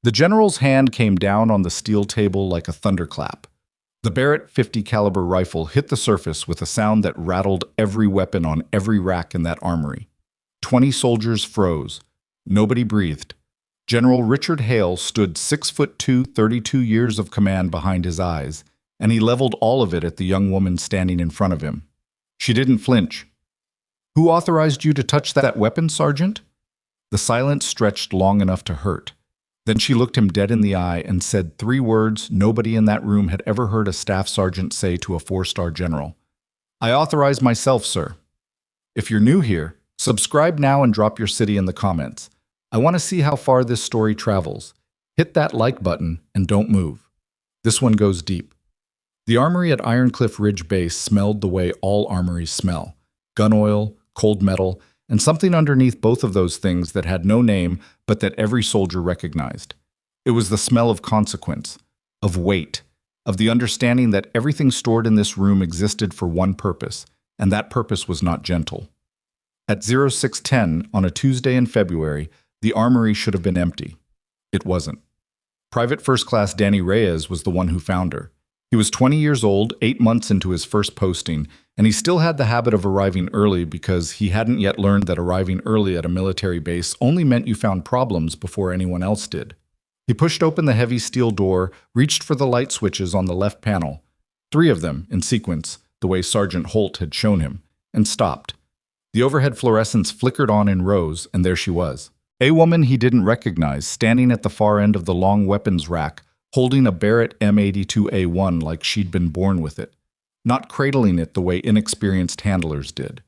The general's hand came down on the steel table like a thunderclap. The Barrett 50 caliber rifle hit the surface with a sound that rattled every weapon on every rack in that armory. 20 soldiers froze. Nobody breathed. General Richard Hale stood 6'2", 32 years of command behind his eyes, and he leveled all of it at the young woman standing in front of him. She didn't flinch. "Who authorized you to touch that weapon, Sergeant?" The silence stretched long enough to hurt. Then she looked him dead in the eye and said 3 words nobody in that room had ever heard a staff sergeant say to a 4-star general. "I authorize myself, sir." If you're new here, subscribe now and drop your city in the comments. I want to see how far this story travels. Hit that like button and don't move. This one goes deep. The armory at Ironcliff Ridge Base smelled the way all armories smell. Gun oil, cold metal, and something underneath both of those things that had no name but that every soldier recognized. It was the smell of consequence, of weight, of the understanding that everything stored in this room existed for one purpose, and that purpose was not gentle. At 0610 on a Tuesday in February, the armory should have been empty. It wasn't. Private First Class Danny Reyes was the one who found her. He was 20 years old, 8 months into his first posting, and he still had the habit of arriving early because he hadn't yet learned that arriving early at a military base only meant you found problems before anyone else did. He pushed open the heavy steel door, reached for the light switches on the left panel, 3 of them in sequence, the way Sergeant Holt had shown him, and stopped. The overhead fluorescence flickered on in rows, and there she was. A woman he didn't recognize, standing at the far end of the long weapons rack, holding a Barrett M82A1 like she'd been born with it, not cradling it the way inexperienced handlers did,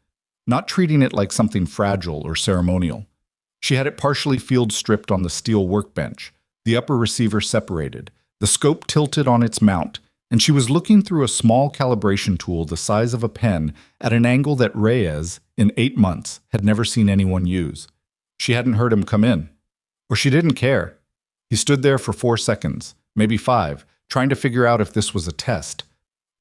not treating it like something fragile or ceremonial. She had it partially field-stripped on the steel workbench, the upper receiver separated, the scope tilted on its mount, and she was looking through a small calibration tool the size of a pen at an angle that Reyes, in 8 months, had never seen anyone use. She hadn't heard him come in. Or she didn't care. He stood there for 4 seconds, maybe 5, trying to figure out if this was a test.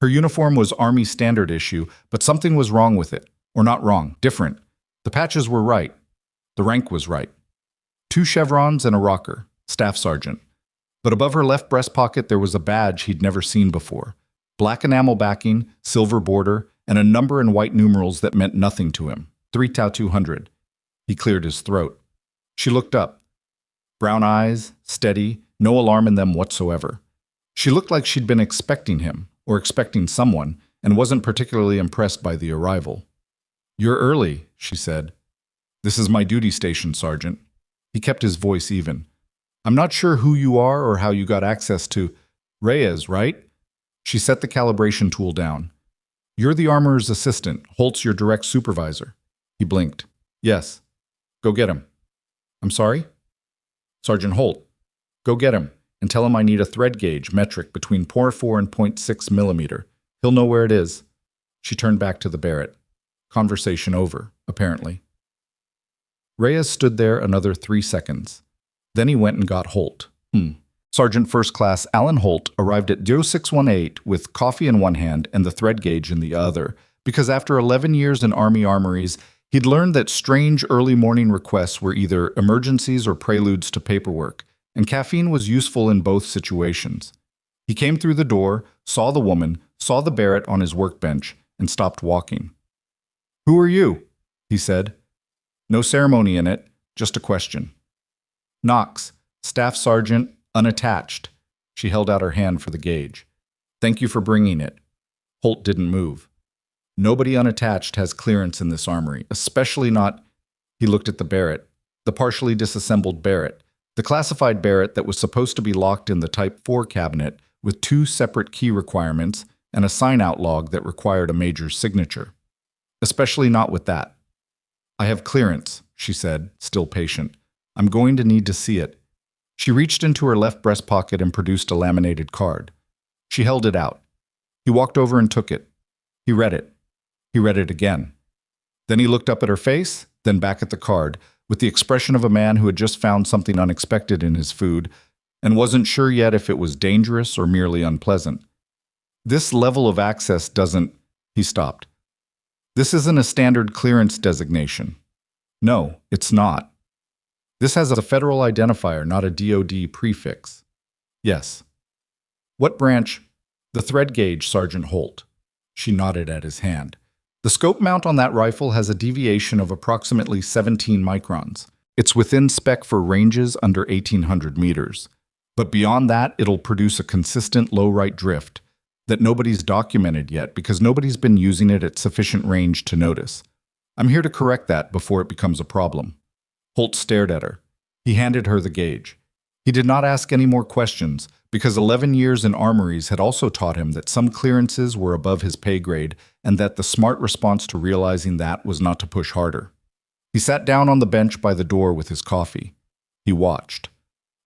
Her uniform was Army standard issue, but something was wrong with it. Or not wrong, different. The patches were right. The rank was right. 2 chevrons and a rocker, staff sergeant. But above her left breast pocket there was a badge he'd never seen before. Black enamel backing, silver border, and a number in white numerals that meant nothing to him. 3 Tau 200. He cleared his throat. She looked up. Brown eyes, steady, no alarm in them whatsoever. She looked like she'd been expecting him, or expecting someone, and wasn't particularly impressed by the arrival. "You're early," she said. "This is my duty station, Sergeant." He kept his voice even. "I'm not sure who you are or how you got access to Reyes, right?" She set the calibration tool down. "You're the armorer's assistant, Holt's your direct supervisor." He blinked. "Yes. Go get him." "I'm sorry?" "Sergeant Holt. Go get him, and tell him I need a thread gauge metric between 0.4 and 0.6 millimeter. He'll know where it is." She turned back to the Barrett. Conversation over, apparently. Reyes stood there another 3 seconds. Then he went and got Holt. Sergeant First Class Alan Holt arrived at 0618 with coffee in one hand and the thread gauge in the other, because after 11 years in Army armories, he'd learned that strange early morning requests were either emergencies or preludes to paperwork, and caffeine was useful in both situations. He came through the door, saw the woman, saw the Barrett on his workbench, and stopped walking. "Who are you?" he said. No ceremony in it, just a question. "Knox, Staff Sergeant, unattached." She held out her hand for the gauge. "Thank you for bringing it." Holt didn't move. Nobody unattached has clearance in this armory, especially not... He looked at the Barrett, the partially disassembled Barrett, the classified Barrett that was supposed to be locked in the Type 4 cabinet with 2 separate key requirements and a sign-out log that required a major's signature. Especially not with that. "I have clearance," she said, still patient. "I'm going to need to see it." She reached into her left breast pocket and produced a laminated card. She held it out. He walked over and took it. He read it. He read it again. Then he looked up at her face, then back at the card, with the expression of a man who had just found something unexpected in his food and wasn't sure yet if it was dangerous or merely unpleasant. "This level of access doesn't..." He stopped. "This isn't a standard clearance designation." "No, it's not." This has a federal identifier, not a DoD prefix. Yes. What branch? The thread gauge, Sergeant Holt. She nodded at his hand. The scope mount on that rifle has a deviation of approximately 17 microns. It's within spec for ranges under 1,800 meters. But beyond that, it'll produce a consistent low-right drift that nobody's documented yet because nobody's been using it at sufficient range to notice. I'm here to correct that before it becomes a problem. Holt stared at her. He handed her the gauge. He did not ask any more questions because 11 years in armories had also taught him that some clearances were above his pay grade and that the smart response to realizing that was not to push harder. He sat down on the bench by the door with his coffee. He watched.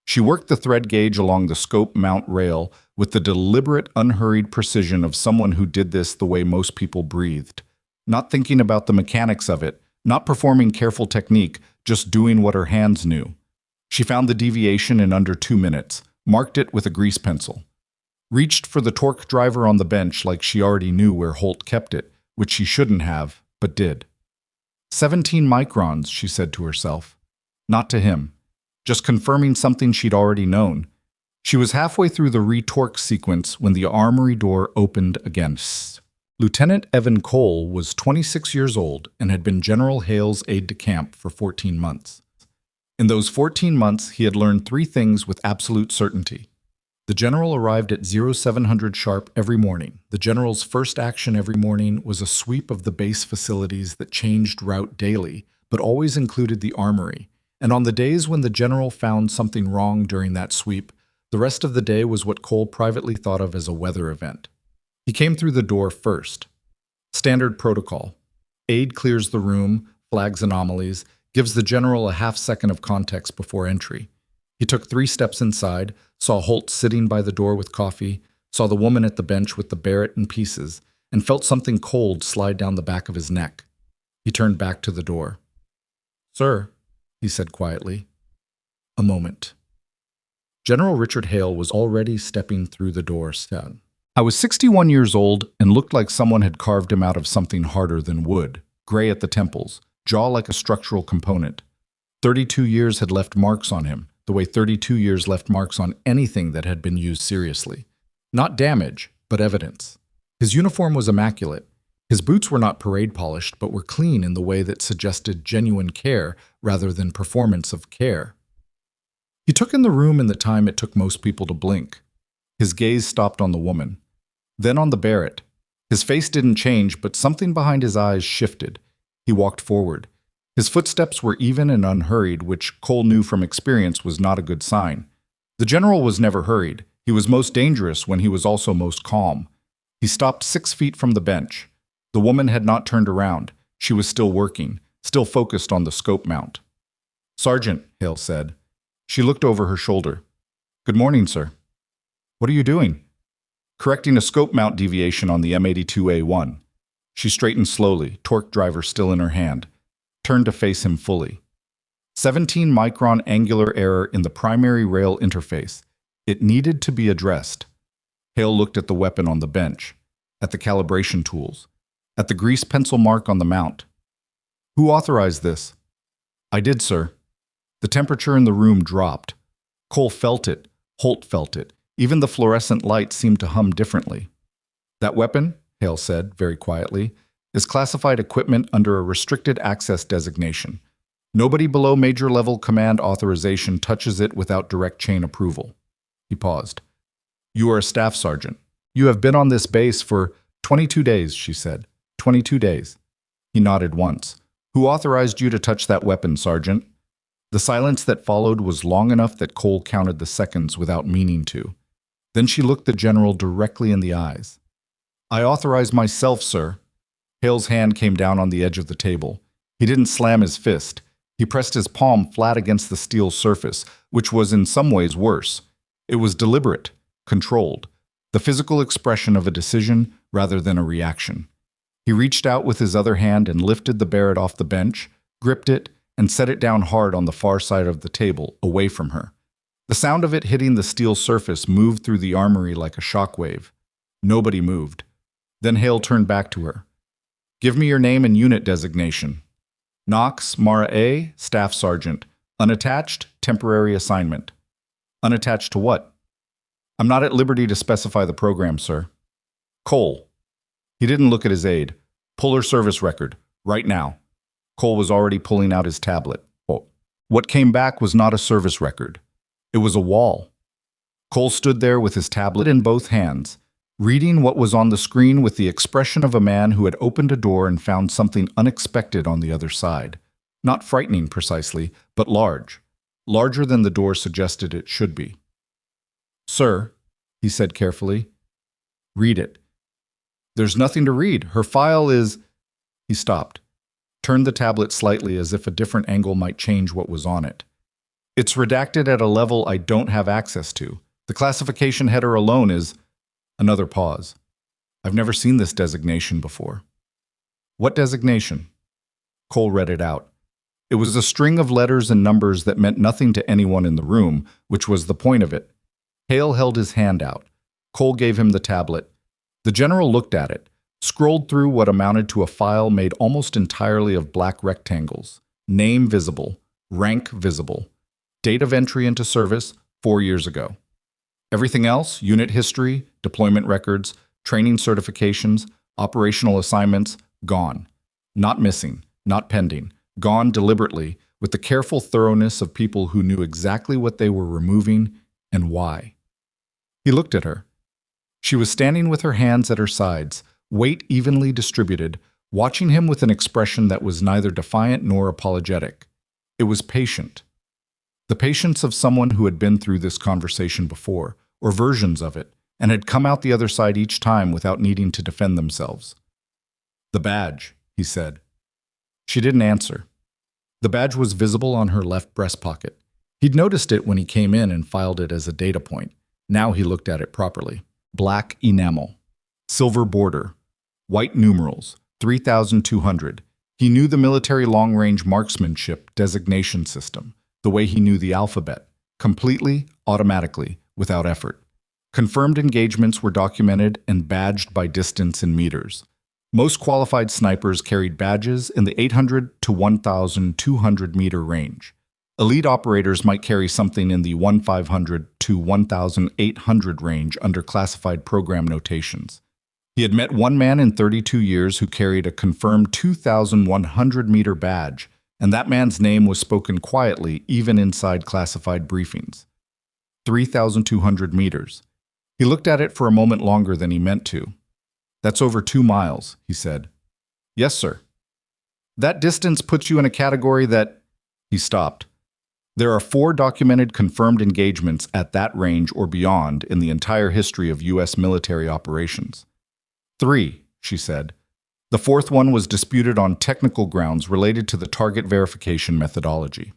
She worked the thread gauge along the scope mount rail with the deliberate, unhurried precision of someone who did this the way most people breathed, not thinking about the mechanics of it, not performing careful technique, just doing what her hands knew. She found the deviation in under 2 minutes, marked it with a grease pencil, reached for the torque driver on the bench like she already knew where Holt kept it, which she shouldn't have, but did. 17 microns, she said to herself. Not to him. Just confirming something she'd already known. She was halfway through the retorque sequence when the armory door opened again. Lieutenant Evan Cole was 26 years old and had been General Hale's aide-de-camp for 14 months. In those 14 months, he had learned 3 things with absolute certainty. The general arrived at 0700 sharp every morning. The general's first action every morning was a sweep of the base facilities that changed route daily, but always included the armory. And on the days when the general found something wrong during that sweep, the rest of the day was what Cole privately thought of as a weather event. He came through the door first. Standard protocol. Aide clears the room, flags anomalies, gives the general a half-second of context before entry. He took 3 steps inside, saw Holt sitting by the door with coffee, saw the woman at the bench with the Barrett in pieces, and felt something cold slide down the back of his neck. He turned back to the door. "Sir," he said quietly. A moment. General Richard Hale was already stepping through the door. I was 61 years old and looked like someone had carved him out of something harder than wood, gray at the temples, jaw like a structural component. 32 years had left marks on him, the way 32 years left marks on anything that had been used seriously. Not damage, but evidence. His uniform was immaculate. His boots were not parade polished, but were clean in the way that suggested genuine care rather than performance of care. He took in the room in the time it took most people to blink. His gaze stopped on the woman, then on the Barrett. His face didn't change, but something behind his eyes shifted. He walked forward. His footsteps were even and unhurried, which Cole knew from experience was not a good sign. The general was never hurried. He was most dangerous when he was also most calm. He stopped 6 feet from the bench. The woman had not turned around. She was still working, still focused on the scope mount. "Sergeant," Hale said. She looked over her shoulder. "Good morning, sir." "What are you doing?" "Correcting a scope mount deviation on the M82A1. She straightened slowly, torque driver still in her hand, turned to face him fully. 17-micron angular error in the primary rail interface. It needed to be addressed. Hale looked at the weapon on the bench, at the calibration tools, at the grease pencil mark on the mount. "Who authorized this?" "I did, sir." The temperature in the room dropped. Cole felt it. Holt felt it. Even the fluorescent light seemed to hum differently. "That weapon," Hale said, very quietly, "is classified equipment under a restricted access designation. Nobody below major-level command authorization touches it without direct chain approval." He paused. "You are a staff sergeant. You have been on this base for 22 days, she said. 22 days. He nodded once. "Who authorized you to touch that weapon, Sergeant?" The silence that followed was long enough that Cole counted the seconds without meaning to. Then she looked the general directly in the eyes. "I authorized myself, sir." Hale's hand came down on the edge of the table. He didn't slam his fist. He pressed his palm flat against the steel surface, which was in some ways worse. It was deliberate, controlled, the physical expression of a decision rather than a reaction. He reached out with his other hand and lifted the Barrett off the bench, gripped it, and set it down hard on the far side of the table, away from her. The sound of it hitting the steel surface moved through the armory like a shockwave. Nobody moved. Then Hale turned back to her. "Give me your name and unit designation." "Knox, Mara A., Staff Sergeant, Unattached, temporary assignment. Unattached to what? I'm not at liberty to specify the program, sir. Cole. He didn't look at his aide. Pull her service record, right now. Cole was already pulling out his tablet. Oh. What came back was not a service record. It was a wall. Cole stood there with his tablet in both hands, reading what was on the screen with the expression of a man who had opened a door and found something unexpected on the other side. Not frightening precisely, but large. Larger than the door suggested it should be. Sir, he said carefully, read it. There's nothing to read. Her file is... He stopped, turned the tablet slightly as if a different angle might change what was on it. It's redacted at a level I don't have access to. The classification header alone is... Another pause. I've never seen this designation before. What designation? Cole read it out. It was a string of letters and numbers that meant nothing to anyone in the room, which was the point of it. Hale held his hand out. Cole gave him the tablet. The general looked at it, scrolled through what amounted to a file made almost entirely of black rectangles. Name visible, rank visible, date of entry into service 4 years ago. Everything else, unit history, deployment records, training certifications, operational assignments, gone. Not missing, not pending, gone deliberately with the careful thoroughness of people who knew exactly what they were removing and why. He looked at her. She was standing with her hands at her sides, weight evenly distributed, watching him with an expression that was neither defiant nor apologetic. It was patient. The patience of someone who had been through this conversation before, or versions of it, and had come out the other side each time without needing to defend themselves. The badge, he said. She didn't answer. The badge was visible on her left breast pocket. He'd noticed it when he came in and filed it as a data point. Now he looked at it properly. Black enamel, silver border, white numerals, 3,200. He knew the military long-range marksmanship designation system, the way he knew the alphabet, completely, automatically, without effort. Confirmed engagements were documented and badged by distance in meters. Most qualified snipers carried badges in the 800 to 1,200 meter range. Elite operators might carry something in the 1,500 to 1,800 range under classified program notations. He had met one man in 32 years who carried a confirmed 2,100 meter badge, and that man's name was spoken quietly even inside classified briefings. 3,200 meters. He looked at it for a moment longer than he meant to. That's over 2 miles, he said. Yes, sir. That distance puts you in a category that... He stopped. There are 4 documented confirmed engagements at that range or beyond in the entire history of U.S. military operations. 3, she said. The 4th one was disputed on technical grounds related to the target verification methodology.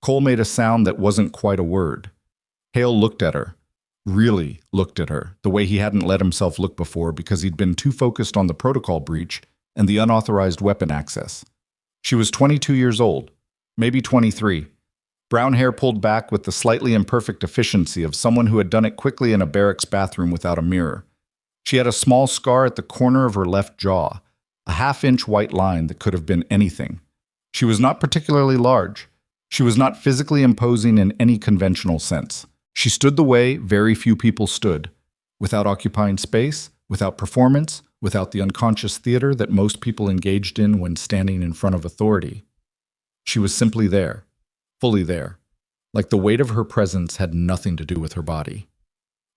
Cole made a sound that wasn't quite a word. Hale looked at her. Really looked at her, the way he hadn't let himself look before because he'd been too focused on the protocol breach and the unauthorized weapon access. She was 22 years old, maybe 23. Brown hair pulled back with the slightly imperfect efficiency of someone who had done it quickly in a barracks bathroom without a mirror. She had a small scar at the corner of her left jaw, a half-inch white line that could have been anything. She was not particularly large. She was not physically imposing in any conventional sense. She stood the way very few people stood, without occupying space, without performance, without the unconscious theater that most people engaged in when standing in front of authority. She was simply there, fully there, like the weight of her presence had nothing to do with her body.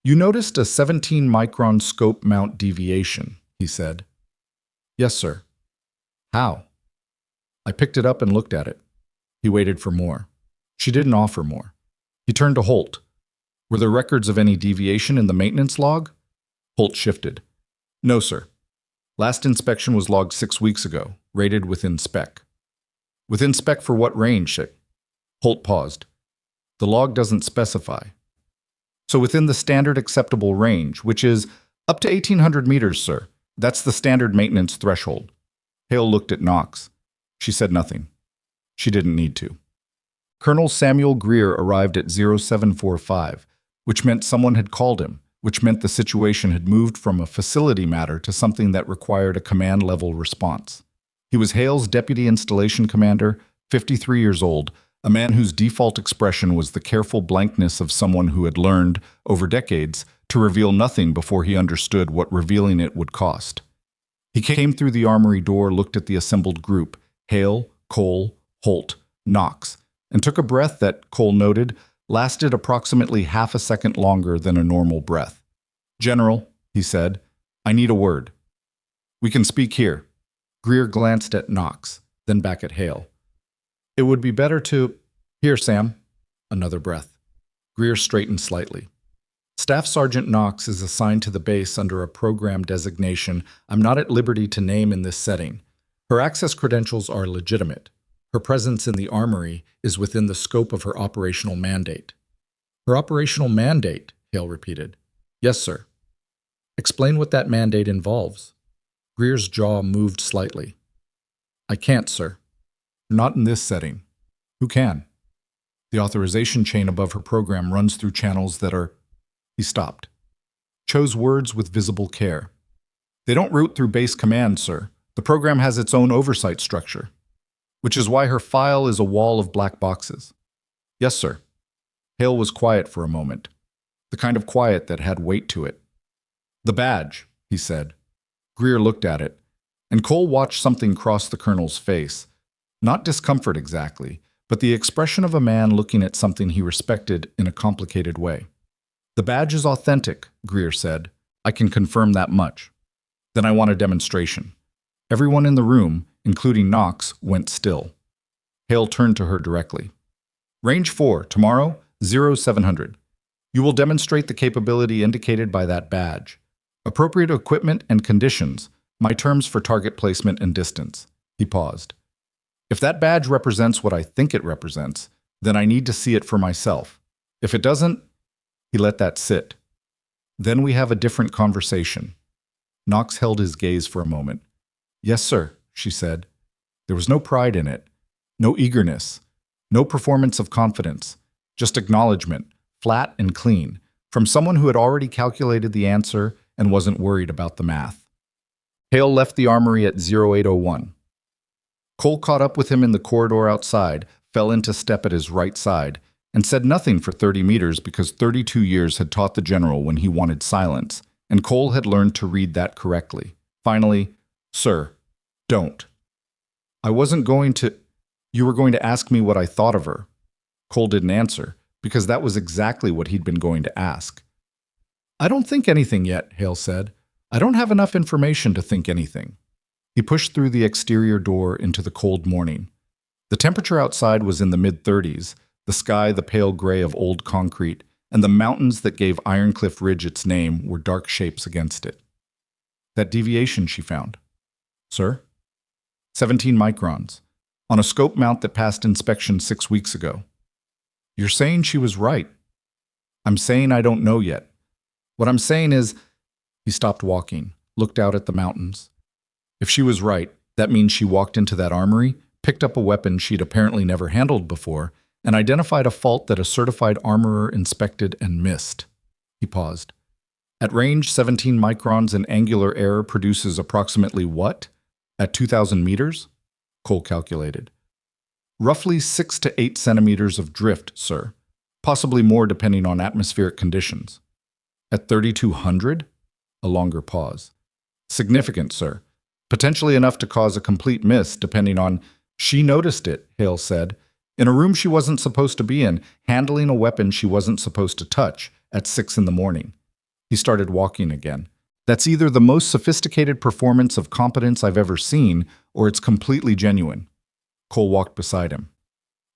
You noticed a 17-micron scope mount deviation, he said. Yes, sir. How? I picked it up and looked at it. He waited for more. She didn't offer more. He turned to Holt. Were there records of any deviation in the maintenance log? Holt shifted. No, sir. Last inspection was logged 6 weeks ago, rated within spec. Within spec for what range? Holt paused. The log doesn't specify. So within the standard acceptable range, which is up to 1,800 meters, sir. That's the standard maintenance threshold. Hale looked at Knox. She said nothing. She didn't need to. Colonel Samuel Greer arrived at 0745, which meant someone had called him, which meant the situation had moved from a facility matter to something that required a command-level response. He was Hale's deputy installation commander, 53 years old, a man whose default expression was the careful blankness of someone who had learned, over decades, to reveal nothing before he understood what revealing it would cost. He came through the armory door, looked at the assembled group, Hale, Cole, Holt, Knox, and took a breath that, Cole noted, lasted approximately half a second longer than a normal breath. "General," he said, "I need a word." "We can speak here." Greer glanced at Knox, then back at Hale. "It would be better to—" "Here, Sam." Another breath. Greer straightened slightly. "Staff Sergeant Knox is assigned to the base under a program designation I'm not at liberty to name in this setting. Her access credentials are legitimate. Her presence in the armory is within the scope of her operational mandate." "Her operational mandate," Hale repeated. "Yes, sir." "Explain what that mandate involves." Greer's jaw moved slightly. "I can't, sir." "Not in this setting." "Who can?" "The authorization chain above her program runs through channels that are—" He stopped. Chose words with visible care. "They don't route through base command, sir. The program has its own oversight structure. Which is why her file is a wall of black boxes." "Yes, sir." Hale was quiet for a moment. The kind of quiet that had weight to it. "The badge," he said. Greer looked at it, and Cole watched something cross the colonel's face. Not discomfort exactly, but the expression of a man looking at something he respected in a complicated way. "The badge is authentic," Greer said. "I can confirm that much." "Then I want a demonstration." Everyone in the room, including Knox, went still. Hale turned to her directly. "Range 4, tomorrow, 0700. You will demonstrate the capability indicated by that badge. Appropriate equipment and conditions, my terms for target placement and distance." He paused. "If that badge represents what I think it represents, then I need to see it for myself. If it doesn't—" He let that sit. "Then we have a different conversation." Knox held his gaze for a moment. "Yes, sir," she said. There was no pride in it, no eagerness, no performance of confidence, just acknowledgement, flat and clean, from someone who had already calculated the answer and wasn't worried about the math. Hale left the armory at 0801. Cole caught up with him in the corridor outside, fell into step at his right side, and said nothing for 30 meters because 32 years had taught the general when he wanted silence, and Cole had learned to read that correctly. Finally, "Sir, don't." "I wasn't going to—" "You were going to ask me what I thought of her." Cole didn't answer, because that was exactly what he'd been going to ask. "I don't think anything yet," Hale said. "I don't have enough information to think anything." He pushed through the exterior door into the cold morning. The temperature outside was in the mid-30s, the sky the pale gray of old concrete, and the mountains that gave Ironcliff Ridge its name were dark shapes against it. "That deviation she found." "Sir?" 17 microns, on a scope mount that passed inspection 6 weeks ago. "You're saying she was right." "I'm saying I don't know yet. What I'm saying is—" He stopped walking, looked out at the mountains. "If she was right, that means she walked into that armory, picked up a weapon she'd apparently never handled before, and identified a fault that a certified armorer inspected and missed." He paused. "At range, 17 microns in angular error produces approximately what? At 2,000 meters?" Cole calculated. "Roughly 6 to 8 centimeters of drift, sir. Possibly more depending on atmospheric conditions." "At 3,200? A longer pause. "Significant, sir. Potentially enough to cause a complete miss, depending on—" "She noticed it," Hale said. "In a room she wasn't supposed to be in, handling a weapon she wasn't supposed to touch, at 6 in the morning. He started walking again. "That's either the most sophisticated performance of competence I've ever seen, or it's completely genuine." Cole walked beside him.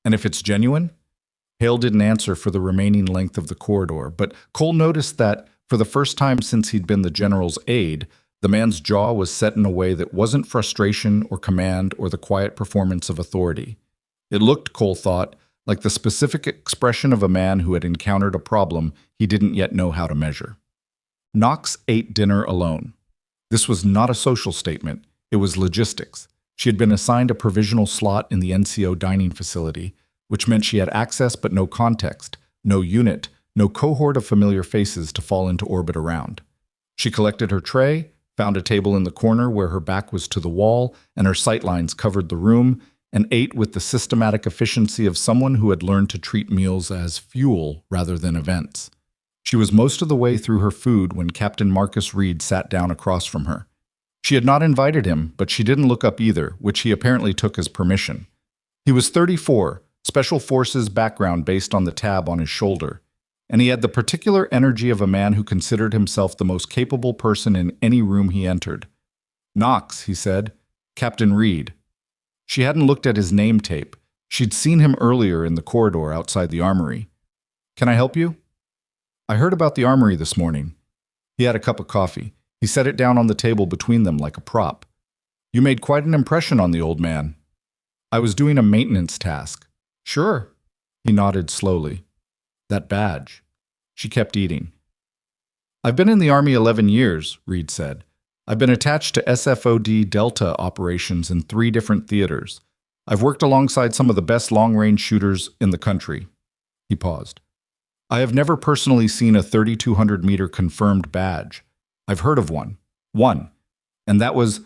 "And if it's genuine?" Hale didn't answer for the remaining length of the corridor, but Cole noticed that, for the first time since he'd been the general's aide, the man's jaw was set in a way that wasn't frustration or command or the quiet performance of authority. It looked, Cole thought, like the specific expression of a man who had encountered a problem he didn't yet know how to measure. Knox ate dinner alone. This was not a social statement, it was logistics. She had been assigned a provisional slot in the NCO dining facility, which meant she had access but no context, no unit, no cohort of familiar faces to fall into orbit around. She collected her tray, found a table in the corner where her back was to the wall and her sightlines covered the room, and ate with the systematic efficiency of someone who had learned to treat meals as fuel rather than events. She was most of the way through her food when Captain Marcus Reed sat down across from her. She had not invited him, but she didn't look up either, which he apparently took as permission. He was 34, Special Forces background based on the tab on his shoulder, and he had the particular energy of a man who considered himself the most capable person in any room he entered. "Knox," he said. "Captain Reed." She hadn't looked at his name tape. She'd seen him earlier in the corridor outside the armory. "Can I help you?" "I heard about the armory this morning." He had a cup of coffee. He set it down on the table between them like a prop. "You made quite an impression on the old man." "I was doing a maintenance task." "Sure." He nodded slowly. "That badge." She kept eating. "I've been in the Army 11 years, Reed said. I've been attached to SFOD Delta operations in 3 different theaters. I've worked alongside some of the best long-range shooters in the country." He paused. "I have never personally seen a 3,200-meter confirmed badge. I've heard of one. One. And that was...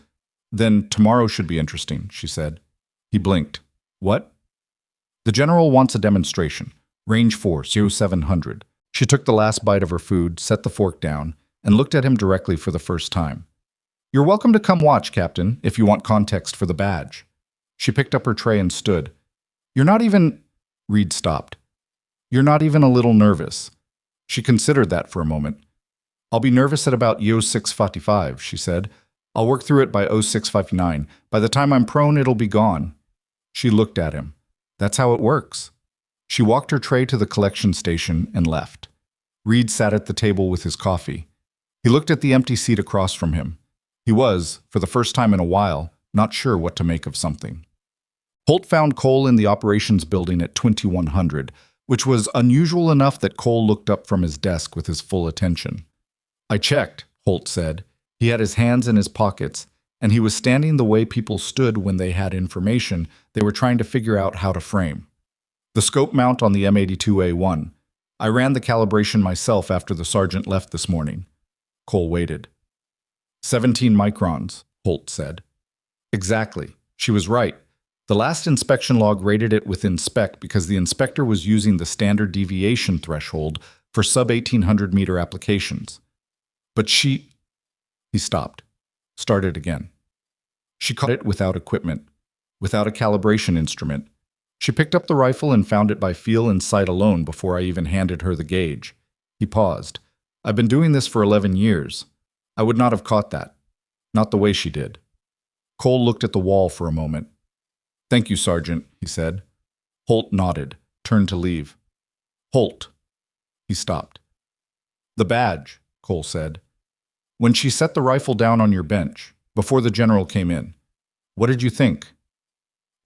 Then tomorrow should be interesting," she said. He blinked. "What?" "The general wants a demonstration. Range 4, 0700. She took the last bite of her food, set the fork down, and looked at him directly for the first time. "You're welcome to come watch, Captain, if you want context for the badge." She picked up her tray and stood. "You're not even..." Reed stopped. "You're not even a little nervous." She considered that for a moment. "I'll be nervous at about 06:45, she said. "I'll work through it by 06:59. By the time I'm prone, it'll be gone." She looked at him. "That's how it works." She walked her tray to the collection station and left. Reed sat at the table with his coffee. He looked at the empty seat across from him. He was, for the first time in a while, not sure what to make of something. Holt found Cole in the operations building at 2100, which was unusual enough that Cole looked up from his desk with his full attention. "I checked," Holt said. He had his hands in his pockets, and he was standing the way people stood when they had information they were trying to figure out how to frame. "The scope mount on the M82A1. I ran the calibration myself after the sergeant left this morning." Cole waited. 17 microns, Holt said. "Exactly. She was right. The last inspection log rated it within spec because the inspector was using the standard deviation threshold for sub-1800-meter applications. But she..." He stopped. Started again. "She caught it without equipment, without a calibration instrument. She picked up the rifle and found it by feel and sight alone before I even handed her the gauge." He paused. "I've been doing this for 11 years. I would not have caught that. Not the way she did." Cole looked at the wall for a moment. "Thank you, Sergeant," he said. Holt nodded, turned to leave. "Holt." He stopped. "The badge," Cole said. "When she set the rifle down on your bench, before the general came in, what did you think?"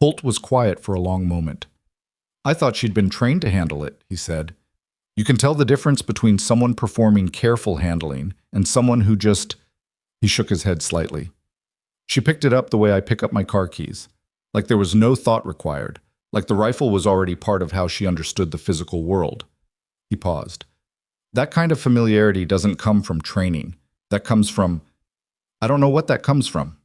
Holt was quiet for a long moment. "I thought she'd been trained to handle it," he said. "You can tell the difference between someone performing careful handling and someone who just..." He shook his head slightly. "She picked it up the way I pick up my car keys, like there was no thought required, like the rifle was already part of how she understood the physical world." He paused. "That kind of familiarity doesn't come from training. That comes from... I don't know what that comes from."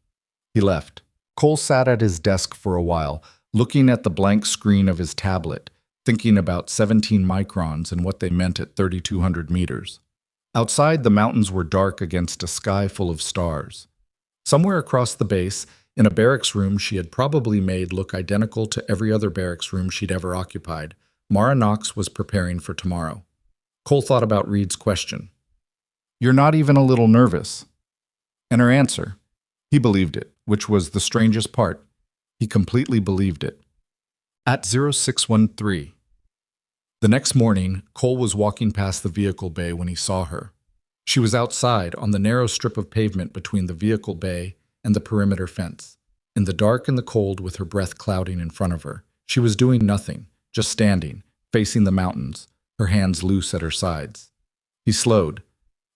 He left. Cole sat at his desk for a while, looking at the blank screen of his tablet, thinking about 17 microns and what they meant at 3,200 meters. Outside, the mountains were dark against a sky full of stars. Somewhere across the base, in a barracks room she had probably made look identical to every other barracks room she'd ever occupied, Mara Knox was preparing for tomorrow. Cole thought about Reed's question. "You're not even a little nervous?" And her answer. He believed it, which was the strangest part. He completely believed it. At 0613. The next morning, Cole was walking past the vehicle bay when he saw her. She was outside on the narrow strip of pavement between the vehicle bay and the perimeter fence. In the dark and the cold, with her breath clouding in front of her, she was doing nothing, just standing, facing the mountains, her hands loose at her sides. He slowed.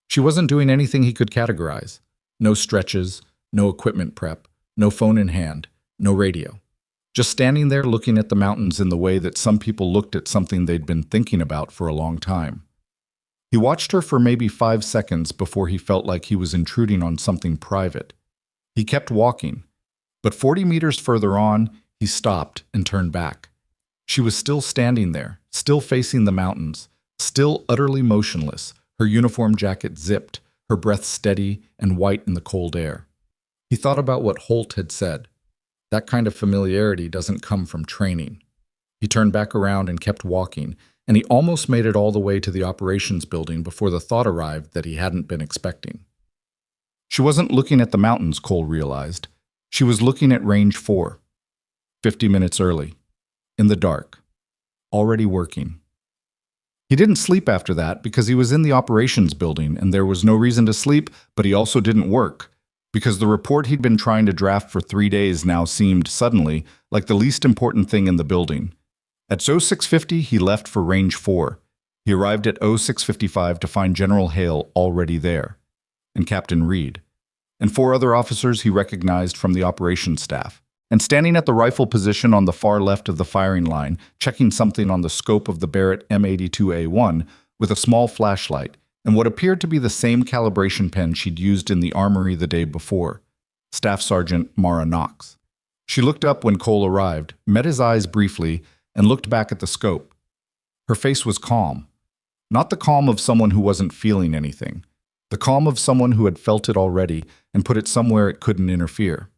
She wasn't doing anything he could categorize. No stretches, no equipment prep, no phone in hand, no radio. Just standing there looking at the mountains in the way that some people looked at something they'd been thinking about for a long time. He watched her for maybe 5 seconds before he felt like he was intruding on something private. He kept walking, but 40 meters further on, he He stopped and turned back. She was still standing there, still facing the mountains, still utterly motionless, her uniform jacket zipped, her breath steady and white in the cold air. He thought about what Holt had said. That kind of familiarity doesn't come from training. He turned back around and kept walking, and he almost made it all the way to the operations building before the thought arrived that he hadn't been expecting. She wasn't looking at the mountains, Cole realized. She was looking at Range 4. 50 minutes early. In the dark. Already working. He didn't sleep after that because he was in the operations building and there was no reason to sleep, but he also didn't work, because the report he'd been trying to draft for 3 days now seemed, suddenly, like the least important thing in the building. At 0650, he left for Range 4. He arrived at 0655 to find General Hale already there, and Captain Reed, and 4 other officers he recognized from the operations staff. And standing at the rifle position on the far left of the firing line, checking something on the scope of the Barrett M82A1 with a small flashlight and what appeared to be the same calibration pen she'd used in the armory the day before, Staff Sergeant Mara Knox. She looked up when Cole arrived, met his eyes briefly, and looked back at the scope. Her face was calm. Not the calm of someone who wasn't feeling anything. The calm of someone who had felt it already and put it somewhere it couldn't interfere.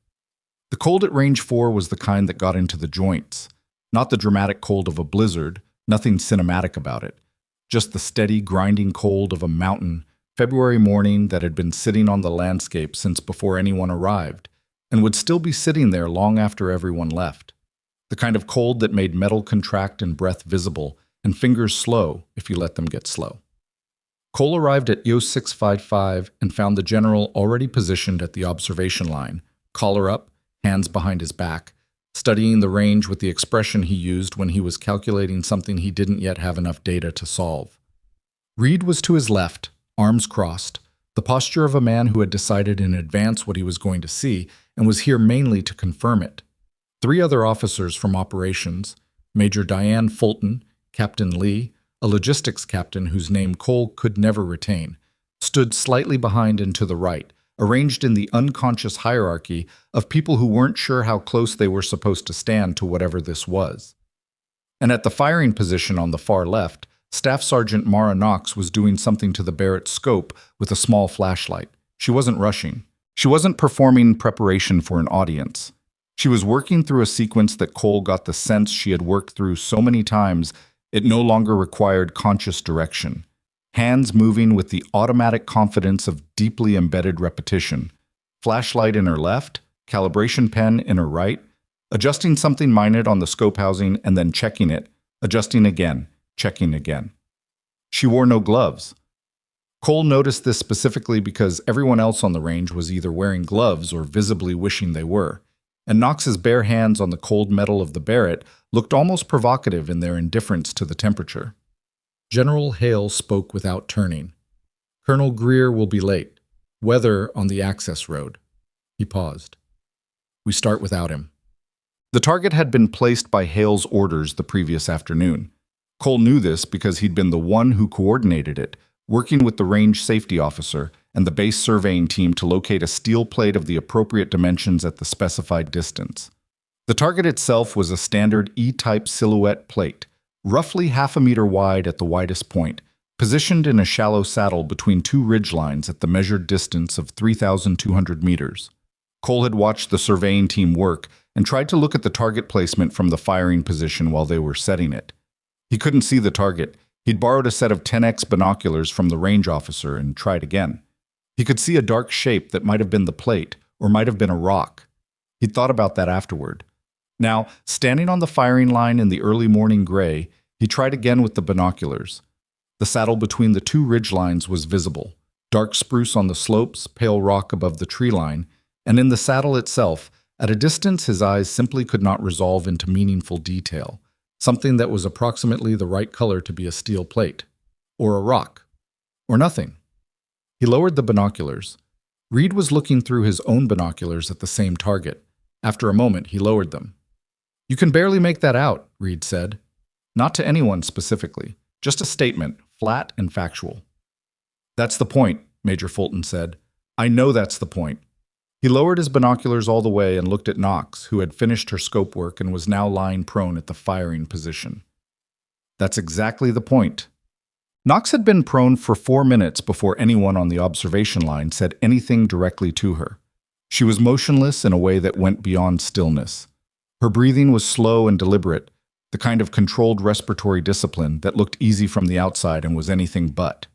The cold at Range 4 was the kind that got into the joints. Not the dramatic cold of a blizzard, nothing cinematic about it. Just the steady, grinding cold of a mountain, February morning that had been sitting on the landscape since before anyone arrived, and would still be sitting there long after everyone left. The kind of cold that made metal contract and breath visible, and fingers slow if you let them get slow. Cole arrived at Yo 655 and found the general already positioned at the observation line, collar up, hands behind his back, studying the range with the expression he used when he was calculating something he didn't yet have enough data to solve. Reed was to his left, arms crossed, the posture of a man who had decided in advance what he was going to see and was here mainly to confirm it. 3 other officers from operations, Major Diane Fulton, Captain Lee, a logistics captain whose name Cole could never retain, stood slightly behind and to the right, arranged in the unconscious hierarchy of people who weren't sure how close they were supposed to stand to whatever this was. And at the firing position on the far left, Staff Sergeant Mara Knox was doing something to the Barrett scope with a small flashlight. She wasn't rushing. She wasn't performing preparation for an audience. She was working through a sequence that Cole got the sense she had worked through so many times it no longer required conscious direction. Hands moving with the automatic confidence of deeply embedded repetition. Flashlight in her left, calibration pen in her right, adjusting something minute on the scope housing and then checking it, adjusting again, checking again. She wore no gloves. Cole noticed this specifically because everyone else on the range was either wearing gloves or visibly wishing they were, and Knox's bare hands on the cold metal of the Barrett looked almost provocative in their indifference to the temperature. General Hale spoke without turning. Colonel Greer will be late. Weather on the access road. He paused. We start without him. The target had been placed by Hale's orders the previous afternoon. Cole knew this because he'd been the one who coordinated it, working with the range safety officer and the base surveying team to locate a steel plate of the appropriate dimensions at the specified distance. The target itself was a standard E-type silhouette plate, roughly half a meter wide at the widest point, positioned in a shallow saddle between 2 ridgelines at the measured distance of 3,200 meters. Cole had watched the surveying team work and tried to look at the target placement from the firing position while they were setting it. He couldn't see the target. He'd borrowed a set of 10x binoculars from the range officer and tried again. He could see a dark shape that might have been the plate or might have been a rock. He'd thought about that afterward. Now, standing on the firing line in the early morning gray, he tried again with the binoculars. The saddle between the 2 ridgelines was visible, dark spruce on the slopes, pale rock above the tree line, and in the saddle itself, at a distance his eyes simply could not resolve into meaningful detail, something that was approximately the right color to be a steel plate, or a rock, or nothing. He lowered the binoculars. Reed was looking through his own binoculars at the same target. After a moment, he lowered them. You can barely make that out, Reed said. Not to anyone specifically, just a statement, flat and factual. That's the point, Major Fulton said. I know that's the point. He lowered his binoculars all the way and looked at Knox, who had finished her scope work and was now lying prone at the firing position. That's exactly the point. Knox had been prone for 4 minutes before anyone on the observation line said anything directly to her. She was motionless in a way that went beyond stillness. Her breathing was slow and deliberate, the kind of controlled respiratory discipline that looked easy from the outside and was anything but.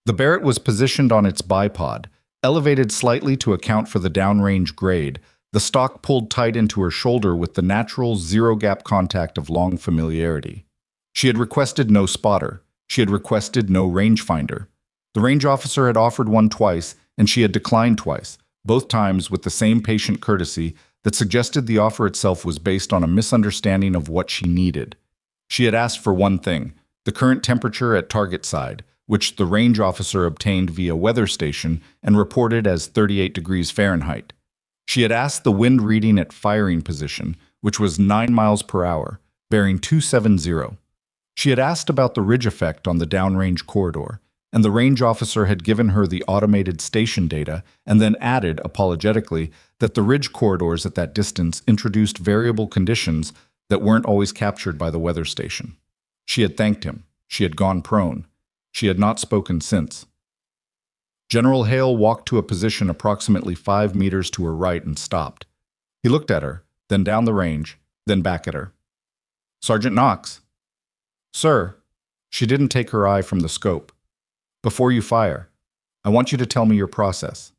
The Barrett was positioned on its bipod, elevated slightly to account for the downrange grade, the stock pulled tight into her shoulder with the natural zero-gap contact of long familiarity. She had requested no spotter. She had requested no rangefinder. The range officer had offered one twice, and she had declined twice, both times with the same patient courtesy that suggested the offer itself was based on a misunderstanding of what she needed. She had asked for one thing, the current temperature at target side, which the range officer obtained via weather station and reported as 38 degrees Fahrenheit. She had asked the wind reading at firing position, which was 9 miles per hour, bearing 270. She had asked about the ridge effect on the downrange corridor, and the range officer had given her the automated station data and then added, apologetically, that the ridge corridors at that distance introduced variable conditions that weren't always captured by the weather station. She had thanked him. She had gone prone. She had not spoken since. General Hale walked to a position approximately 5 meters to her right and stopped. He looked at her, then down the range, then back at her. "Sergeant Knox." "Sir." She didn't take her eye from the scope. "Before you fire, I want you to tell me your process."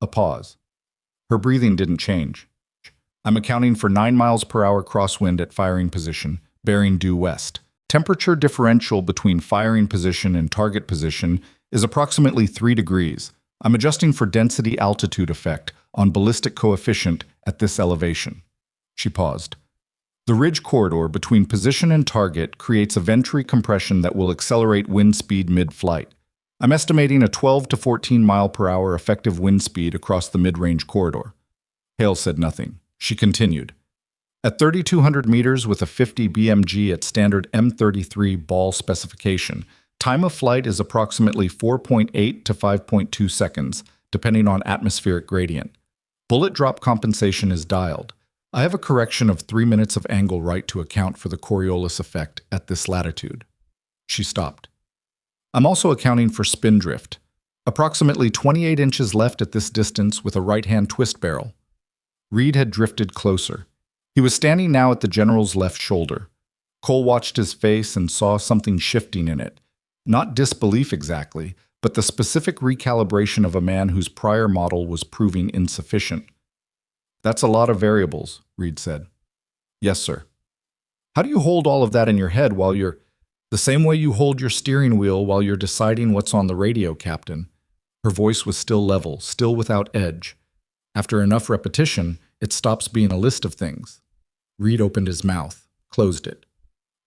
A pause. Her breathing didn't change. "I'm accounting for 9 miles per hour crosswind at firing position, bearing due west. Temperature differential between firing position and target position is approximately 3 degrees. I'm adjusting for density altitude effect on ballistic coefficient at this elevation." She paused. "The ridge corridor between position and target creates a venturi compression that will accelerate wind speed mid-flight. I'm estimating a 12 to 14 mile per hour effective wind speed across the mid-range corridor." Hale said nothing. She continued. "At 3,200 meters with a 50 BMG at standard M33 ball specification, time of flight is approximately 4.8 to 5.2 seconds, depending on atmospheric gradient. Bullet drop compensation is dialed. I have a correction of 3 minutes of angle right to account for the Coriolis effect at this latitude." She stopped. "I'm also accounting for spin drift. Approximately 28 inches left at this distance with a right-hand twist barrel." Reed had drifted closer. He was standing now at the general's left shoulder. Cole watched his face and saw something shifting in it. Not disbelief exactly, but the specific recalibration of a man whose prior model was proving insufficient. "That's a lot of variables," Reed said. "Yes, sir." "How do you hold all of that in your head while you're—" "The same way you hold your steering wheel while you're deciding what's on the radio, Captain." Her voice was still level, still without edge. "After enough repetition, it stops being a list of things." Reed opened his mouth, closed it.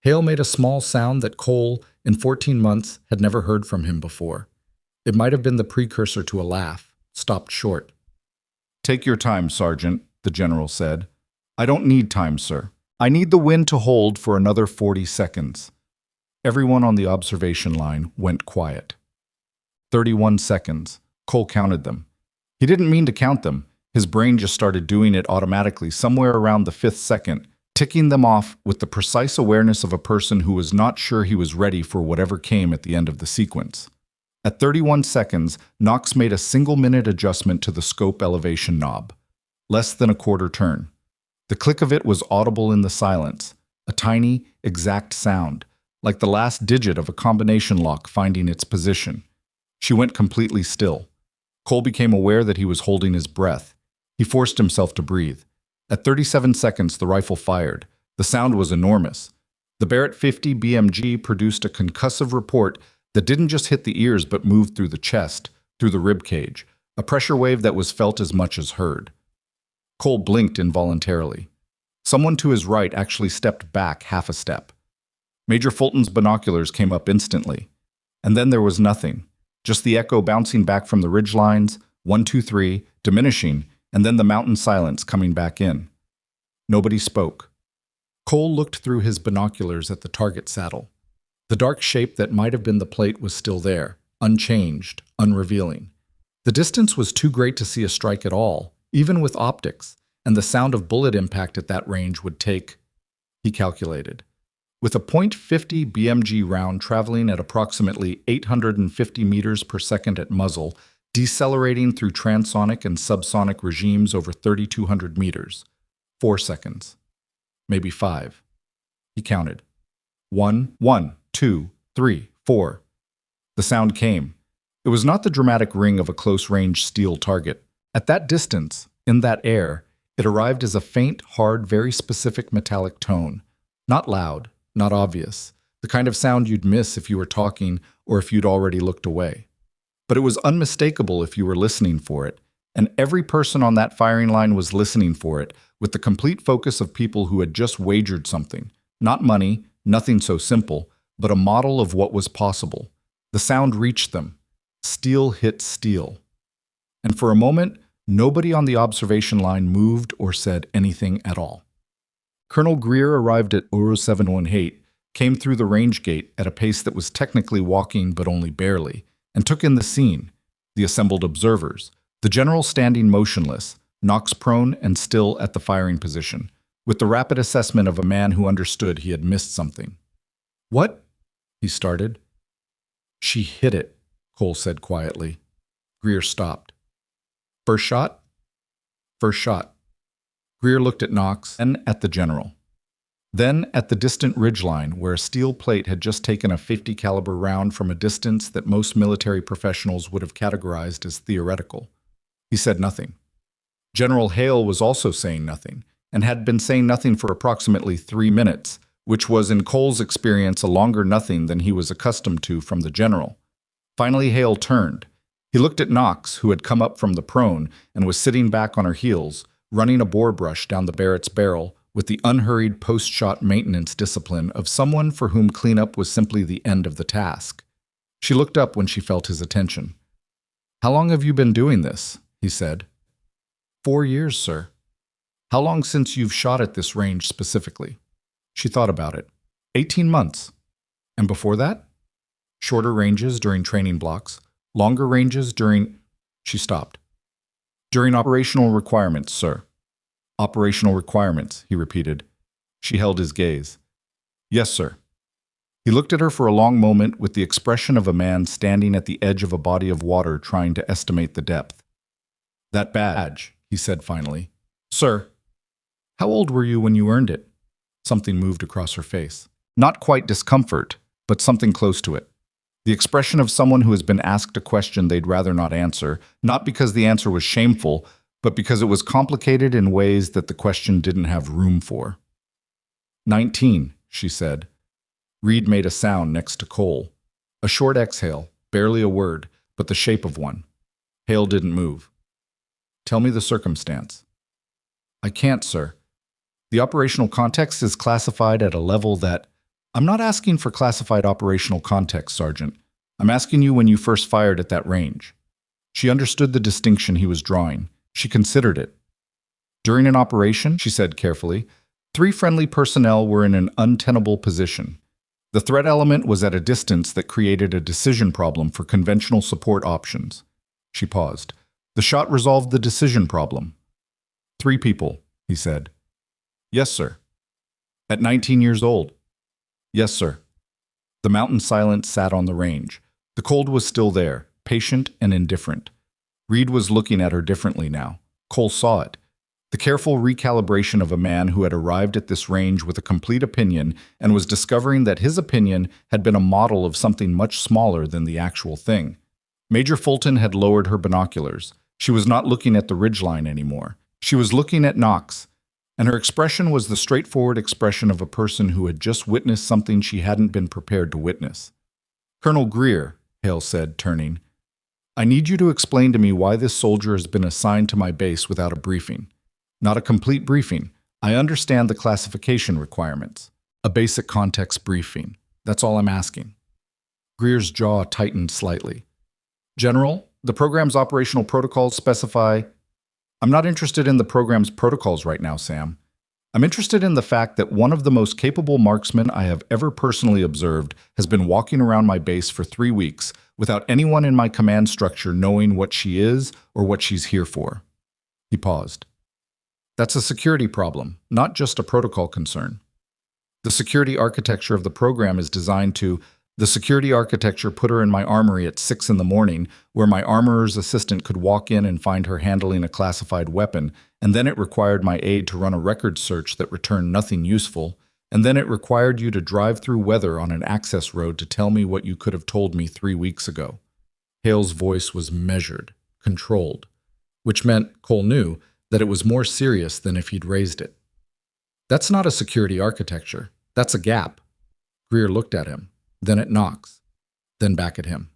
Hale made a small sound that Cole, in 14 months, had never heard from him before. It might have been the precursor to a laugh, stopped short. "Take your time, Sergeant," the general said. "I don't need time, sir. I need the wind to hold for another 40 seconds. Everyone on the observation line went quiet. 31 seconds. Cole counted them. He didn't mean to count them. His brain just started doing it automatically somewhere around the 5th second, ticking them off with the precise awareness of a person who was not sure he was ready for whatever came at the end of the sequence. At 31 seconds, Knox made a single-minute adjustment to the scope elevation knob. Less than a quarter turn. The click of it was audible in the silence, a tiny, exact sound, like the last digit of a combination lock finding its position. She went completely still. Cole became aware that he was holding his breath. He forced himself to breathe. At 37 seconds, the rifle fired. The sound was enormous. The Barrett 50 BMG produced a concussive report that didn't just hit the ears but moved through the chest, through the rib cage, a pressure wave that was felt as much as heard. Cole blinked involuntarily. Someone to his right actually stepped back half a step. Major Fulton's binoculars came up instantly. And then there was nothing, just the echo bouncing back from the ridge lines, 1, 2, 3, diminishing, and then the mountain silence coming back in. Nobody spoke. Cole looked through his binoculars at the target saddle. The dark shape that might have been the plate was still there, unchanged, unrevealing. The distance was too great to see a strike at all, even with optics, and the sound of bullet impact at that range would take, he calculated. With a .50 BMG round traveling at approximately 850 meters per second at muzzle, decelerating through transonic and subsonic regimes over 3,200 meters. 4 seconds. Maybe 5. He counted. 1, 1, 2, 3, 4. The sound came. It was not the dramatic ring of a close-range steel target. At that distance, in that air, it arrived as a faint, hard, very specific metallic tone. Not loud, not obvious, the kind of sound you'd miss if you were talking or if you'd already looked away. But it was unmistakable if you were listening for it, and every person on that firing line was listening for it with the complete focus of people who had just wagered something. Not money, nothing so simple, but a model of what was possible. The sound reached them. Steel hit steel. And for a moment, nobody on the observation line moved or said anything at all. Colonel Greer arrived at Uru 718, came through the range gate at a pace that was technically walking but only barely, and took in the scene, the assembled observers, the general standing motionless, Knox prone and still at the firing position, with the rapid assessment of a man who understood he had missed something. "What?" he started. "She hit it," Cole said quietly. Greer stopped. "First shot?" "First shot." Greer looked at Knox, then at the general. Then at the distant ridgeline where a steel plate had just taken a .50 caliber round from a distance that most military professionals would have categorized as theoretical. He said nothing. General Hale was also saying nothing, and had been saying nothing for approximately 3 minutes, which was in Cole's experience a longer nothing than he was accustomed to from the general. Finally Hale turned. He looked at Knox, who had come up from the prone and was sitting back on her heels, running a bore brush down the Barrett's barrel with the unhurried post-shot maintenance discipline of someone for whom cleanup was simply the end of the task. She looked up when she felt his attention. "How long have you been doing this?" he said. 4 years, sir." "How long since you've shot at this range specifically?" She thought about it. 18 months. "And before that?" "Shorter ranges during training blocks, longer ranges during—" She stopped. "During operational requirements, sir." "Operational requirements," he repeated. She held his gaze. "Yes, sir." He looked at her for a long moment with the expression of a man standing at the edge of a body of water trying to estimate the depth. "That badge," he said finally. "Sir." "How old were you when you earned it?" Something moved across her face. Not quite discomfort, but something close to it. The expression of someone who has been asked a question they'd rather not answer, not because the answer was shameful, but because it was complicated in ways that the question didn't have room for. 19, she said. Reed made a sound next to Cole. A short exhale, barely a word, but the shape of one. Hale didn't move. "Tell me the circumstance." "I can't, sir. The operational context is classified at a level that—" "I'm not asking for classified operational context, Sergeant. I'm asking you when you first fired at that range." She understood the distinction he was drawing. She considered it. "During an operation," she said carefully, 3 friendly personnel were in an untenable position. The threat element was at a distance that created a decision problem for conventional support options. She paused. The shot resolved the decision problem. 3 people, he said. "Yes, sir." "At 19 years old?" "Yes, sir." The mountain silence sat on the range. The cold was still there, patient and indifferent. Reed was looking at her differently now. Cole saw it. The careful recalibration of a man who had arrived at this range with a complete opinion and was discovering that his opinion had been a model of something much smaller than the actual thing. Major Fulton had lowered her binoculars. She was not looking at the ridgeline anymore. She was looking at Knox, and her expression was the straightforward expression of a person who had just witnessed something she hadn't been prepared to witness. "Colonel Greer," Hale said, turning, "I need you to explain to me why this soldier has been assigned to my base without a briefing. Not a complete briefing. I understand the classification requirements. A basic context briefing. That's all I'm asking." Greer's jaw tightened slightly. "General, the program's operational protocols specify—" "I'm not interested in the program's protocols right now, Sam. I'm interested in the fact that one of the most capable marksmen I have ever personally observed has been walking around my base for 3 weeks without anyone in my command structure knowing what she is or what she's here for." He paused. That's a security problem, not just a protocol concern. The security architecture of the program is designed to. The security architecture put her in my armory at 6 in the morning, where my armorer's assistant could walk in and find her handling a classified weapon, and then it required my aide to run a record search that returned nothing useful, and then it required you to drive through weather on an access road to tell me what you could have told me 3 weeks ago. Hale's voice was measured, controlled, which meant, Cole knew, that it was more serious than if he'd raised it. That's not a security architecture. That's a gap. Greer looked at him, then at Knox, then back at him.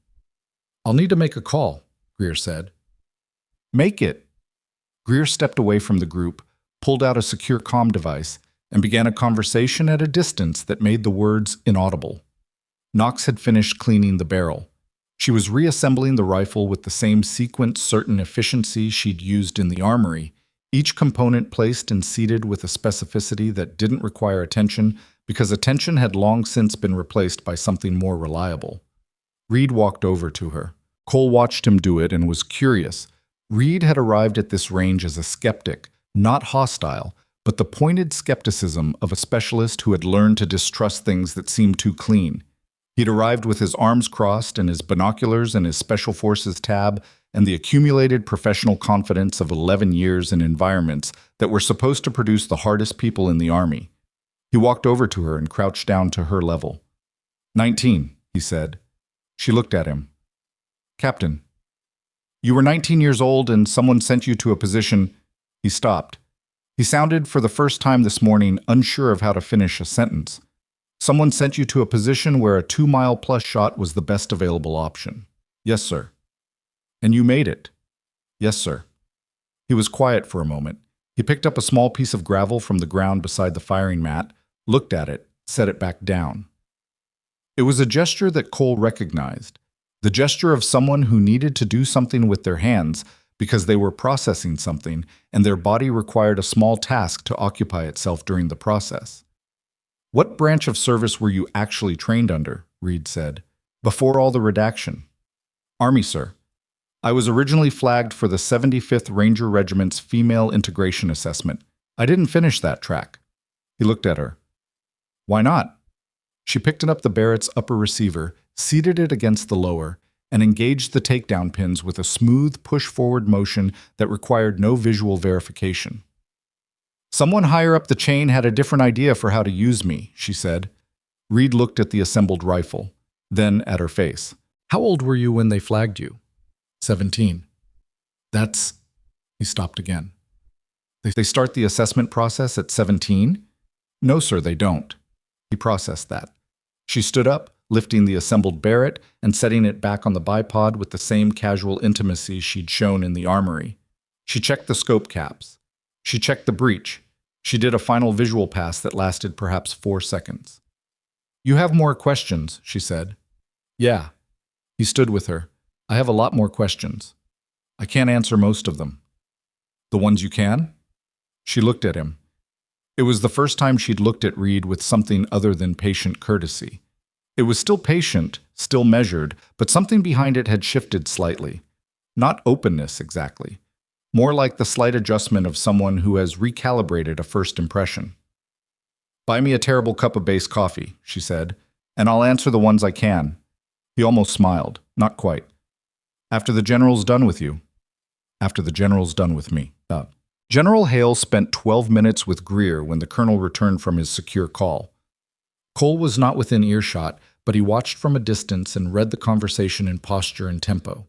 I'll need to make a call, Greer said. Make it. Greer stepped away from the group, pulled out a secure comm device, and began a conversation at a distance that made the words inaudible. Knox had finished cleaning the barrel. She was reassembling the rifle with the same sequence-certain efficiency she'd used in the armory, each component placed and seated with a specificity that didn't require attention because attention had long since been replaced by something more reliable. Reed walked over to her. Cole watched him do it and was curious. Reed had arrived at this range as a skeptic, not hostile, but the pointed skepticism of a specialist who had learned to distrust things that seemed too clean. He'd arrived with his arms crossed and his binoculars and his Special Forces tab and the accumulated professional confidence of 11 years in environments that were supposed to produce the hardest people in the Army. He walked over to her and crouched down to her level. 19, he said. She looked at him. Captain, you were 19 years old and someone sent you to a position. He stopped. He sounded, for the first time this morning, unsure of how to finish a sentence. Someone sent you to a position where a 2-mile-plus shot was the best available option. Yes, sir. And you made it. Yes, sir. He was quiet for a moment. He picked up a small piece of gravel from the ground beside the firing mat, looked at it, set it back down. It was a gesture that Cole recognized, the gesture of someone who needed to do something with their hands because they were processing something and their body required a small task to occupy itself during the process. What branch of service were you actually trained under? Reed said. Before all the redaction. Army, sir. I was originally flagged for the 75th Ranger Regiment's Female Integration Assessment. I didn't finish that track. He looked at her. Why not? She picked up the Barrett's upper receiver, seated it against the lower, and engaged the takedown pins with a smooth push-forward motion that required no visual verification. Someone higher up the chain had a different idea for how to use me, she said. Reed looked at the assembled rifle, then at her face. How old were you when they flagged you? 17. That's... He stopped again. They start the assessment process at 17? No, sir, they don't. He processed that. She stood up, lifting the assembled Barrett and setting it back on the bipod with the same casual intimacy she'd shown in the armory. She checked the scope caps. She checked the breech. She did a final visual pass that lasted perhaps 4 seconds. You have more questions, she said. Yeah. He stood with her. I have a lot more questions. I can't answer most of them. The ones you can? She looked at him. It was the first time she'd looked at Reed with something other than patient courtesy. It was still patient, still measured, but something behind it had shifted slightly. Not openness, exactly. More like the slight adjustment of someone who has recalibrated a first impression. Buy me a terrible cup of base coffee, she said, and I'll answer the ones I can. He almost smiled. Not quite. After the general's done with you. After the general's done with me. General Hale spent 12 minutes with Greer when the colonel returned from his secure call. Cole was not within earshot, but he watched from a distance and read the conversation in posture and tempo.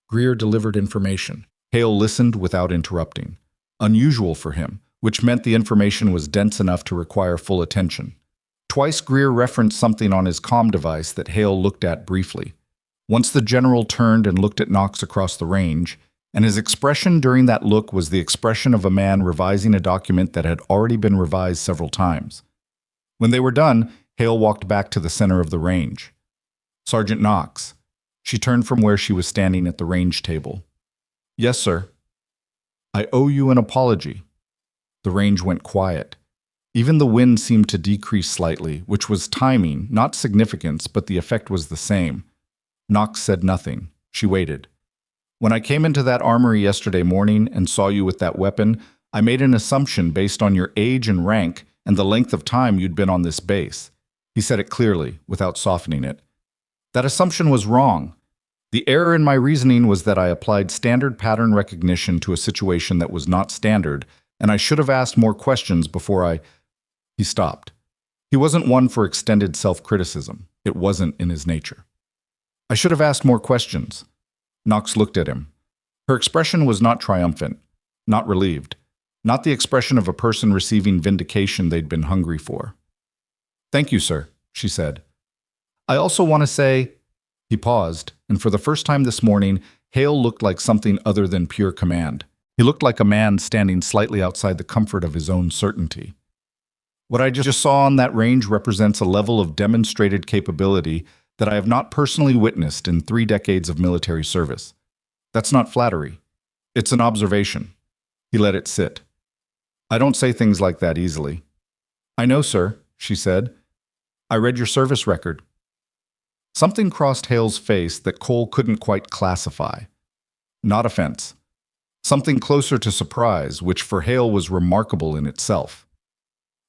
Greer delivered information. Hale listened without interrupting. Unusual for him, which meant the information was dense enough to require full attention. Twice Greer referenced something on his comm device that Hale looked at briefly. Once the general turned and looked at Knox across the range, and his expression during that look was the expression of a man revising a document that had already been revised several times. When they were done, Hale walked back to the center of the range. Sergeant Knox. She turned from where she was standing at the range table. Yes, sir. I owe you an apology. The range went quiet. Even the wind seemed to decrease slightly, which was timing, not significance, but the effect was the same. Knox said nothing. She waited. When I came into that armory yesterday morning and saw you with that weapon, I made an assumption based on your age and rank and the length of time you'd been on this base. He said it clearly, without softening it. That assumption was wrong. The error in my reasoning was that I applied standard pattern recognition to a situation that was not standard, and I should have asked more questions before I... He stopped. He wasn't one for extended self-criticism. It wasn't in his nature. I should have asked more questions. Knox looked at him. Her expression was not triumphant, not relieved, not the expression of a person receiving vindication they'd been hungry for. "Thank you, sir," she said. "I also want to say..." He paused, and for the first time this morning, Hale looked like something other than pure command. He looked like a man standing slightly outside the comfort of his own certainty. "What I just saw on that range represents a level of demonstrated capability that I have not personally witnessed in 3 decades of military service. That's not flattery. It's an observation." He let it sit. "I don't say things like that easily." "I know, sir," she said. "I read your service record." Something crossed Hale's face that Cole couldn't quite classify. Not offense. Something closer to surprise, which for Hale was remarkable in itself.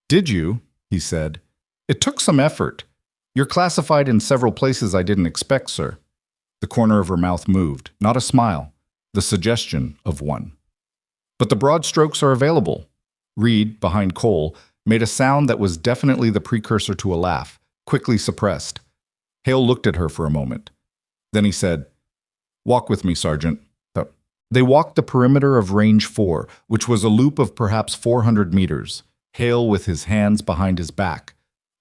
"Did you?" he said. "It took some effort. You're classified in several places I didn't expect, sir." The corner of her mouth moved, not a smile, the suggestion of one. "But the broad strokes are available." Reed, behind Cole, made a sound that was definitely the precursor to a laugh, quickly suppressed. Hale looked at her for a moment. Then he said, "Walk with me, Sergeant." They walked the perimeter of Range 4, which was a loop of perhaps 400 meters, Hale with his hands behind his back,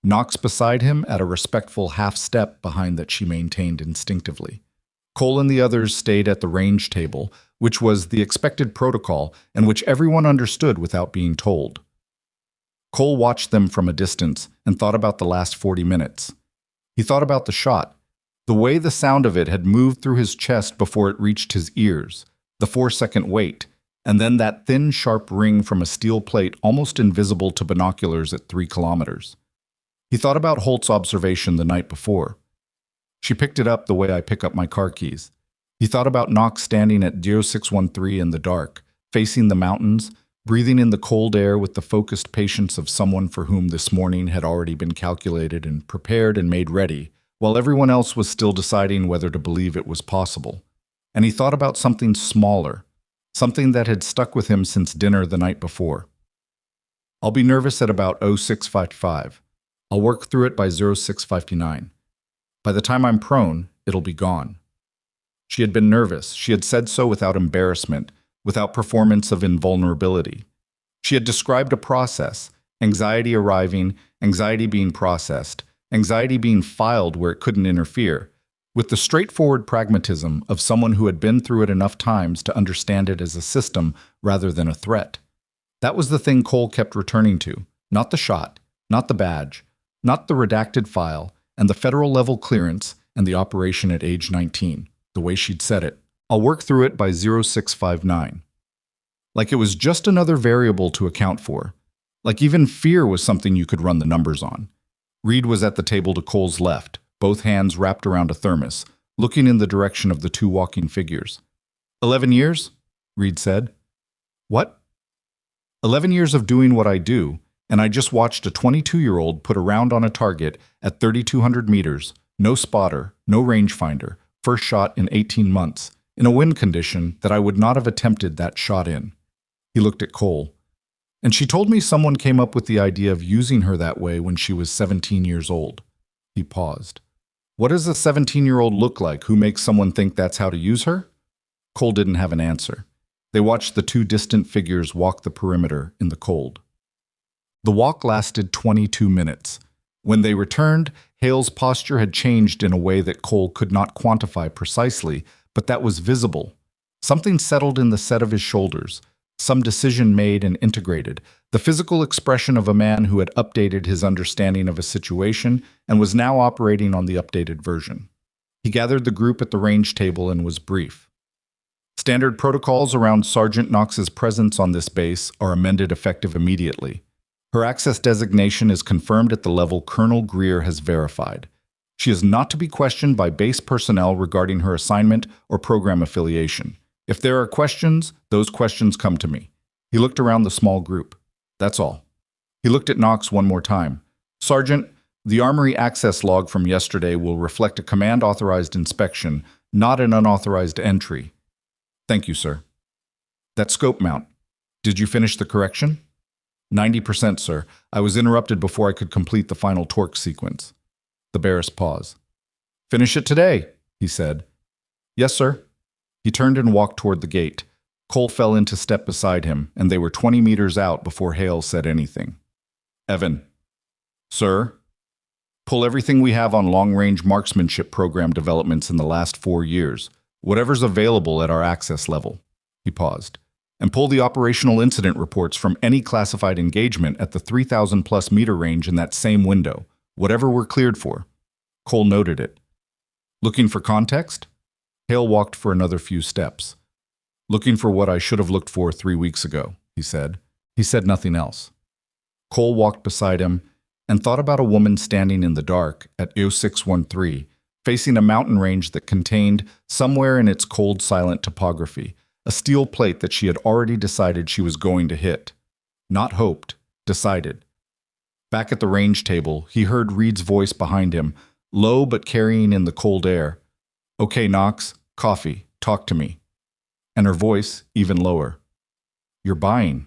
Knox beside him at a respectful half-step behind that she maintained instinctively. Cole and the others stayed at the range table, which was the expected protocol and which everyone understood without being told. Cole watched them from a distance and thought about the last 40 minutes. He thought about the shot, the way the sound of it had moved through his chest before it reached his ears, the 4-second wait, and then that thin, sharp ring from a steel plate almost invisible to binoculars at 3 kilometers. He thought about Holt's observation the night before. "She picked it up the way I pick up my car keys." He thought about Knox standing at 0613 in the dark, facing the mountains, breathing in the cold air with the focused patience of someone for whom this morning had already been calculated and prepared and made ready, while everyone else was still deciding whether to believe it was possible. And he thought about something smaller, something that had stuck with him since dinner the night before. "I'll be nervous at about 0655. I'll work through it by 0659. By the time I'm prone, it'll be gone." She had been nervous. She had said so without embarrassment, without performance of invulnerability. She had described a process, anxiety arriving, anxiety being processed, anxiety being filed where it couldn't interfere, with the straightforward pragmatism of someone who had been through it enough times to understand it as a system rather than a threat. That was the thing Cole kept returning to, not the shot, not the badge, not the redacted file, and the federal-level clearance and the operation at age 19, the way she'd said it. "I'll work through it by 0659. Like it was just another variable to account for. Like even fear was something you could run the numbers on. Reed was at the table to Cole's left, both hands wrapped around a thermos, looking in the direction of the 2 walking figures. 11 years? Reed said. "What?" 11 years of doing what I do, and I just watched a 22-year-old put a round on a target at 3,200 meters, no spotter, no rangefinder, first shot in 18 months, in a wind condition that I would not have attempted that shot in. He looked at Cole. "And she told me someone came up with the idea of using her that way when she was 17 years old. He paused. "What does a 17-year-old look like who makes someone think that's how to use her?" Cole didn't have an answer. They watched the 2 distant figures walk the perimeter in the cold. The walk lasted 22 minutes. When they returned, Hale's posture had changed in a way that Cole could not quantify precisely, but that was visible. Something settled in the set of his shoulders, some decision made and integrated, the physical expression of a man who had updated his understanding of a situation and was now operating on the updated version. He gathered the group at the range table and was brief. "Standard protocols around Sergeant Knox's presence on this base are amended effective immediately. Her access designation is confirmed at the level Colonel Greer has verified. She is not to be questioned by base personnel regarding her assignment or program affiliation. If there are questions, those questions come to me. He looked around the small group. That's all. He looked at Knox one more time. Sergeant, the armory access log from yesterday will reflect a command-authorized inspection, not an unauthorized entry. Thank you, sir. That scope mount. Did you finish the correction? 90%, sir. I was interrupted before I could complete the final torque sequence. The barrister paused. Finish it today, he said. Yes, sir. He turned and walked toward the gate. Cole fell into step beside him, and they were 20 meters out before Hale said anything. Evan. Sir? Pull everything we have on long-range marksmanship program developments in the last 4 years, whatever's available at our access level. He paused. And pull the operational incident reports from any classified engagement at the 3,000-plus meter range in that same window, whatever we're cleared for. Cole noted it. Looking for context? Hale walked for another few steps. Looking for what I should have looked for 3 weeks ago, he said. He said nothing else. Cole walked beside him and thought about a woman standing in the dark at O613, facing a mountain range that contained, somewhere in its cold, silent topography, a steel plate that she had already decided she was going to hit. Not hoped, decided. Back at the range table, he heard Reed's voice behind him, low but carrying in the cold air. Okay, Knox, coffee, talk to me. And her voice, even lower. You're buying.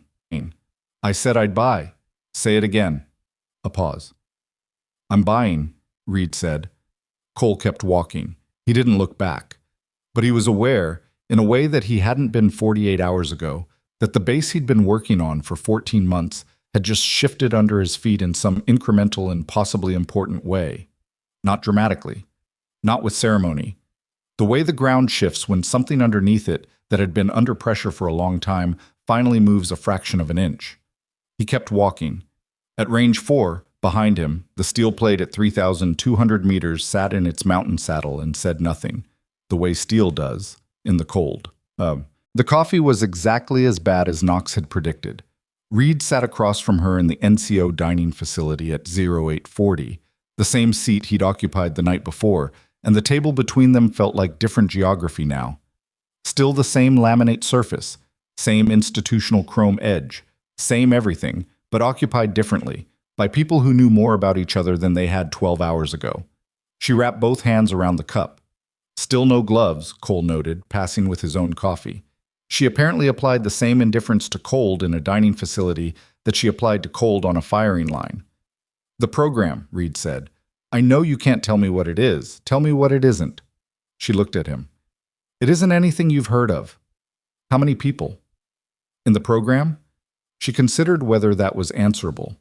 I said I'd buy. Say it again. A pause. I'm buying, Reed said. Cole kept walking. He didn't look back. But he was aware, in a way that he hadn't been 48 hours ago, that the base he'd been working on for 14 months had just shifted under his feet in some incremental and possibly important way. Not dramatically. Not with ceremony. The way the ground shifts when something underneath it that had been under pressure for a long time finally moves a fraction of an inch. He kept walking. At range 4, behind him, the steel plate at 3,200 meters sat in its mountain saddle and said nothing, the way steel does, in the cold. The coffee was exactly as bad as Knox had predicted. Reed sat across from her in the NCO dining facility at 0840, the same seat he'd occupied the night before, and the table between them felt like different geography now. Still the same laminate surface, same institutional chrome edge, same everything, but occupied differently, by people who knew more about each other than they had 12 hours ago. She wrapped both hands around the cup. Still no gloves, Cole noted, passing with his own coffee. She apparently applied the same indifference to cold in a dining facility that she applied to cold on a firing line. The program, Reed said. I know you can't tell me what it is. Tell me what it isn't. She looked at him. It isn't anything you've heard of. How many people? In the program? She considered whether that was answerable.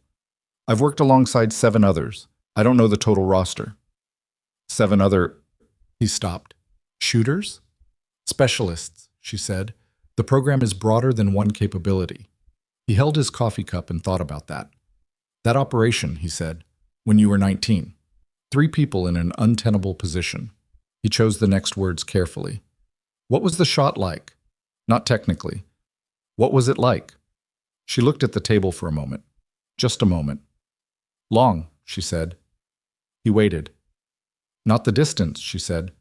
I've worked alongside 7 others. I don't know the total roster. 7 other... He stopped. Shooters? Specialists, she said. The program is broader than one capability. He held his coffee cup and thought about that. That operation, he said, when you were 19. 3 people in an untenable position. He chose the next words carefully. What was the shot like? Not technically. What was it like? She looked at the table for a moment. Just a moment. Long, she said. He waited. Not the distance, she said.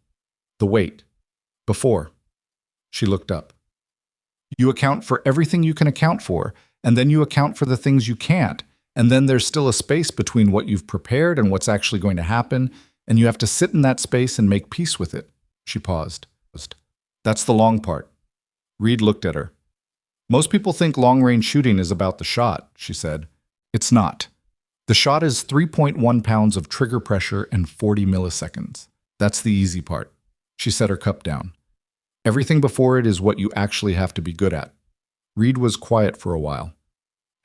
The wait. Before. She looked up. You account for everything you can account for, and then you account for the things you can't, and then there's still a space between what you've prepared and what's actually going to happen, and you have to sit in that space and make peace with it. She paused. That's the long part. Reed looked at her. Most people think long-range shooting is about the shot, she said. It's not. The shot is 3.1 pounds of trigger pressure and 40 milliseconds. That's the easy part. She set her cup down. Everything before it is what you actually have to be good at. Reed was quiet for a while.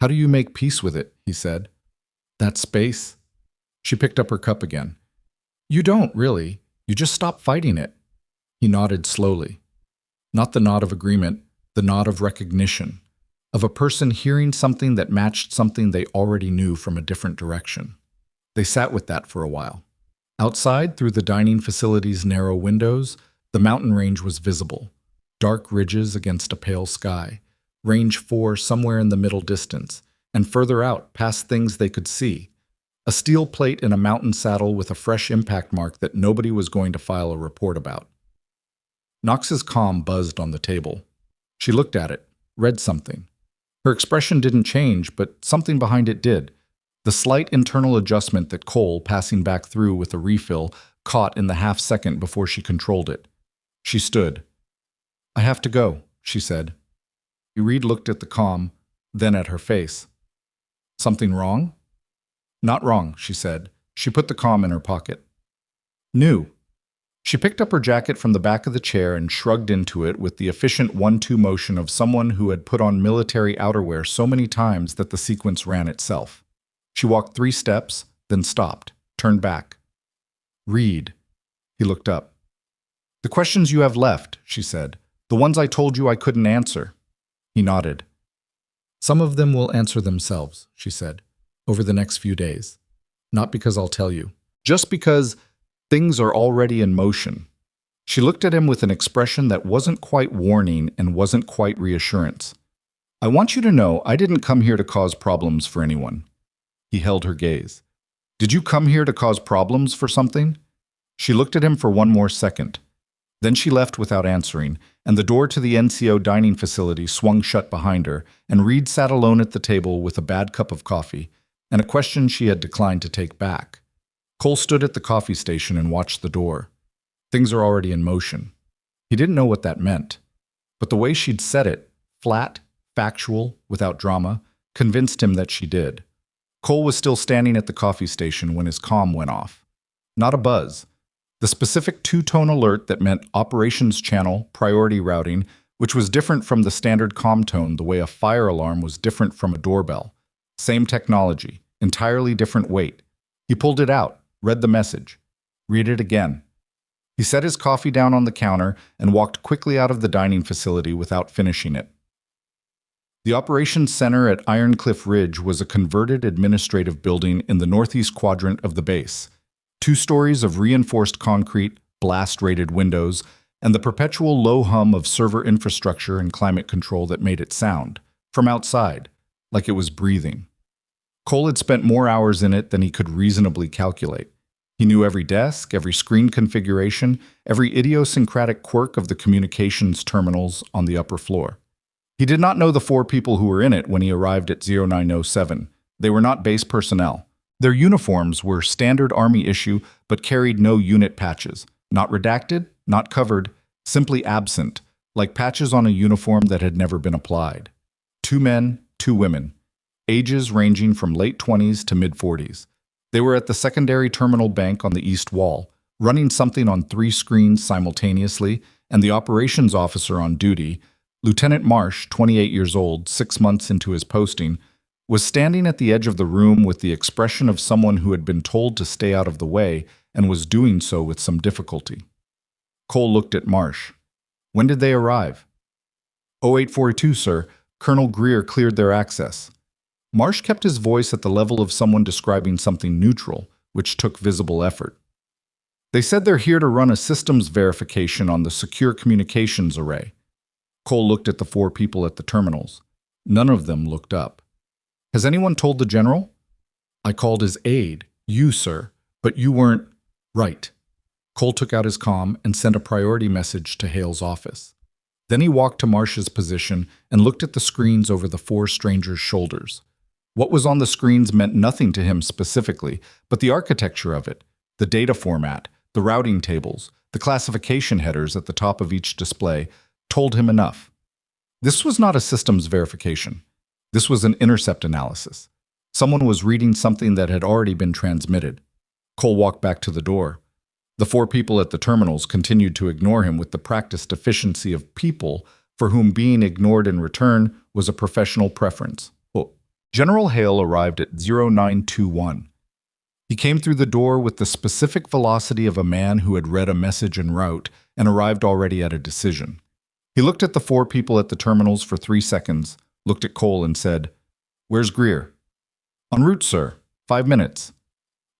How do you make peace with it? He said. That space? She picked up her cup again. You don't, really. You just stop fighting it. He nodded slowly. Not the nod of agreement, the nod of recognition, of a person hearing something that matched something they already knew from a different direction. They sat with that for a while. Outside, through the dining facility's narrow windows, the mountain range was visible, dark ridges against a pale sky, range 4 somewhere in the middle distance, and further out, past things they could see. A steel plate in a mountain saddle with a fresh impact mark that nobody was going to file a report about. Knox's comm buzzed on the table. She looked at it, read something. Her expression didn't change, but something behind it did. The slight internal adjustment that Cole, passing back through with a refill, caught in the half-second before she controlled it. She stood. "I have to go," she said. Reed looked at the comm, then at her face. "Something wrong?" "Not wrong," she said. She put the comm in her pocket. "New." She picked up her jacket from the back of the chair and shrugged into it with the efficient 1-2 motion of someone who had put on military outerwear so many times that the sequence ran itself. She walked 3 steps, then stopped, turned back. "Reed." He looked up. "The questions you have left," she said. "The ones I told you I couldn't answer." He nodded. "Some of them will answer themselves," she said, "over the next few days. Not because I'll tell you. Just because things are already in motion." She looked at him with an expression that wasn't quite warning and wasn't quite reassurance. "I want you to know I didn't come here to cause problems for anyone." He held her gaze. "Did you come here to cause problems for something?" She looked at him for one more second. Then she left without answering, and the door to the NCO dining facility swung shut behind her, and Reed sat alone at the table with a bad cup of coffee, and a question she had declined to take back. Cole stood at the coffee station and watched the door. Things are already in motion. He didn't know what that meant, but the way she'd said it, flat, factual, without drama, convinced him that she did. Cole was still standing at the coffee station when his comm went off. Not a buzz. The specific 2-tone alert that meant operations channel, priority routing, which was different from the standard comm tone the way a fire alarm was different from a doorbell. Same technology, entirely different weight. He pulled it out, read the message. Read it again. He set his coffee down on the counter and walked quickly out of the dining facility without finishing it. The operations center at Iron Cliff Ridge was a converted administrative building in the northeast quadrant of the base. 2 stories of reinforced concrete, blast-rated windows, and the perpetual low hum of server infrastructure and climate control that made it sound, from outside, like it was breathing. Cole had spent more hours in it than he could reasonably calculate. He knew every desk, every screen configuration, every idiosyncratic quirk of the communications terminals on the upper floor. He did not know the 4 people who were in it when he arrived at 0907. They were not base personnel. Their uniforms were standard Army issue, but carried no unit patches. Not redacted, not covered, simply absent, like patches on a uniform that had never been applied. 2 men, 2 women, ages ranging from late 20s to mid-40s. They were at the secondary terminal bank on the east wall, running something on 3 screens simultaneously, and the operations officer on duty, Lieutenant Marsh, 28 years old, 6 months into his posting, was standing at the edge of the room with the expression of someone who had been told to stay out of the way and was doing so with some difficulty. Cole looked at Marsh. "When did they arrive?" 0842, sir. Colonel Greer cleared their access." Marsh kept his voice at the level of someone describing something neutral, which took visible effort. "They said they're here to run a systems verification on the secure communications array." Cole looked at the 4 people at the terminals. None of them looked up. "Has anyone told the general?" "I called his aide. You, sir. But you weren't..." "Right." Cole took out his comm and sent a priority message to Hale's office. Then he walked to Marsh's position and looked at the screens over the 4 strangers' shoulders. What was on the screens meant nothing to him specifically, but the architecture of it, the data format, the routing tables, the classification headers at the top of each display, told him enough. This was not a systems verification. This was an intercept analysis. Someone was reading something that had already been transmitted. Cole walked back to the door. The 4 people at the terminals continued to ignore him with the practiced efficiency of people for whom being ignored in return was a professional preference. General Hale arrived at 0921. He came through the door with the specific velocity of a man who had read a message en route and arrived already at a decision. He looked at the 4 people at the terminals for 3 seconds, looked at Cole and said, "Where's Greer?" "En route, sir. 5 minutes."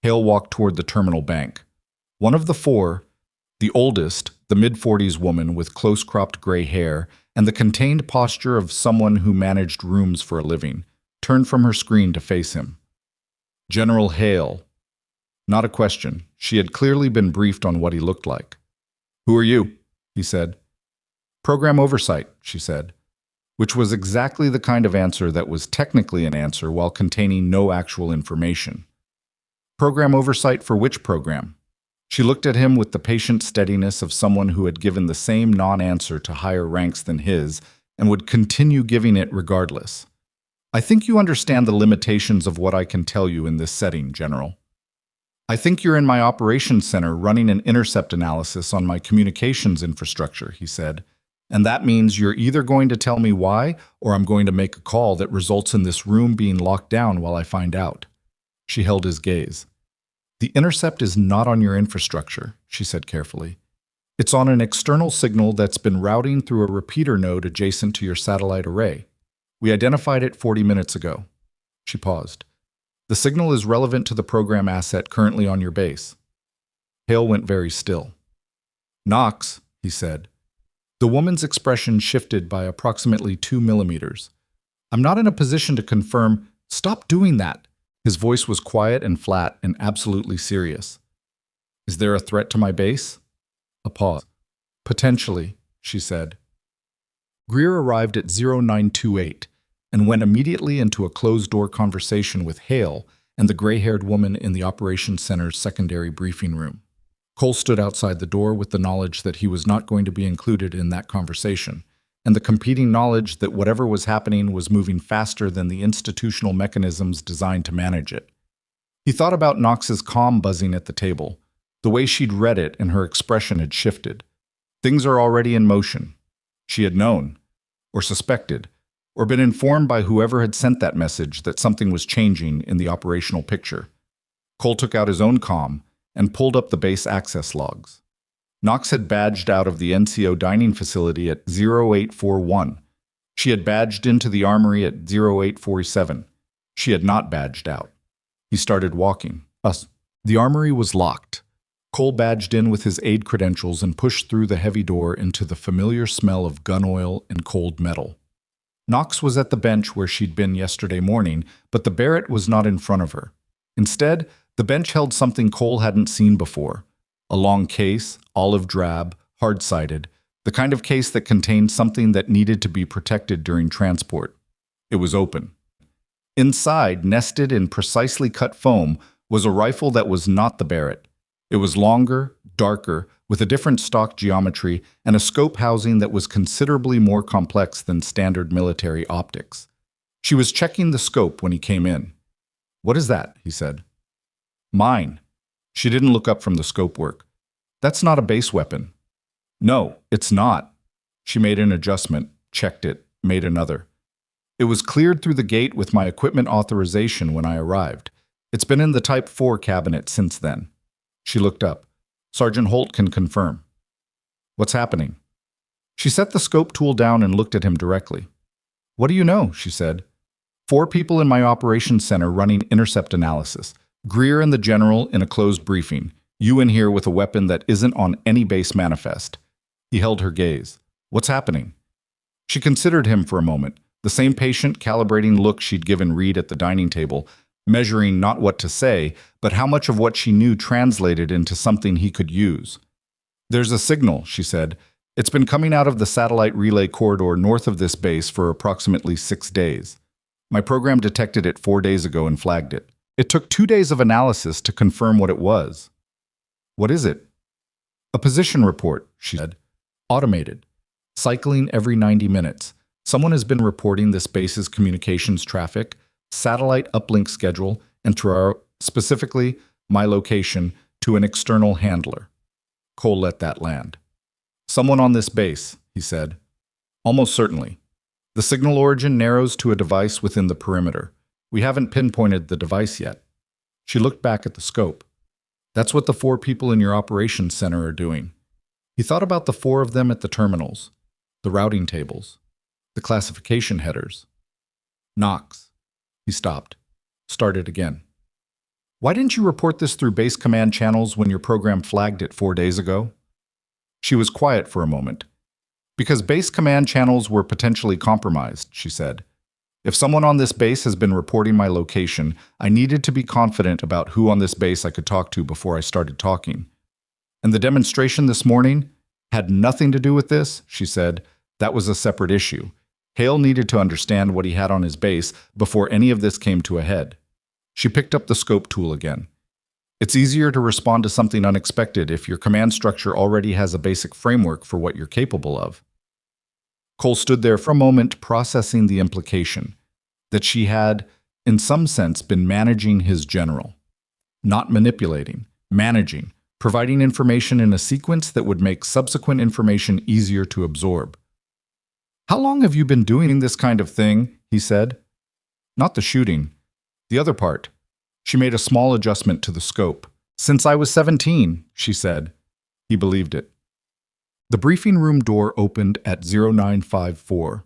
Hale walked toward the terminal bank. One of the 4, the oldest, the mid-40s woman with close-cropped gray hair and the contained posture of someone who managed rooms for a living, turned from her screen to face him. General Hale. Not a question. She had clearly been briefed on what he looked like. Who are you? He said. Program oversight, she said, which was exactly the kind of answer that was technically an answer while containing no actual information. Program oversight for which program? She looked at him with the patient steadiness of someone who had given the same non-answer to higher ranks than his and would continue giving it regardless. I think you understand the limitations of what I can tell you in this setting, General. I think you're in my operations center running an intercept analysis on my communications infrastructure, he said. And that means you're either going to tell me why, or I'm going to make a call that results in this room being locked down while I find out. She held his gaze. The intercept is not on your infrastructure, she said carefully. It's on an external signal that's been routing through a repeater node adjacent to your satellite array. We identified it 40 minutes ago. She paused. The signal is relevant to the program asset currently on your base. Hale went very still. Knox, he said. The woman's expression shifted by approximately 2 millimeters. I'm not in a position to confirm. Stop doing that. His voice was quiet and flat and absolutely serious. Is there a threat to my base? A pause. Potentially, she said. Greer arrived at 0928 and went immediately into a closed-door conversation with Hale and the gray-haired woman in the operations center's secondary briefing room. Cole stood outside the door with the knowledge that he was not going to be included in that conversation, and the competing knowledge that whatever was happening was moving faster than the institutional mechanisms designed to manage it. He thought about Knox's calm buzzing at the table. The way she'd read it and her expression had shifted. Things are already in motion. She had known, or suspected, or been informed by whoever had sent that message that something was changing in the operational picture. Cole took out his own comm and pulled up the base access logs. Knox had badged out of the NCO dining facility at 0841. She had badged into the armory at 0847. She had not badged out. He started walking. The armory was locked. Cole badged in with his aide credentials and pushed through the heavy door into the familiar smell of gun oil and cold metal. Knox was at the bench where she'd been yesterday morning, but the Barrett was not in front of her. Instead, the bench held something Cole hadn't seen before. A long case, olive drab, hard-sided, the kind of case that contained something that needed to be protected during transport. It was open. Inside, nested in precisely cut foam, was a rifle that was not the Barrett. It was longer, darker, with a different stock geometry and a scope housing that was considerably more complex than standard military optics. She was checking the scope when he came in. "What is that?" he said. "Mine." She didn't look up from the scope work. "That's not a base weapon." "No, it's not." She made an adjustment, checked it, made another. "It was cleared through the gate with my equipment authorization when I arrived. It's been in the Type 4 cabinet since then." She looked up. "Sergeant Holt can confirm." "What's happening?" She set the scope tool down and looked at him directly. "What do you know?" she said. 4 people in my operations center running intercept analysis. Greer and the general in a closed briefing. You in here with a weapon that isn't on any base manifest." He held her gaze. "What's happening?" She considered him for a moment, the same patient, calibrating look she'd given Reed at the dining table, measuring not what to say, but how much of what she knew translated into something he could use. "There's a signal," she said. "It's been coming out of the satellite relay corridor north of this base for approximately 6 days. My program detected it 4 days ago and flagged it. It took 2 days of analysis to confirm what it was." "What is it?" "A position report," she said. "Automated. Cycling every 90 minutes. Someone has been reporting this base's communications traffic, satellite uplink schedule, and specifically my location, to an external handler." Cole let that land. "Someone on this base," he said. "Almost certainly. The signal origin narrows to a device within the perimeter. We haven't pinpointed the device yet." She looked back at the scope. "That's what the 4 people in your operations center are doing." He thought about the 4 of them at the terminals, the routing tables, the classification headers. "Knox." He stopped, started again. "Why didn't you report this through base command channels when your program flagged it 4 days ago?" She was quiet for a moment. "Because base command channels were potentially compromised," she said. If someone on this base has been reporting my location, I needed to be confident about who on this base I could talk to before I started talking. And the demonstration this morning had nothing to do with this, she said. That was a separate issue. Hale needed to understand what he had on his base before any of this came to a head. She picked up the scope tool again. It's easier to respond to something unexpected if your command structure already has a basic framework for what you're capable of. Cole stood there for a moment, processing the implication that she had, in some sense, been managing his general. Not manipulating, managing, providing information in a sequence that would make subsequent information easier to absorb. "How long have you been doing this kind of thing?" he said. "Not the shooting. The other part." She made a small adjustment to the scope. "Since I was 17, she said. He believed it. The briefing room door opened at 0954.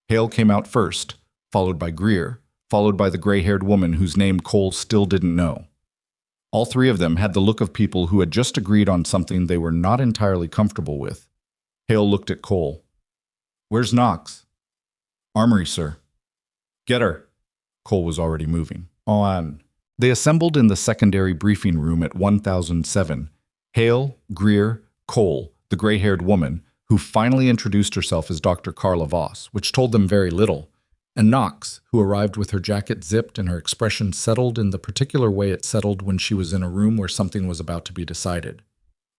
Hale came out first, followed by Greer, followed by the gray-haired woman whose name Cole still didn't know. All three of them had the look of people who had just agreed on something they were not entirely comfortable with. Hale looked at Cole. "Where's Knox?" "Armory, sir." "Get her." Cole was already moving. On. They assembled in the secondary briefing room at 1007. Hale, Greer, Cole, the gray-haired woman, who finally introduced herself as Dr. Carla Voss, which told them very little, and Knox, who arrived with her jacket zipped and her expression settled in the particular way it settled when she was in a room where something was about to be decided.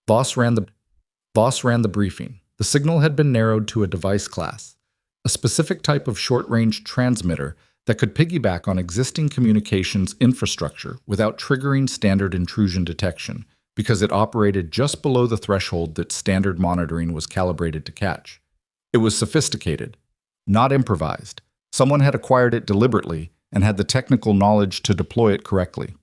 Voss ran the briefing. The signal had been narrowed to a device class, a specific type of short-range transmitter that could piggyback on existing communications infrastructure without triggering standard intrusion detection, because it operated just below the threshold that standard monitoring was calibrated to catch. It was sophisticated, not improvised. Someone had acquired it deliberately and had the technical knowledge to deploy it correctly.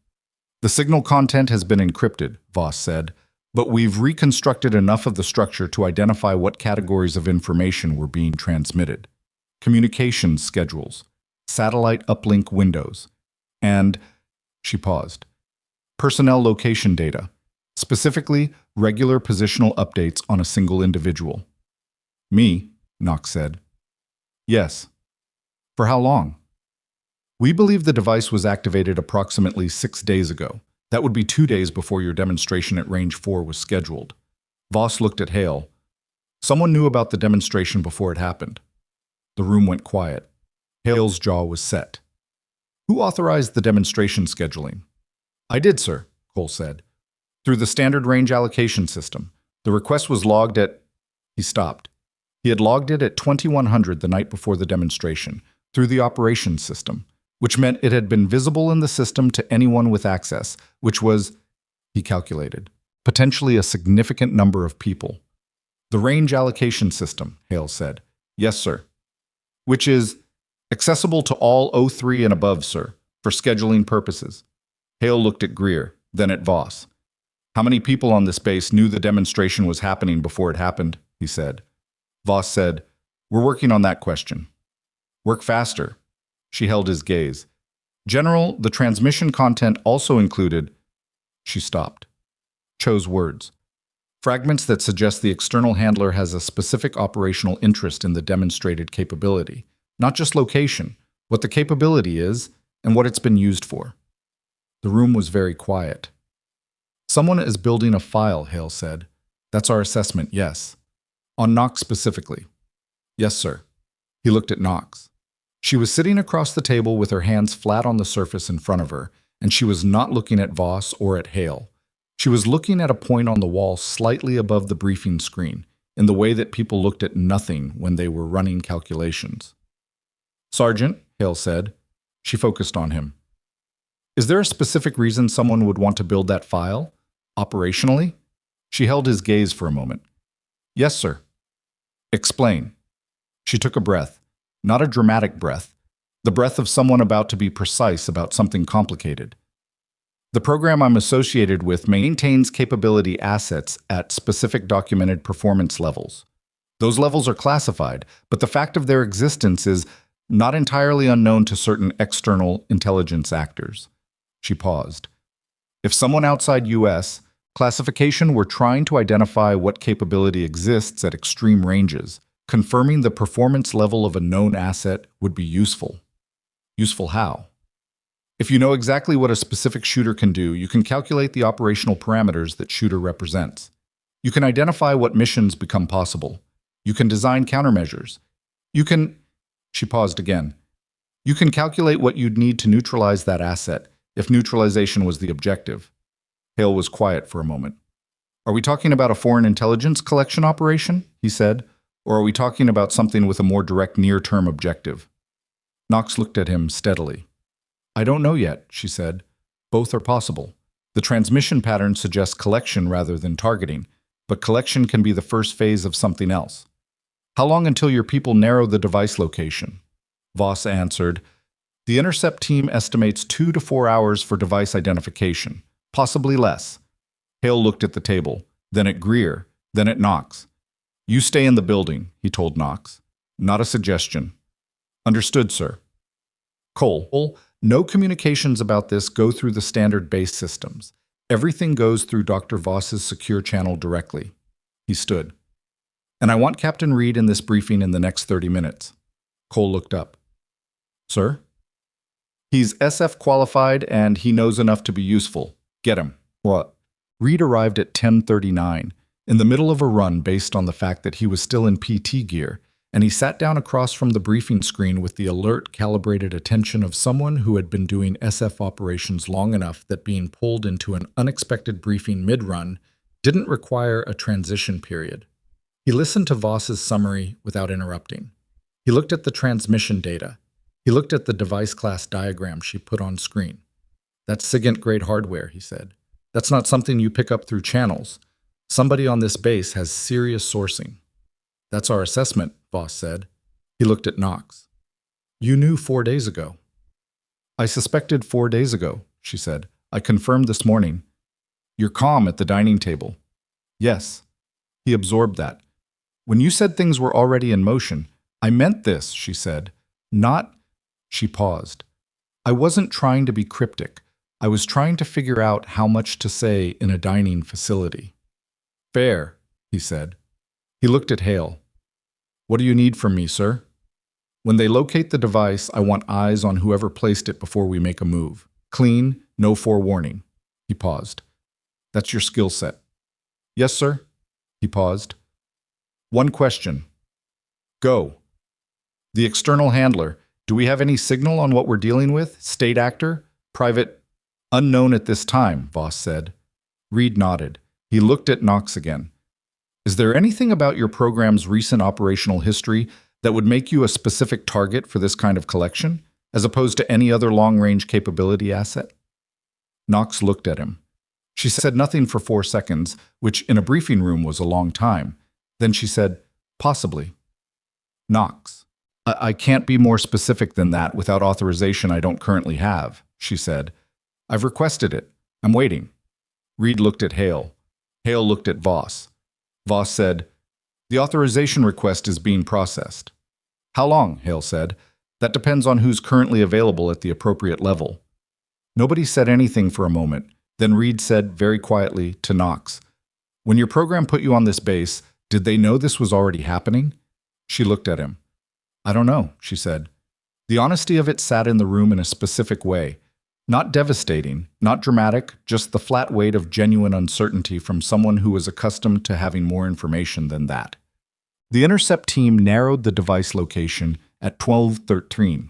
"The signal content has been encrypted," Voss said, "but we've reconstructed enough of the structure to identify what categories of information were being transmitted. Communications schedules, satellite uplink windows, and," she paused, "personnel location data. Specifically, regular positional updates on a single individual." "Me?" Knox said. "Yes." "For how long?" "We believe the device was activated approximately 6 days ago. That would be 2 days before your demonstration at Range 4 was scheduled." Voss looked at Hale. "Someone knew about the demonstration before it happened." The room went quiet. Hale's jaw was set. "Who authorized the demonstration scheduling?" "I did, sir," Cole said. "Through the standard range allocation system. The request was logged at..." He stopped. He had logged it at 2100 the night before the demonstration, through the operations system, which meant it had been visible in the system to anyone with access, which was, he calculated, potentially a significant number of people. "The range allocation system," Hale said. "Yes, sir." "Which is accessible to all O3 and above, sir, for scheduling purposes." Hale looked at Greer, then at Voss. "How many people on this base knew the demonstration was happening before it happened?" he said. Voss said, "We're working on that question." "Work faster." She held his gaze. "General, the transmission content also included..." She stopped. Chose words. "Fragments that suggest the external handler has a specific operational interest in the demonstrated capability. Not just location, what the capability is, and what it's been used for." The room was very quiet. "Someone is building a file," Hale said. "That's our assessment, yes." "On Knox specifically?" "Yes, sir." He looked at Knox. She was sitting across the table with her hands flat on the surface in front of her, and she was not looking at Voss or at Hale. She was looking at a point on the wall slightly above the briefing screen, in the way that people looked at nothing when they were running calculations. "Sergeant," Hale said. She focused on him. "Is there a specific reason someone would want to build that file? Operationally?" She held his gaze for a moment. "Yes, sir." "Explain." She took a breath. Not a dramatic breath. The breath of someone about to be precise about something complicated. "The program I'm associated with maintains capability assets at specific documented performance levels. Those levels are classified, but the fact of their existence is not entirely unknown to certain external intelligence actors." She paused. "If someone outside U.S. classification were trying to identify what capability exists at extreme ranges, confirming the performance level of a known asset would be useful." Useful how? If you know exactly what a specific shooter can do, you can calculate the operational parameters that shooter represents. You can identify what missions become possible. You can design countermeasures. You can... She paused again. You can calculate what you'd need to neutralize that asset, if neutralization was the objective. Hale was quiet for a moment. Are we talking about a foreign intelligence collection operation? He said. Or are we talking about something with a more direct near-term objective? Knox looked at him steadily. I don't know yet, she said. Both are possible. The transmission pattern suggests collection rather than targeting, but collection can be the first phase of something else. How long until your people narrow the device location? Voss answered, the intercept team estimates 2 to 4 hours for device identification, possibly less. Hale looked at the table, then at Greer, then at Knox. You stay in the building, he told Knox. Not a suggestion. Understood, sir. Cole, no communications about this go through the standard base systems. Everything goes through Dr. Voss's secure channel directly. He stood. And I want Captain Reed in this briefing in the next 30 minutes. Cole looked up. Sir? He's SF qualified and he knows enough to be useful. Get him. What? Reed arrived at 10:39, in the middle of a run based on the fact that he was still in PT gear, and he sat down across from the briefing screen with the alert, calibrated attention of someone who had been doing SF operations long enough that being pulled into an unexpected briefing mid-run didn't require a transition period. He listened to Voss's summary without interrupting. He looked at the transmission data. He looked at the device class diagram she put on screen. That's SIGINT-grade hardware, he said. That's not something you pick up through channels. Somebody on this base has serious sourcing. That's our assessment, Voss said. He looked at Knox. You knew 4 days ago. I suspected 4 days ago, she said. I confirmed this morning. You're calm at the dining table. Yes. He absorbed that. When you said things were already in motion, I meant this, she said. Not... She paused. I wasn't trying to be cryptic. I was trying to figure out how much to say in a dining facility. Fair, he said. He looked at Hale. What do you need from me, sir? When they locate the device, I want eyes on whoever placed it before we make a move. Clean, no forewarning. He paused. That's your skill set. Yes, sir. He paused. One question. Go. The external handler. Do we have any signal on what we're dealing with? State actor? Private? Unknown at this time, Voss said. Reed nodded. He looked at Knox again. Is there anything about your program's recent operational history that would make you a specific target for this kind of collection, as opposed to any other long-range capability asset? Knox looked at him. She said nothing for 4 seconds, which in a briefing room was a long time. Then she said, possibly. Knox. I can't be more specific than that without authorization I don't currently have, she said. I've requested it. I'm waiting. Reed looked at Hale. Hale looked at Voss. Voss said, the authorization request is being processed. How long? Hale said. That depends on who's currently available at the appropriate level. Nobody said anything for a moment. Then Reed said very quietly to Knox, when your program put you on this base, did they know this was already happening? She looked at him. I don't know, she said. The honesty of it sat in the room in a specific way. Not devastating, not dramatic, just the flat weight of genuine uncertainty from someone who was accustomed to having more information than that. The intercept team narrowed the device location at 12:13.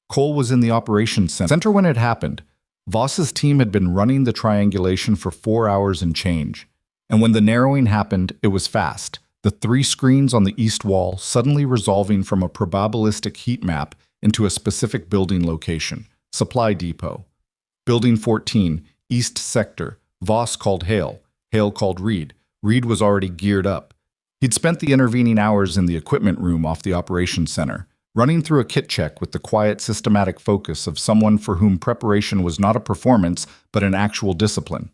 Cole was in the operations center when it happened. Voss's team had been running the triangulation for 4 hours and change. And when the narrowing happened, it was fast. The 3 screens on the east wall suddenly resolving from a probabilistic heat map into a specific building location. Supply depot. Building 14, East Sector. Voss called Hale. Hale called Reed. Reed was already geared up. He'd spent the intervening hours in the equipment room off the operations center, running through a kit check with the quiet, systematic focus of someone for whom preparation was not a performance, but an actual discipline.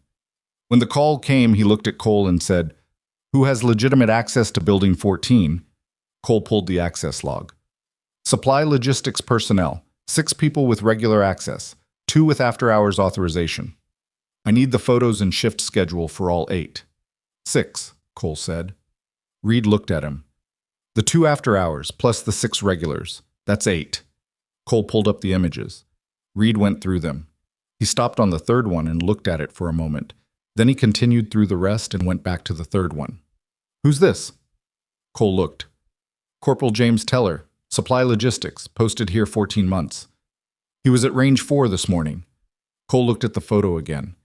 When the call came, he looked at Cole and said, who has legitimate access to Building 14? Cole pulled the access log. Supply logistics personnel. 6 people with regular access. 2 with after-hours authorization. I need the photos and shift schedule for all 8. 6, Cole said. Reed looked at him. The 2 after-hours plus the 6 regulars. That's 8. Cole pulled up the images. Reed went through them. He stopped on the third one and looked at it for a moment. Then he continued through the rest and went back to the third one. "Who's this?" Cole looked. "Corporal James Teller, Supply Logistics, posted here 14 months. He was at Range 4 this morning." Cole looked at the photo again.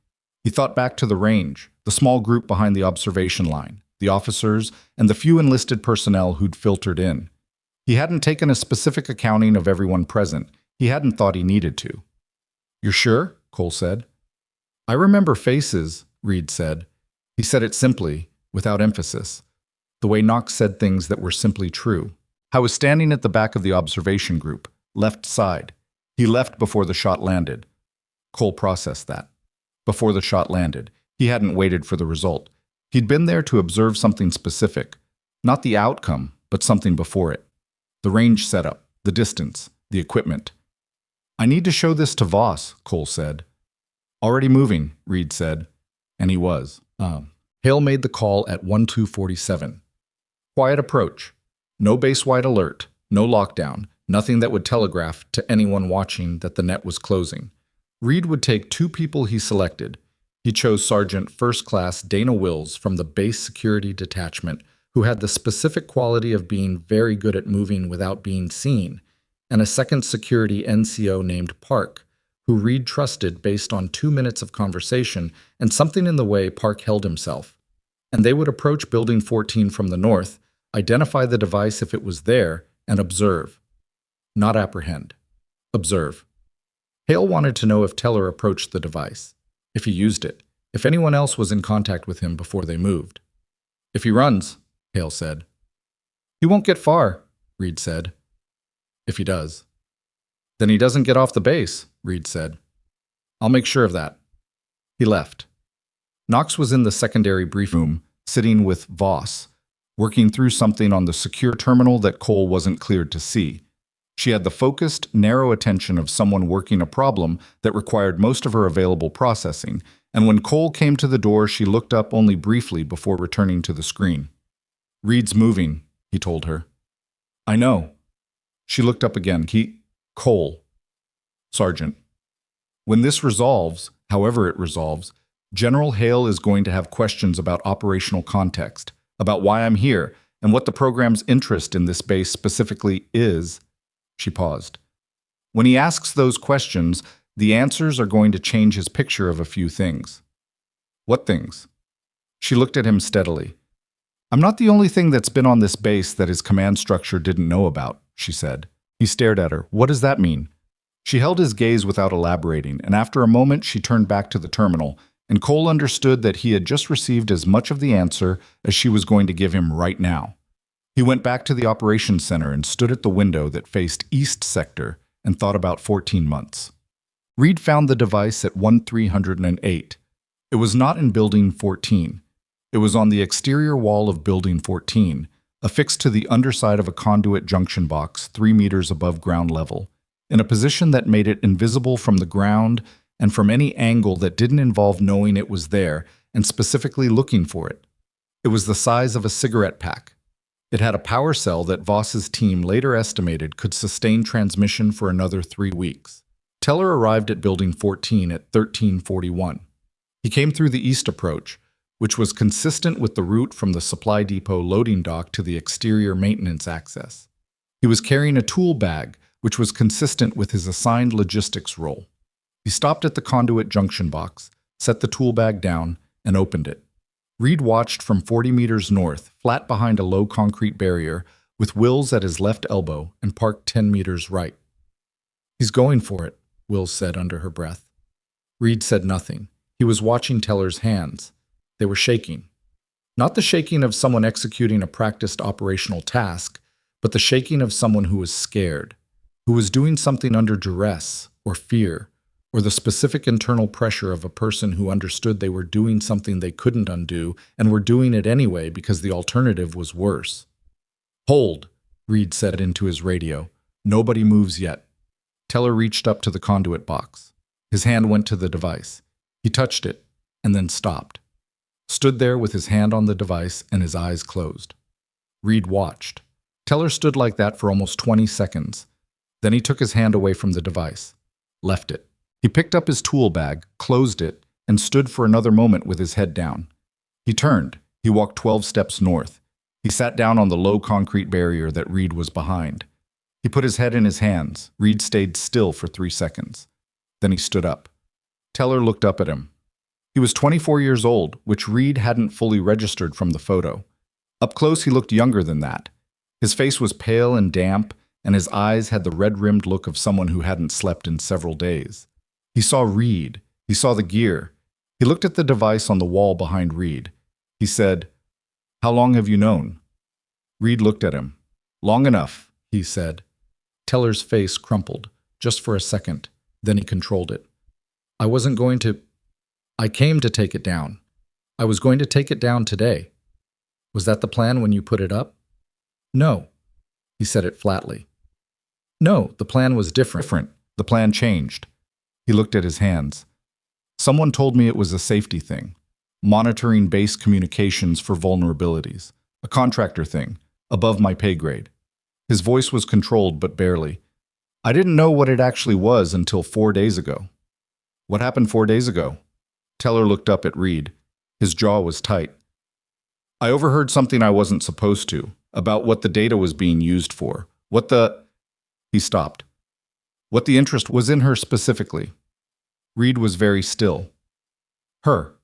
He thought back to the range, the small group behind the observation line, the officers, and the few enlisted personnel who'd filtered in. He hadn't taken a specific accounting of everyone present. He hadn't thought he needed to. "You're sure?" Cole said. "I remember faces," Reed said. He said it simply, without emphasis, the way Knox said things that were simply true. "I was standing at the back of the observation group, left side. He left before the shot landed." Cole processed that. Before the shot landed. He hadn't waited for the result. He'd been there to observe something specific. Not the outcome, but something before it. The range setup, the distance, the equipment. "I need to show this to Voss," Cole said. "Already moving," Reed said. And he was. Hale made the call at 1247. Quiet approach. No base-wide alert. No lockdown. Nothing that would telegraph to anyone watching that the net was closing. Reed would take 2 people he selected. He chose Sergeant First Class Dana Wills from the Base Security Detachment, who had the specific quality of being very good at moving without being seen, and a second security NCO named Park, who Reed trusted based on 2 minutes of conversation and something in the way Park held himself. And they would approach Building 14 from the north, identify the device if it was there, and observe. Not apprehend. Observe. Hale wanted to know if Teller approached the device, if he used it, if anyone else was in contact with him before they moved. "If he runs," Hale said. "He won't get far," Reed said. "If he does." "Then he doesn't get off the base," Reed said. "I'll make sure of that." He left. Knox was in the secondary brief room, sitting with Voss, working through something on the secure terminal that Cole wasn't cleared to see. She had the focused, narrow attention of someone working a problem that required most of her available processing, and when Cole came to the door, she looked up only briefly before returning to the screen. "Reed's moving," he told her. "I know." She looked up again. Cole. "Sergeant. When this resolves, however it resolves, General Hale is going to have questions about operational context, about why I'm here, and what the program's interest in this base specifically is." She paused. "When he asks those questions, the answers are going to change his picture of a few things." "What things?" She looked at him steadily. "I'm not the only thing that's been on this base that his command structure didn't know about," she said. He stared at her. "What does that mean?" She held his gaze without elaborating, and after a moment she turned back to the terminal, and Cole understood that he had just received as much of the answer as she was going to give him right now. He went back to the operations center and stood at the window that faced East Sector and thought about 14 months. Reed found the device at 1308. It was not in Building 14. It was on the exterior wall of Building 14, affixed to the underside of a conduit junction box 3 meters above ground level, in a position that made it invisible from the ground and from any angle that didn't involve knowing it was there and specifically looking for it. It was the size of a cigarette pack. It had a power cell that Voss's team later estimated could sustain transmission for another 3 weeks. Teller arrived at Building 14 at 1341. He came through the east approach, which was consistent with the route from the supply depot loading dock to the exterior maintenance access. He was carrying a tool bag, which was consistent with his assigned logistics role. He stopped at the conduit junction box, set the tool bag down, and opened it. Reed watched from 40 meters north, flat behind a low concrete barrier, with Wills at his left elbow and Park 10 meters right. "He's going for it," Wills said under her breath. Reed said nothing. He was watching Teller's hands. They were shaking. Not the shaking of someone executing a practiced operational task, but the shaking of someone who was scared, who was doing something under duress or fear, or the specific internal pressure of a person who understood they were doing something they couldn't undo and were doing it anyway because the alternative was worse. "Hold," Reed said into his radio. "Nobody moves yet." Teller reached up to the conduit box. His hand went to the device. He touched it, and then stopped. Stood there with his hand on the device and his eyes closed. Reed watched. Teller stood like that for almost 20 seconds. Then he took his hand away from the device, left it. He picked up his tool bag, closed it, and stood for another moment with his head down. He turned. He walked 12 steps north. He sat down on the low concrete barrier that Reed was behind. He put his head in his hands. Reed stayed still for 3 seconds. Then he stood up. Teller looked up at him. He was 24 years old, which Reed hadn't fully registered from the photo. Up close, he looked younger than that. His face was pale and damp, and his eyes had the red-rimmed look of someone who hadn't slept in several days. He saw Reed. He saw the gear. He looked at the device on the wall behind Reed. He said, "How long have you known?" Reed looked at him. "Long enough," he said. Teller's face crumpled, just for a second. Then he controlled it. I came to take it down. I was going to take it down today. Was that the plan when you put it up?" "No." He said it flatly. "No, the plan was different. The plan changed." He looked at his hands. "Someone told me it was a safety thing. Monitoring base communications for vulnerabilities. A contractor thing, above my pay grade." His voice was controlled, but barely. "I didn't know what it actually was until 4 days ago." "What happened 4 days ago?" Teller looked up at Reed. His jaw was tight. "I overheard something I wasn't supposed to, about what the data was being used for. He stopped. "What the interest was in her specifically." Reed was very still. "Her.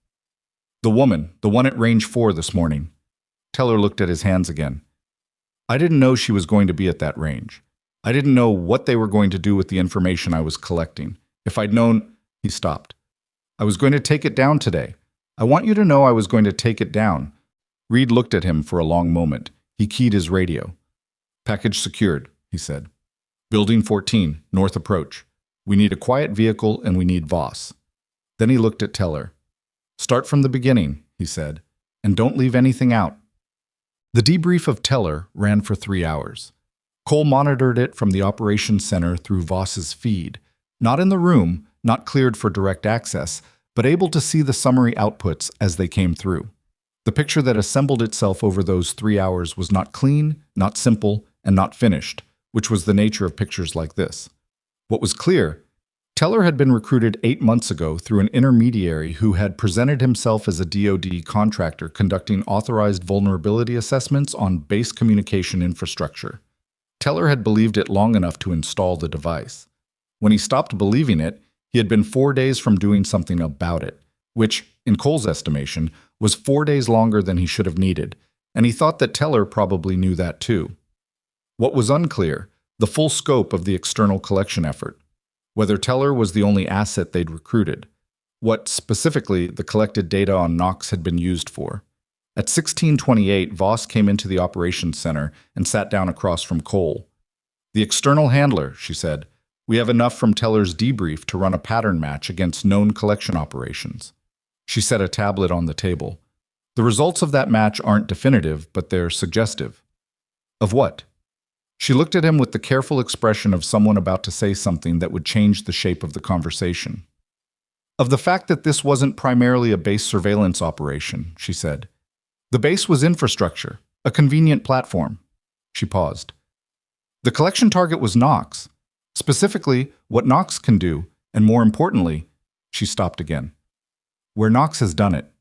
The one at range 4 this morning." Teller looked at his hands again. "I didn't know she was going to be at that range. I didn't know what they were going to do with the information I was collecting. If I'd known—" He stopped. "I was going to take it down today. I want you to know I was going to take it down." Reed looked at him for a long moment. He keyed his radio. "Package secured," he said. "Building 14, north approach. We need a quiet vehicle and we need Voss." Then he looked at Teller. "Start from the beginning," he said, "and don't leave anything out." The debrief of Teller ran for 3 hours. Cole monitored it from the operations center through Voss's feed, not in the room, not cleared for direct access, but able to see the summary outputs as they came through. The picture that assembled itself over those 3 hours was not clean, not simple, and not finished, which was the nature of pictures like this. What was clear, Teller had been recruited 8 months ago through an intermediary who had presented himself as a DoD contractor conducting authorized vulnerability assessments on base communication infrastructure. Teller had believed it long enough to install the device. When he stopped believing it, he had been 4 days from doing something about it, which, in Cole's estimation, was 4 days longer than he should have needed, and he thought that Teller probably knew that too. What was unclear, the full scope of the external collection effort. Whether Teller was the only asset they'd recruited. What, specifically, the collected data on Knox had been used for. At 16:28, Voss came into the operations center and sat down across from Cole. "The external handler," she said. "We have enough from Teller's debrief to run a pattern match against known collection operations." She set a tablet on the table. "The results of that match aren't definitive, but they're suggestive." "Of what?" She looked at him with the careful expression of someone about to say something that would change the shape of the conversation. "Of the fact that this wasn't primarily a base surveillance operation," she said. "The base was infrastructure, a convenient platform." She paused. "The collection target was Knox. Specifically, what Knox can do, and more importantly," she stopped again, "where Knox has done it."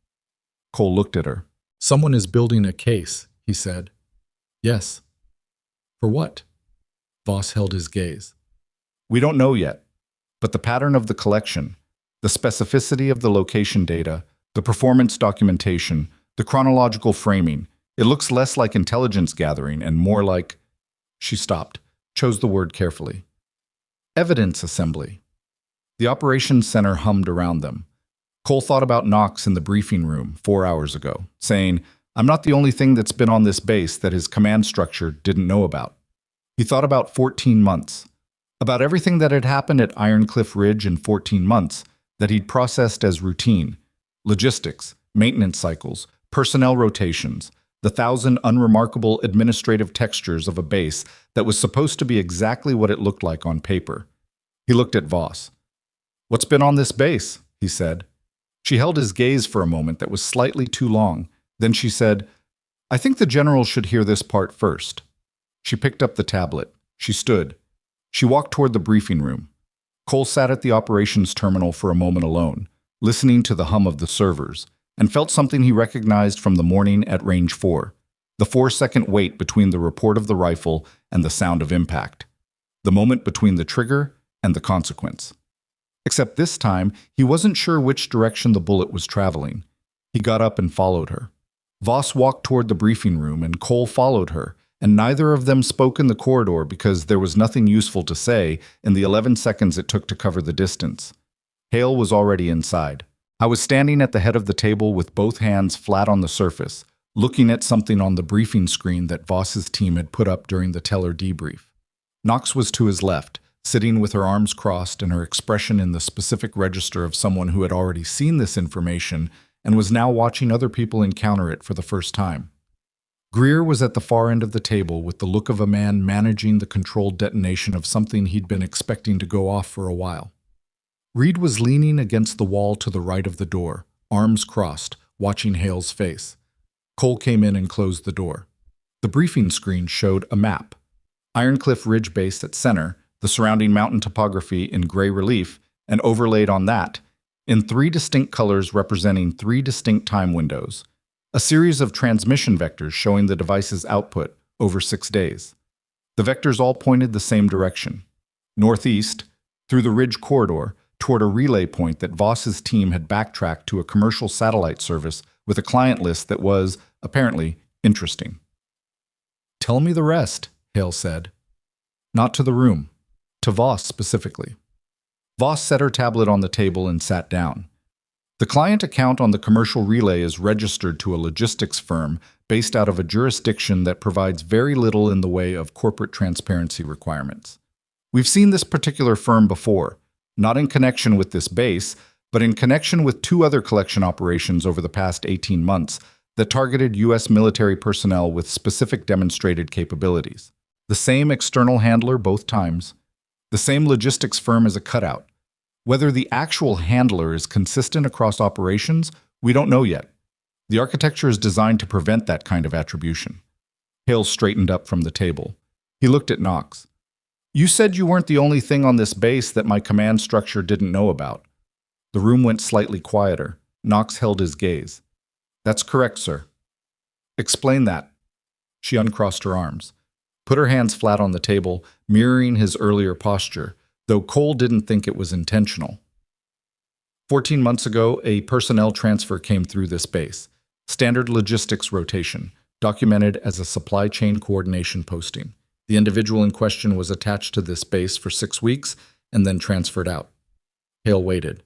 Cole looked at her. "Someone is building a case," he said. "Yes." "For what?" Voss held his gaze. "We don't know yet, but the pattern of the collection, the specificity of the location data, the performance documentation, the chronological framing, it looks less like intelligence gathering and more like—" She stopped, chose the word carefully. "Evidence assembly." The operations center hummed around them. Cole thought about Knox in the briefing room 4 hours ago, saying, "I'm not the only thing that's been on this base that his command structure didn't know about." He thought about 14 months, about everything that had happened at Iron Cliff Ridge in 14 months that he'd processed as routine: logistics, maintenance cycles, personnel rotations, the 1,000 unremarkable administrative textures of a base that was supposed to be exactly what it looked like on paper. He looked at Voss. "What's been on this base?" he said. She held his gaze for a moment that was slightly too long. Then she said, "I think the general should hear this part first." She picked up the tablet. She stood. She walked toward the briefing room. Cole sat at the operations terminal for a moment alone, listening to the hum of the servers, and felt something he recognized from the morning at Range 4, the 4-second wait between the report of the rifle and the sound of impact, the moment between the trigger and the consequence. Except this time, he wasn't sure which direction the bullet was traveling. He got up and followed her. Voss walked toward the briefing room, and Cole followed her, and neither of them spoke in the corridor because there was nothing useful to say in the 11 seconds it took to cover the distance. Hale was already inside. I was standing at the head of the table with both hands flat on the surface, looking at something on the briefing screen that Voss's team had put up during the teller debrief. Knox was to his left, sitting with her arms crossed and her expression in the specific register of someone who had already seen this information and was now watching other people encounter it for the first time. Greer was at the far end of the table with the look of a man managing the controlled detonation of something he'd been expecting to go off for a while. Reed was leaning against the wall to the right of the door, arms crossed, watching Hale's face. Cole came in and closed the door. The briefing screen showed a map. Ironcliff Ridge Base at center, the surrounding mountain topography in gray relief, and overlaid on that, in 3 distinct colors representing 3 distinct time windows, a series of transmission vectors showing the device's output over 6 days. The vectors all pointed the same direction, northeast, through the ridge corridor, toward a relay point that Voss's team had backtracked to a commercial satellite service with a client list that was, apparently, interesting. "Tell me the rest," Hale said. "Not to the room. To Voss specifically." Voss set her tablet on the table and sat down. The client account on the commercial relay is registered to a logistics firm based out of a jurisdiction that provides very little in the way of corporate transparency requirements. We've seen this particular firm before, not in connection with this base, but in connection with 2 other collection operations over the past 18 months that targeted U.S. military personnel with specific demonstrated capabilities. The same external handler both times. The same logistics firm as a cutout. Whether the actual handler is consistent across operations, we don't know yet. The architecture is designed to prevent that kind of attribution. Hale straightened up from the table. He looked at Knox. "You said you weren't the only thing on this base that my command structure didn't know about." The room went slightly quieter. Knox held his gaze. "That's correct, sir." "Explain that." She uncrossed her arms, put her hands flat on the table, mirroring his earlier posture, though Cole didn't think it was intentional. 14 months ago, a personnel transfer came through this base. Standard logistics rotation, documented as a supply chain coordination posting. The individual in question was attached to this base for 6 weeks and then transferred out. Hale waited.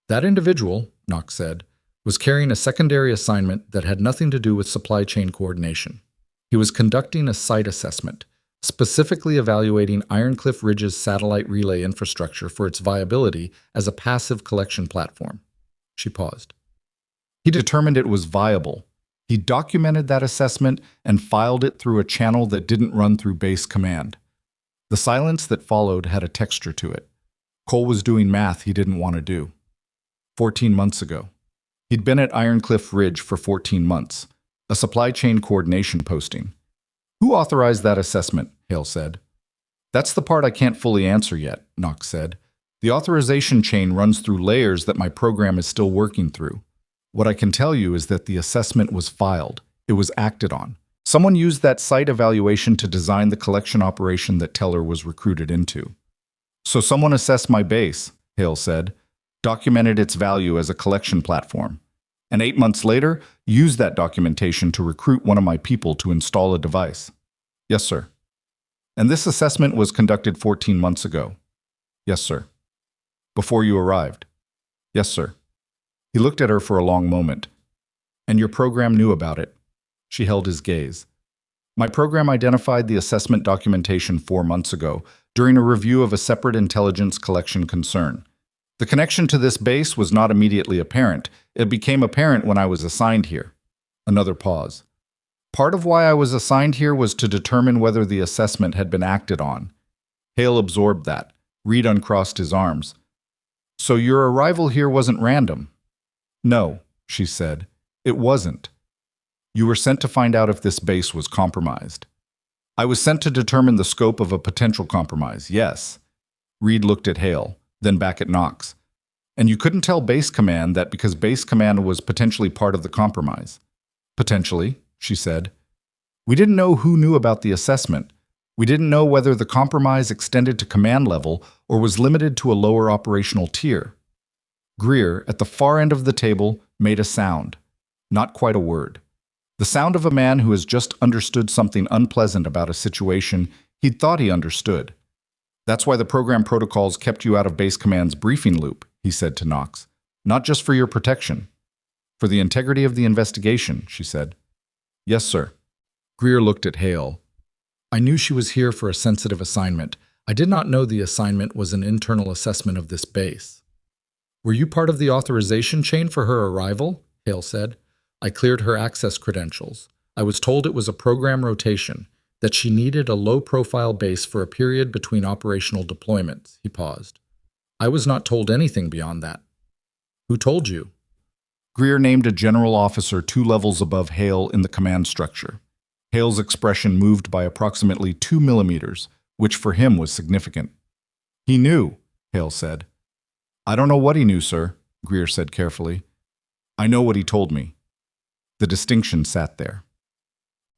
That individual, Knox said, was carrying a secondary assignment that had nothing to do with supply chain coordination. He was conducting a site assessment, specifically evaluating Ironcliff Ridge's satellite relay infrastructure for its viability as a passive collection platform. She paused. He determined it was viable. He documented that assessment and filed it through a channel that didn't run through base command. The silence that followed had a texture to it. Cole was doing math he didn't want to do. 14 months ago. He'd been at Ironcliff Ridge for 14 months, a supply chain coordination posting. "Who authorized that assessment?" Hale said. "That's the part I can't fully answer yet," Knox said. "The authorization chain runs through layers that my program is still working through. What I can tell you is that the assessment was filed. It was acted on. Someone used that site evaluation to design the collection operation that Teller was recruited into." "So someone assessed my base," Hale said, "documented its value as a collection platform, and 8 months later, used that documentation to recruit one of my people to install a device." "Yes, sir." "And this assessment was conducted 14 months ago." "Yes, sir." "Before you arrived." "Yes, sir." He looked at her for a long moment. "And your program knew about it?" She held his gaze. "My program identified the assessment documentation 4 months ago, during a review of a separate intelligence collection concern. The connection to this base was not immediately apparent. It became apparent when I was assigned here." Another pause. "Part of why I was assigned here was to determine whether the assessment had been acted on." Hale absorbed that. Reed uncrossed his arms. "So your arrival here wasn't random?" "No," she said. "It wasn't. You were sent to find out if this base was compromised." I was sent to determine the scope of a potential compromise, yes. Reed looked at Hale, then back at Knox. And you couldn't tell Base Command that because Base Command was potentially part of the compromise. Potentially, she said. We didn't know who knew about the assessment. We didn't know whether the compromise extended to command level or was limited to a lower operational tier. Greer, at the far end of the table, made a sound. Not quite a word. The sound of a man who has just understood something unpleasant about a situation he'd thought he understood. That's why the program protocols kept you out of Base Command's briefing loop, he said to Knox. Not just for your protection. For the integrity of the investigation, she said. Yes, sir. Greer looked at Hale. I knew she was here for a sensitive assignment. I did not know the assignment was an internal assessment of this base. Were you part of the authorization chain for her arrival? Hale said. I cleared her access credentials. I was told it was a program rotation, that she needed a low-profile base for a period between operational deployments. He paused. I was not told anything beyond that. Who told you? Greer named a general officer 2 levels above Hale in the command structure. Hale's expression moved by approximately 2 millimeters, which for him was significant. He knew, Hale said. I don't know what he knew, sir, Greer said carefully. I know what he told me. The distinction sat there.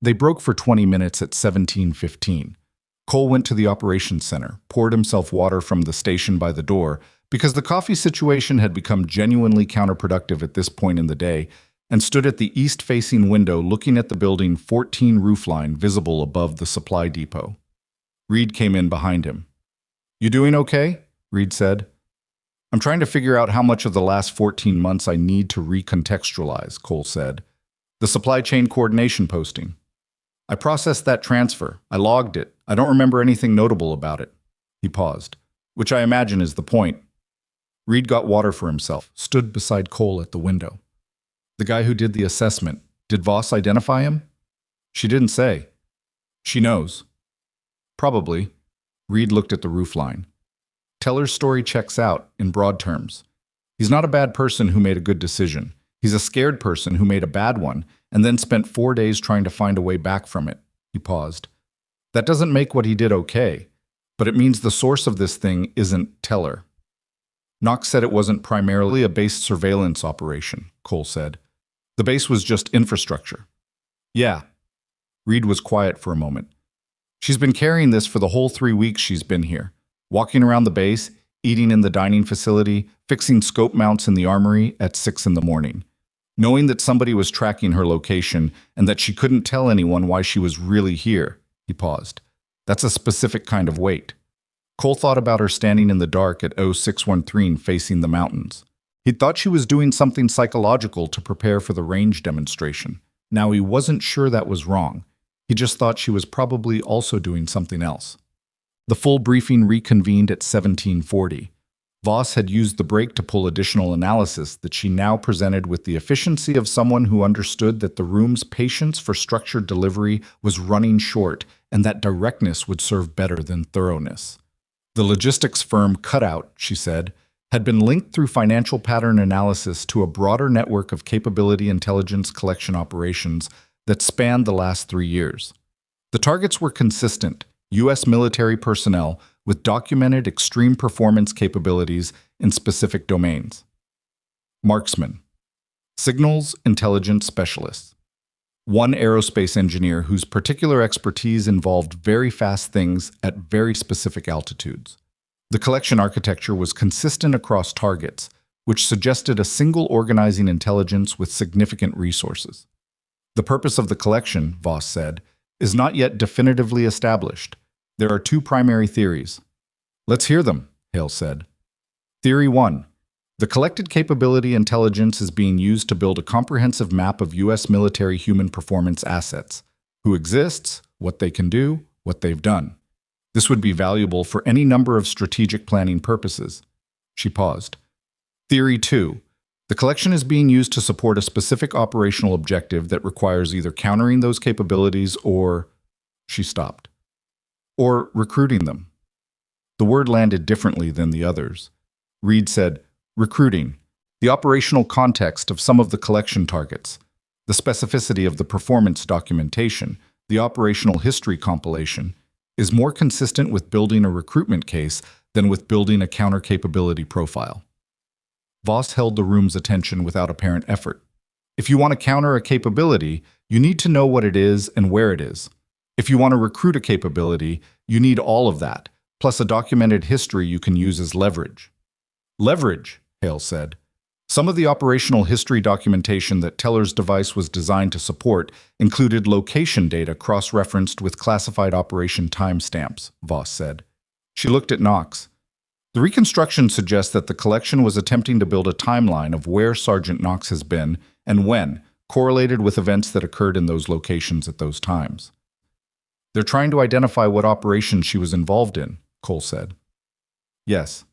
They broke for 20 minutes at 17:15. Cole went to the operations center, poured himself water from the station by the door, because the coffee situation had become genuinely counterproductive at this point in the day, and stood at the east-facing window looking at the building 14 roofline visible above the supply depot. Reed came in behind him. You doing okay? Reed said. I'm trying to figure out how much of the last 14 months I need to recontextualize, Cole said. The supply chain coordination posting. I processed that transfer. I logged it. I don't remember anything notable about it. He paused, which I imagine is the point. Reed got water for himself, stood beside Cole at the window. The guy who did the assessment, did Voss identify him? She didn't say. She knows. Probably. Reed looked at the roofline. Teller's story checks out, in broad terms. He's not a bad person who made a good decision. He's a scared person who made a bad one and then spent 4 days trying to find a way back from it. He paused. That doesn't make what he did okay, but it means the source of this thing isn't Teller. Knox said it wasn't primarily a base surveillance operation, Cole said. The base was just infrastructure. Yeah. Reed was quiet for a moment. She's been carrying this for the whole 3 weeks she's been here, walking around the base, eating in the dining facility, fixing scope mounts in the armory at 6 in the morning. Knowing that somebody was tracking her location and that she couldn't tell anyone why she was really here, he paused. That's a specific kind of weight. Cole thought about her standing in the dark at 0613 facing the mountains. He'd thought she was doing something psychological to prepare for the range demonstration. Now he wasn't sure that was wrong. He just thought she was probably also doing something else. The full briefing reconvened at 1740. Voss had used the break to pull additional analysis that she now presented with the efficiency of someone who understood that the room's patience for structured delivery was running short and that directness would serve better than thoroughness. The logistics firm Cutout, she said, had been linked through financial pattern analysis to a broader network of capability intelligence collection operations that spanned the last 3 years. The targets were consistent, U.S. military personnel with documented extreme performance capabilities in specific domains. Marksman. Signals intelligence specialists. One aerospace engineer whose particular expertise involved very fast things at very specific altitudes. The collection architecture was consistent across targets, which suggested a single organizing intelligence with significant resources. The purpose of the collection, Voss said, is not yet definitively established. There are 2 primary theories. Let's hear them, Hale said. Theory 1. The collected capability intelligence is being used to build a comprehensive map of U.S. military human performance assets, who exists, what they can do, what they've done. This would be valuable for any number of strategic planning purposes. She paused. Theory 2. The collection is being used to support a specific operational objective that requires either countering those capabilities or… She stopped. Or recruiting them. The word landed differently than the others. Reed said, recruiting, the operational context of some of the collection targets, the specificity of the performance documentation, the operational history compilation, is more consistent with building a recruitment case than with building a counter-capability profile. Voss held the room's attention without apparent effort. If you want to counter a capability, you need to know what it is and where it is. If you want to recruit a capability, you need all of that, plus a documented history you can use as leverage. Leverage, Hale said. Some of the operational history documentation that Teller's device was designed to support included location data cross-referenced with classified operation timestamps, Voss said. She looked at Knox. The reconstruction suggests that the collection was attempting to build a timeline of where Sergeant Knox has been and when, correlated with events that occurred in those locations at those times. They're trying to identify what operations she was involved in, Cole said. Yes.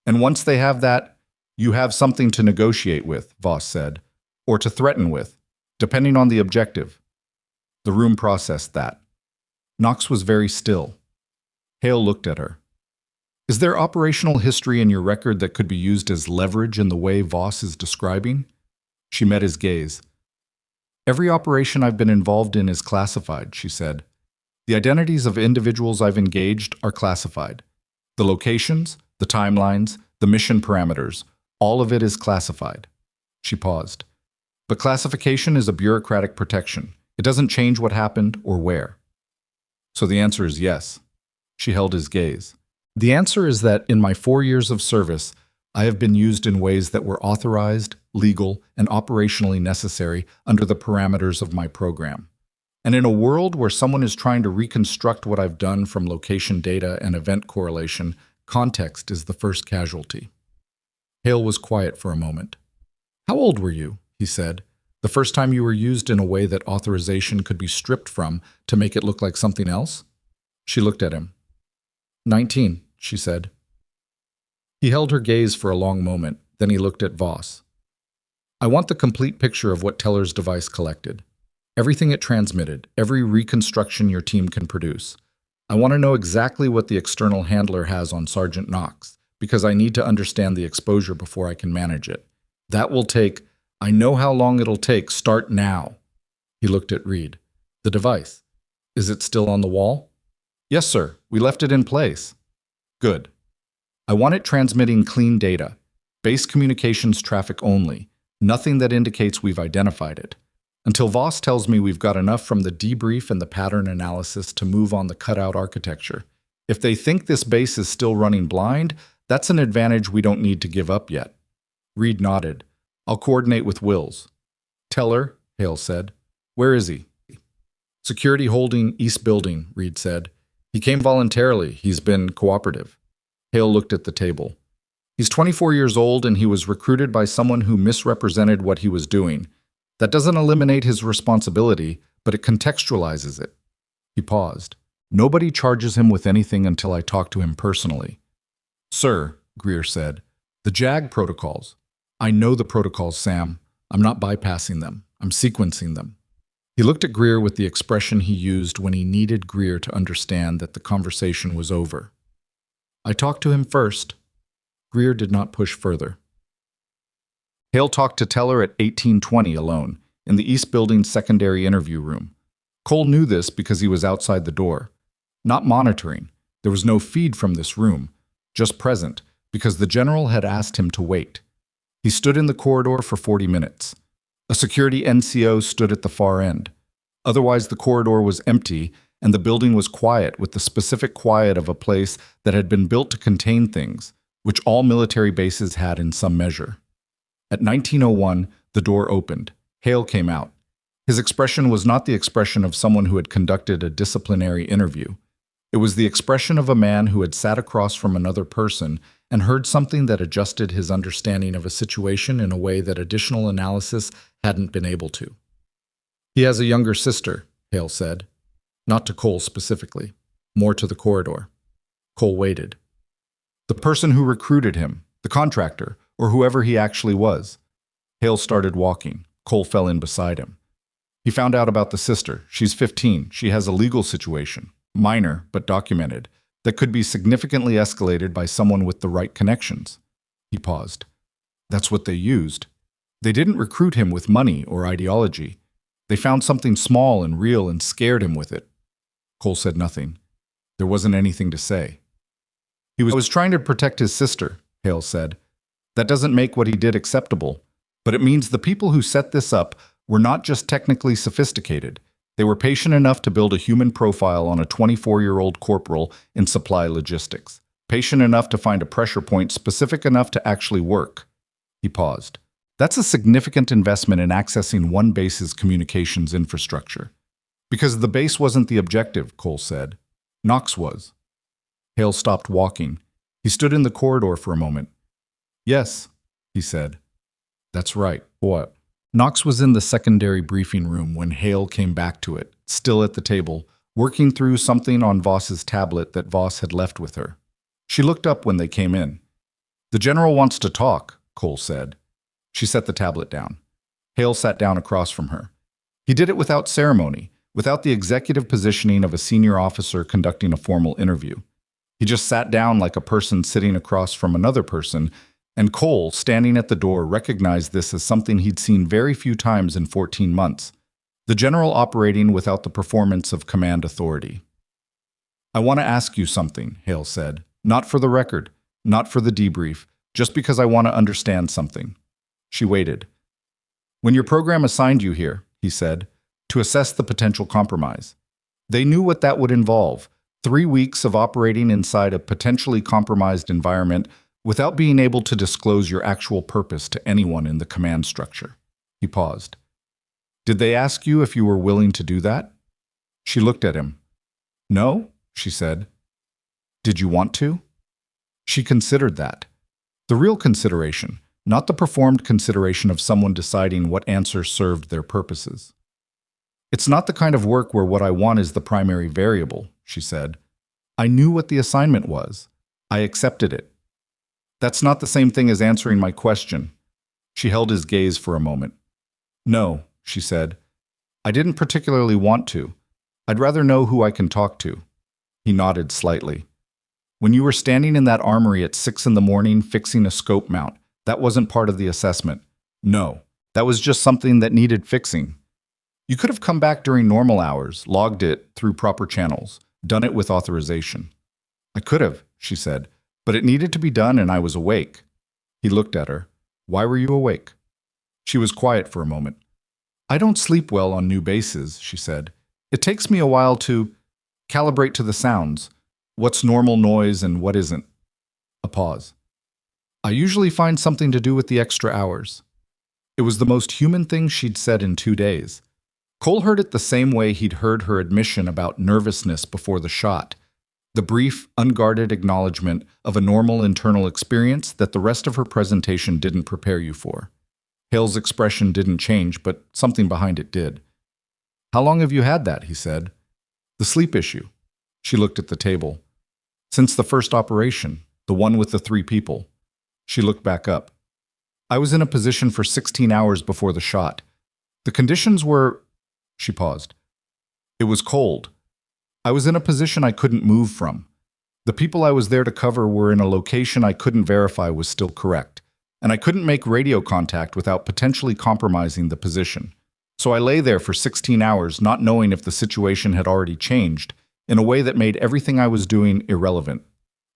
And once they have that, you have something to negotiate with, Voss said, or to threaten with, depending on the objective. The room processed that. Knox was very still. Hale looked at her. Is there operational history in your record that could be used as leverage in the way Voss is describing? She met his gaze. Every operation I've been involved in is classified, she said. The identities of individuals I've engaged are classified. The locations, the timelines, the mission parameters, all of it is classified. She paused. But classification is a bureaucratic protection. It doesn't change what happened or where. So the answer is yes. She held his gaze. The answer is that in my 4 years of service, I have been used in ways that were authorized, legal, and operationally necessary under the parameters of my program. And in a world where someone is trying to reconstruct what I've done from location data and event correlation, context is the first casualty. Hale was quiet for a moment. How old were you? He said. The first time you were used in a way that authorization could be stripped from to make it look like something else? She looked at him. 19, she said. He held her gaze for a long moment, then he looked at Voss. I want the complete picture of what Teller's device collected. Everything it transmitted, every reconstruction your team can produce. I want to know exactly what the external handler has on Sergeant Knox, because I need to understand the exposure before I can manage it. That will take, I know how long it'll take, start now. He looked at Reed. The device. Is it still on the wall? Yes, sir. We left it in place. Good. I want it transmitting clean data. Base communications traffic only. Nothing that indicates we've identified it. Until Voss tells me we've got enough from the debrief and the pattern analysis to move on the cutout architecture. If they think this base is still running blind, that's an advantage we don't need to give up yet. Reed nodded. I'll coordinate with Wills. Teller, Hale said. Where is he? Security holding East Building, Reed said. He came voluntarily. He's been cooperative. Hale looked at the table. He's 24 years old and he was recruited by someone who misrepresented what he was doing. That doesn't eliminate his responsibility, but it contextualizes it. He paused. Nobody charges him with anything until I talk to him personally. Sir, Greer said, the JAG protocols. I know the protocols, Sam. I'm not bypassing them. I'm sequencing them. He looked at Greer with the expression he used when he needed Greer to understand that the conversation was over. I talked to him first. Greer did not push further. Hale talked to Teller at 1820 alone, in the East Building's secondary interview room. Cole knew this because he was outside the door. Not monitoring. There was no feed from this room, just present, because the general had asked him to wait. He stood in the corridor for 40 minutes. A security NCO stood at the far end. Otherwise, the corridor was empty, and the building was quiet with the specific quiet of a place that had been built to contain things, which all military bases had in some measure. At 1901, the door opened. Hale came out. His expression was not the expression of someone who had conducted a disciplinary interview. It was the expression of a man who had sat across from another person and heard something that adjusted his understanding of a situation in a way that additional analysis hadn't been able to. He has a younger sister, Hale said. Not to Cole specifically, more to the corridor. Cole waited. The person who recruited him, the contractor, or whoever he actually was. Hale started walking. Cole fell in beside him. He found out about the sister. She's 15. She has a legal situation, minor but documented, that could be significantly escalated by someone with the right connections. He paused. That's what they used. They didn't recruit him with money or ideology. They found something small and real and scared him with it. Cole said nothing. There wasn't anything to say. He was trying to protect his sister, Hale said. That doesn't make what he did acceptable, but it means the people who set this up were not just technically sophisticated. They were patient enough to build a human profile on a 24-year-old corporal in supply logistics. Patient enough to find a pressure point specific enough to actually work. He paused. That's a significant investment in accessing one base's communications infrastructure. Because the base wasn't the objective, Cole said. Knox was. Hale stopped walking. He stood in the corridor for a moment. Yes, he said. That's right. What? Knox was in the secondary briefing room when Hale came back to it, still at the table, working through something on Voss's tablet that Voss had left with her. She looked up when they came in. The general wants to talk, Cole said. She set the tablet down. Hale sat down across from her. He did it without ceremony, without the executive positioning of a senior officer conducting a formal interview. He just sat down like a person sitting across from another person, and Cole, standing at the door, recognized this as something he'd seen very few times in 14 months. The general operating without the performance of command authority. I want to ask you something, Hale said. Not for the record, not for the debrief, just because I want to understand something. She waited. When your program assigned you here, he said, to assess the potential compromise. They knew what that would involve. 3 weeks of operating inside a potentially compromised environment without being able to disclose your actual purpose to anyone in the command structure. He paused. Did they ask you if you were willing to do that? She looked at him. No, she said. Did you want to? She considered that. The real consideration, not the performed consideration of someone deciding what answer served their purposes. It's not the kind of work where what I want is the primary variable, she said. I knew what the assignment was. I accepted it. That's not the same thing as answering my question. She held his gaze for a moment. No, she said. I didn't particularly want to. I'd rather know who I can talk to. He nodded slightly. When you were standing in that armory at 6 in the morning fixing a scope mount, that wasn't part of the assessment. No, that was just something that needed fixing. You could have come back during normal hours, logged it through proper channels, done it with authorization. I could have, she said, but it needed to be done and I was awake. He looked at her. Why were you awake? She was quiet for a moment. I don't sleep well on new bases, she said. It takes me a while to calibrate to the sounds. What's normal noise and what isn't? A pause. I usually find something to do with the extra hours. It was the most human thing she'd said in 2 days. Cole heard it the same way he'd heard her admission about nervousness before the shot. The brief, unguarded acknowledgement of a normal internal experience that the rest of her presentation didn't prepare you for. Hale's expression didn't change, but something behind it did. How long have you had that? He said. The sleep issue. She looked at the table. Since the first operation, the one with the 3 people. She looked back up. I was in a position for 16 hours before the shot. The conditions were... She paused. It was cold. I was in a position I couldn't move from. The people I was there to cover were in a location I couldn't verify was still correct, and I couldn't make radio contact without potentially compromising the position. So I lay there for 16 hours not knowing if the situation had already changed, in a way that made everything I was doing irrelevant.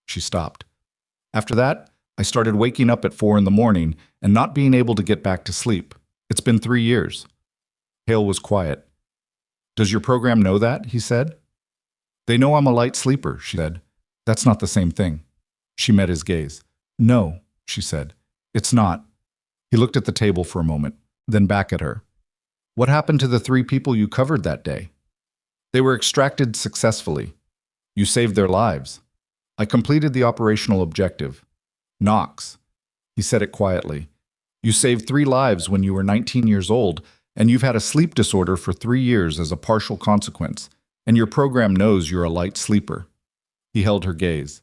She stopped. After that, I started waking up at 4 in the morning and not being able to get back to sleep. It's been 3 years. Hale was quiet. Does your program know that? He said. They know I'm a light sleeper, she said. That's not the same thing. She met his gaze. No, she said. It's not. He looked at the table for a moment, then back at her. What happened to the 3 people you covered that day? They were extracted successfully. You saved their lives. I completed the operational objective. Knox. He said it quietly. You saved 3 lives when you were 19 years old, and you've had a sleep disorder for 3 years as a partial consequence, and your program knows you're a light sleeper. He held her gaze.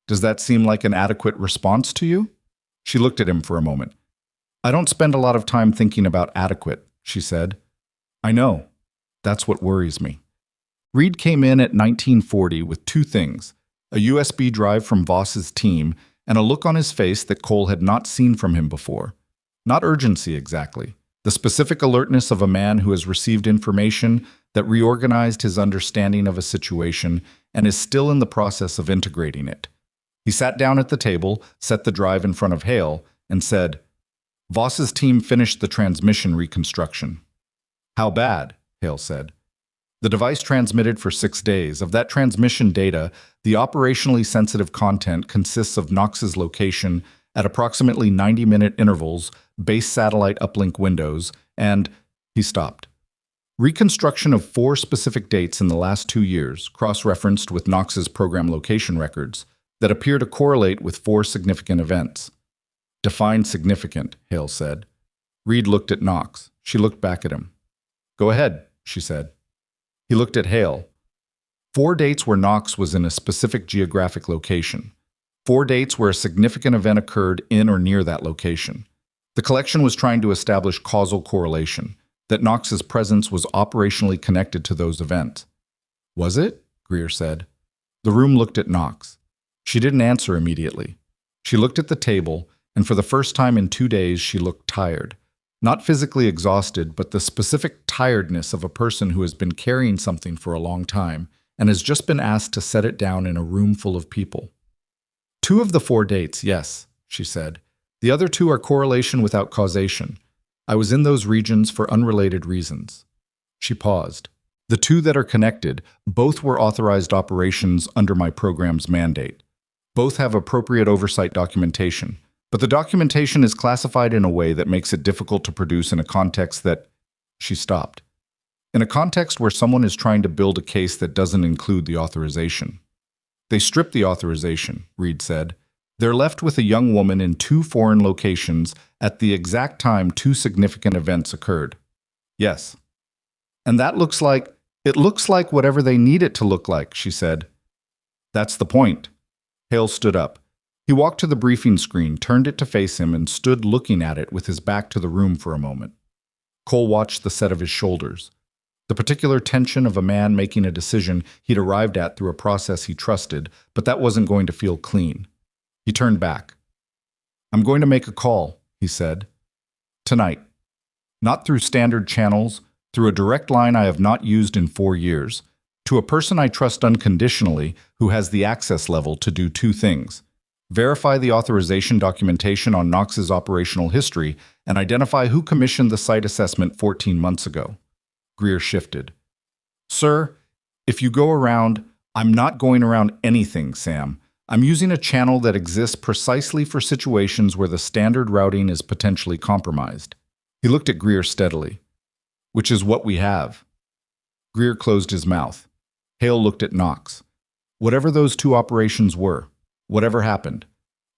Does that seem like an adequate response to you? She looked at him for a moment. I don't spend a lot of time thinking about adequate, she said. I know. That's what worries me. Reed came in at 1940 with 2 things, a USB drive from Voss's team and a look on his face that Cole had not seen from him before. Not urgency exactly, The specific alertness of a man who has received information that reorganized his understanding of a situation and is still in the process of integrating it. He sat down at the table, set the drive in front of Hale, and said, "Voss's team finished the transmission reconstruction." "How bad?" Hale said. "The device transmitted for 6 days. Of that transmission data, the operationally sensitive content consists of Knox's location at approximately 90-minute intervals, base satellite uplink windows, and—" He stopped. "Reconstruction of 4 specific dates in the last 2 years, cross-referenced with Knox's program location records, that appear to correlate with 4 significant events." "Define significant," Hale said. Reed looked at Knox. She looked back at him. "Go ahead," she said. He looked at Hale. 4 dates where Knox was in a specific geographic location. 4 dates where a significant event occurred in or near that location. The collection was trying to establish causal correlation, that Knox's presence was operationally connected to those events. "Was it?" Greer said. The room looked at Knox. She didn't answer immediately. She looked at the table, and for the first time in 2 days she looked tired. Not physically exhausted, but the specific tiredness of a person who has been carrying something for a long time and has just been asked to set it down in a room full of people. 2 of the 4 dates, yes, she said. The other 2 are correlation without causation. I was in those regions for unrelated reasons. She paused. The 2 that are connected, both were authorized operations under my program's mandate. Both have appropriate oversight documentation, but the documentation is classified in a way that makes it difficult to produce in a context that— She stopped. In a context where someone is trying to build a case that doesn't include the authorization. They stripped the authorization, Reed said. They're left with a young woman in 2 foreign locations at the exact time 2 significant events occurred. Yes. And that looks like— It looks like whatever they need it to look like, she said. That's the point. Hale stood up. He walked to the briefing screen, turned it to face him, and stood looking at it with his back to the room for a moment. Cole watched the set of his shoulders. The particular tension of a man making a decision he'd arrived at through a process he trusted, but that wasn't going to feel clean. He turned back. "I'm going to make a call," he said. "Tonight. Not through standard channels, through a direct line I have not used in 4 years, to a person I trust unconditionally who has the access level to do 2 things. Verify the authorization documentation on Knox's operational history and identify who commissioned the site assessment 14 months ago." Greer shifted. "Sir, if you go around— I'm not going around anything, Sam. I'm using a channel that exists precisely for situations where the standard routing is potentially compromised." He looked at Greer steadily. "Which is what we have." Greer closed his mouth. Hale looked at Knox. "Whatever those 2 operations were, whatever happened,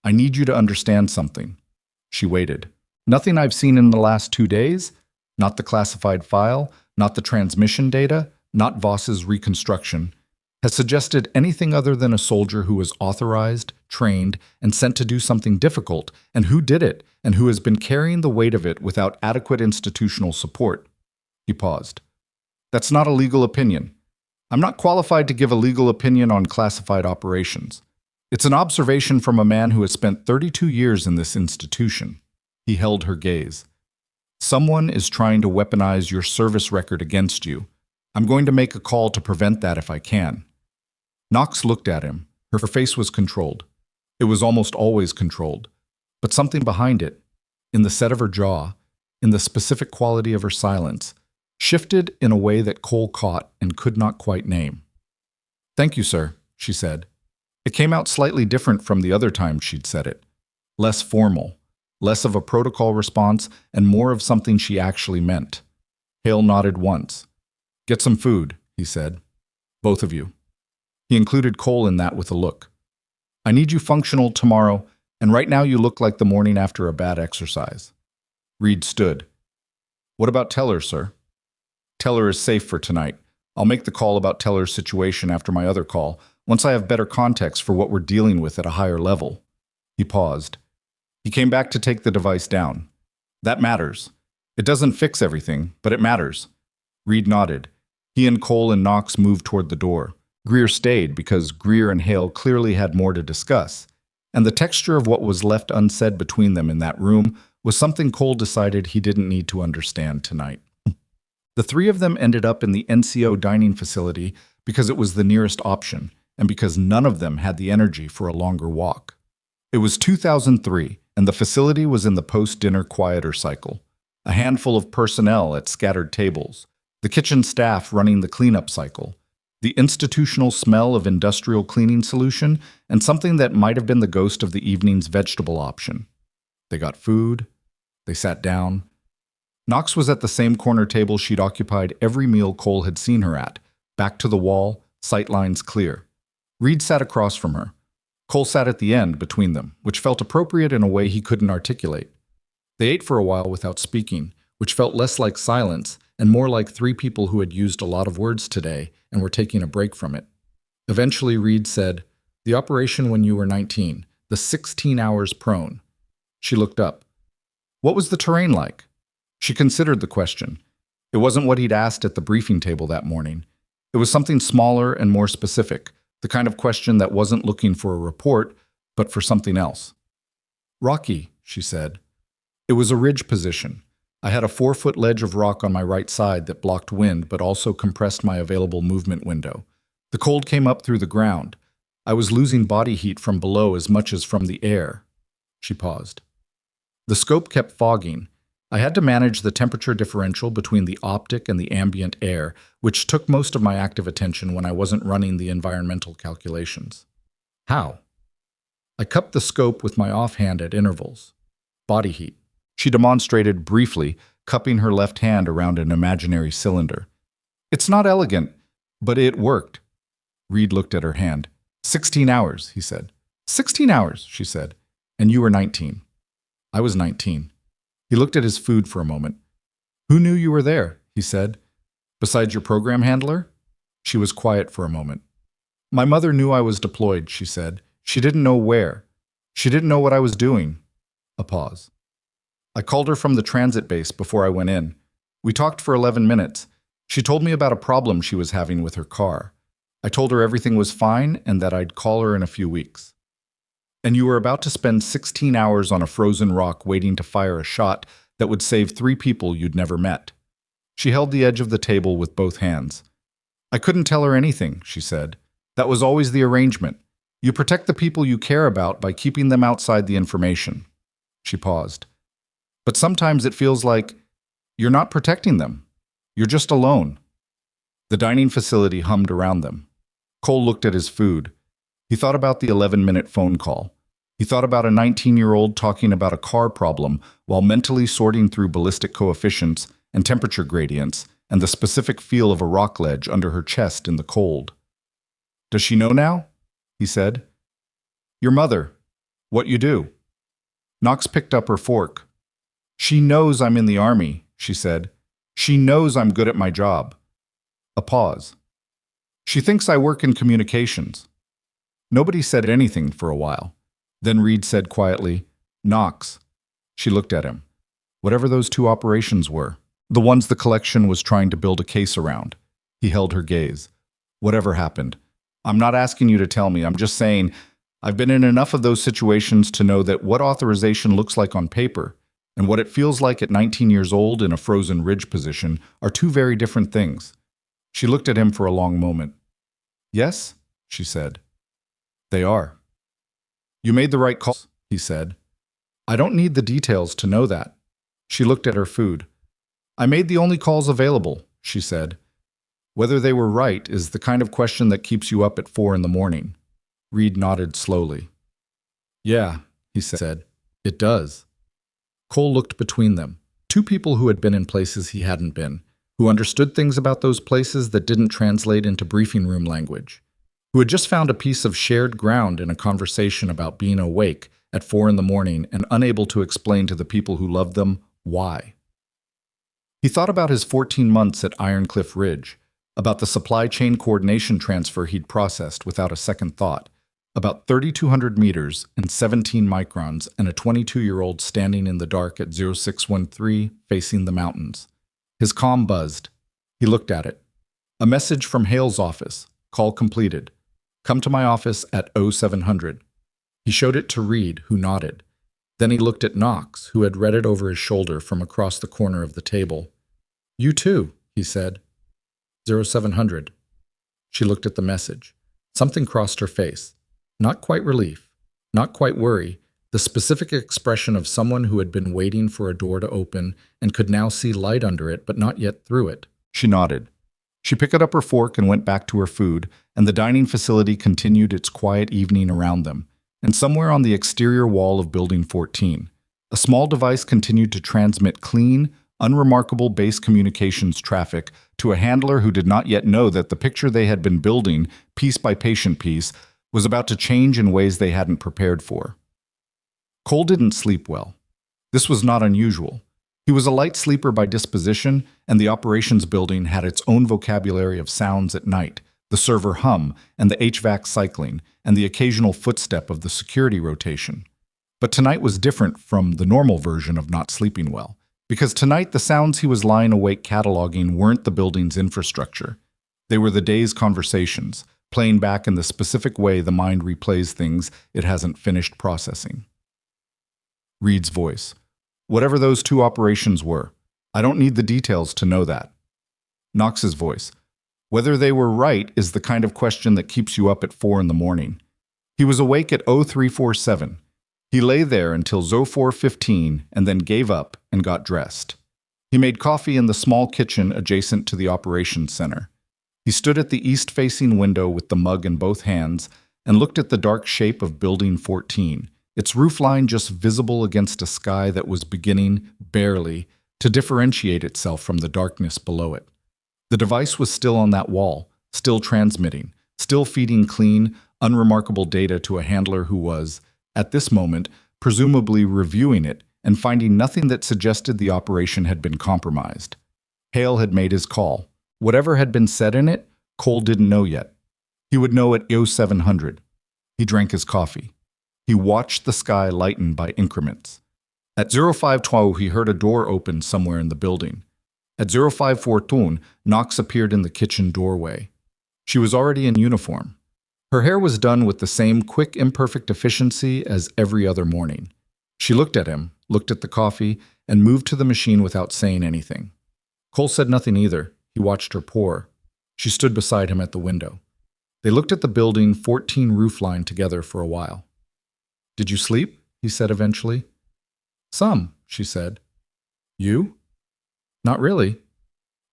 I need you to understand something." She waited. "Nothing I've seen in the last 2 days? Not the classified file, not the transmission data, not Voss's reconstruction, has suggested anything other than a soldier who was authorized, trained, and sent to do something difficult, and who did it, and who has been carrying the weight of it without adequate institutional support." He paused. "That's not a legal opinion. I'm not qualified to give a legal opinion on classified operations. It's an observation from a man who has spent 32 years in this institution." He held her gaze. "Someone is trying to weaponize your service record against you. I'm going to make a call to prevent that if I can." Knox looked at him. Her face was controlled. It was almost always controlled. But something behind it, in the set of her jaw, in the specific quality of her silence, shifted in a way that Cole caught and could not quite name. "Thank you, sir," she said. It came out slightly different from the other times she'd said it. Less formal, less of a protocol response, and more of something she actually meant. Hale nodded once. "Get some food," he said. "Both of you." He included Cole in that with a look. "I need you functional tomorrow, and right now you look like the morning after a bad exercise." Reed stood. "What about Teller, sir?" "Teller is safe for tonight. I'll make the call about Teller's situation after my other call, once I have better context for what we're dealing with at a higher level." He paused. He came back to take the device down. "That matters. It doesn't fix everything, but it matters." Reed nodded. He and Cole and Knox moved toward the door. Greer stayed because Greer and Hale clearly had more to discuss, and the texture of what was left unsaid between them in that room was something Cole decided he didn't need to understand tonight. The three of them ended up in the NCO dining facility because it was the nearest option, and because none of them had the energy for a longer walk. It was 2003, and the facility was in the post-dinner quieter cycle. A handful of personnel at scattered tables, the kitchen staff running the cleanup cycle, the institutional smell of industrial cleaning solution, and something that might have been the ghost of the evening's vegetable option. They got food. They sat down. Knox was at the same corner table she'd occupied every meal Cole had seen her at, back to the wall, sight lines clear. Reed sat across from her. Cole sat at the end between them, which felt appropriate in a way he couldn't articulate. They ate for a while without speaking, which felt less like silence and more like three people who had used a lot of words today and were taking a break from it. Eventually, Reed said, "The operation when you were 19, the 16 hours prone." She looked up. What was the terrain like? She considered the question. It wasn't what he'd asked at the briefing table that morning. It was something smaller and more specific, the kind of question that wasn't looking for a report, but for something else. "Rocky," she said. It was a ridge position. I had a 4-foot ledge of rock on my right side that blocked wind but also compressed my available movement window. The cold came up through the ground. I was losing body heat from below as much as from the air. She paused. The scope kept fogging. I had to manage the temperature differential between the optic and the ambient air, which took most of my active attention when I wasn't running the environmental calculations. How? I cupped the scope with my offhand at intervals. Body heat. She demonstrated briefly, cupping her left hand around an imaginary cylinder. It's not elegant, but it worked. Reed looked at her hand. 16 hours, he said. 16 hours, she said. And you were 19. I was 19. He looked at his food for a moment. Who knew you were there? He said. Besides your program handler? She was quiet for a moment. My mother knew I was deployed, she said. She didn't know where. She didn't know what I was doing. A pause. I called her from the transit base before I went in. We talked for 11 minutes. She told me about a problem she was having with her car. I told her everything was fine and that I'd call her in a few weeks. And you were about to spend 16 hours on a frozen rock waiting to fire a shot that would save 3 people you'd never met. She held the edge of the table with both hands. I couldn't tell her anything, she said. That was always the arrangement. You protect the people you care about by keeping them outside the information. She paused. But sometimes it feels like you're not protecting them. You're just alone. The dining facility hummed around them. Cole looked at his food. He thought about the 11-minute phone call. He thought about a 19-year-old talking about a car problem while mentally sorting through ballistic coefficients and temperature gradients and the specific feel of a rock ledge under her chest in the cold. Does she know now? He said. Your mother. What you do. Knox picked up her fork. She knows I'm in the army, she said. She knows I'm good at my job. A pause. She thinks I work in communications. Nobody said anything for a while. Then Reed said quietly, Knox. She looked at him. Whatever those 2 operations were, the ones the collection was trying to build a case around. He held her gaze. Whatever happened. I'm not asking you to tell me. I'm just saying I've been in enough of those situations to know that what authorization looks like on paper and what it feels like at 19 years old in a frozen ridge position are 2 very different things. She looked at him for a long moment. Yes, she said. They are. You made the right call, he said. I don't need the details to know that. She looked at her food. I made the only calls available, she said. Whether they were right is the kind of question that keeps you up at 4 in the morning. Reed nodded slowly. Yeah, he said. It does. Cole looked between them. 2 people who had been in places he hadn't been, who understood things about those places that didn't translate into briefing room language, who had just found a piece of shared ground in a conversation about being awake at 4 in the morning and unable to explain to the people who loved them why. He thought about his 14 months at Iron Cliff Ridge, about the supply chain coordination transfer he'd processed without a second thought, about 3,200 meters and 17 microns and a 22-year-old standing in the dark at 0613 facing the mountains. His comm buzzed. He looked at it. A message from Hale's office. Call completed. Come to my office at 0700. He showed it to Reed, who nodded. Then he looked at Knox, who had read it over his shoulder from across the corner of the table. "You too," he said. 0700. She looked at the message. Something crossed her face. Not quite relief, not quite worry, the specific expression of someone who had been waiting for a door to open and could now see light under it, but not yet through it. She nodded. She picked up her fork and went back to her food, and the dining facility continued its quiet evening around them. And somewhere on the exterior wall of Building 14, a small device continued to transmit clean, unremarkable base communications traffic to a handler who did not yet know that the picture they had been building, piece by patient piece, was about to change in ways they hadn't prepared for. Cole didn't sleep well. This was not unusual. He was a light sleeper by disposition, and the operations building had its own vocabulary of sounds at night, the server hum, and the HVAC cycling, and the occasional footstep of the security rotation. But tonight was different from the normal version of not sleeping well, because tonight the sounds he was lying awake cataloging weren't the building's infrastructure. They were the day's conversations, playing back in the specific way the mind replays things it hasn't finished processing. Reed's voice. Whatever those two operations were, I don't need the details to know that. Knox's voice. Whether they were right is the kind of question that keeps you up at 4 in the morning. He was awake at 0347. He lay there until 0415 and then gave up and got dressed. He made coffee in the small kitchen adjacent to the operations center. He stood at the east-facing window with the mug in both hands and looked at the dark shape of Building 14, its roofline just visible against a sky that was beginning, barely, to differentiate itself from the darkness below it. The device was still on that wall, still transmitting, still feeding clean, unremarkable data to a handler who was, at this moment, presumably reviewing it and finding nothing that suggested the operation had been compromised. Hale had made his call. Whatever had been said in it, Cole didn't know yet. He would know at 0700. He drank his coffee. He watched the sky lighten by increments. At 0512, he heard a door open somewhere in the building. At 0514, Knox appeared in the kitchen doorway. She was already in uniform. Her hair was done with the same quick, imperfect efficiency as every other morning. She looked at him, looked at the coffee, and moved to the machine without saying anything. Cole said nothing either. He watched her pour. She stood beside him at the window. They looked at the Building 14 roofline together for a while. "Did you sleep?" he said eventually. "Some," she said. "You?" "Not really."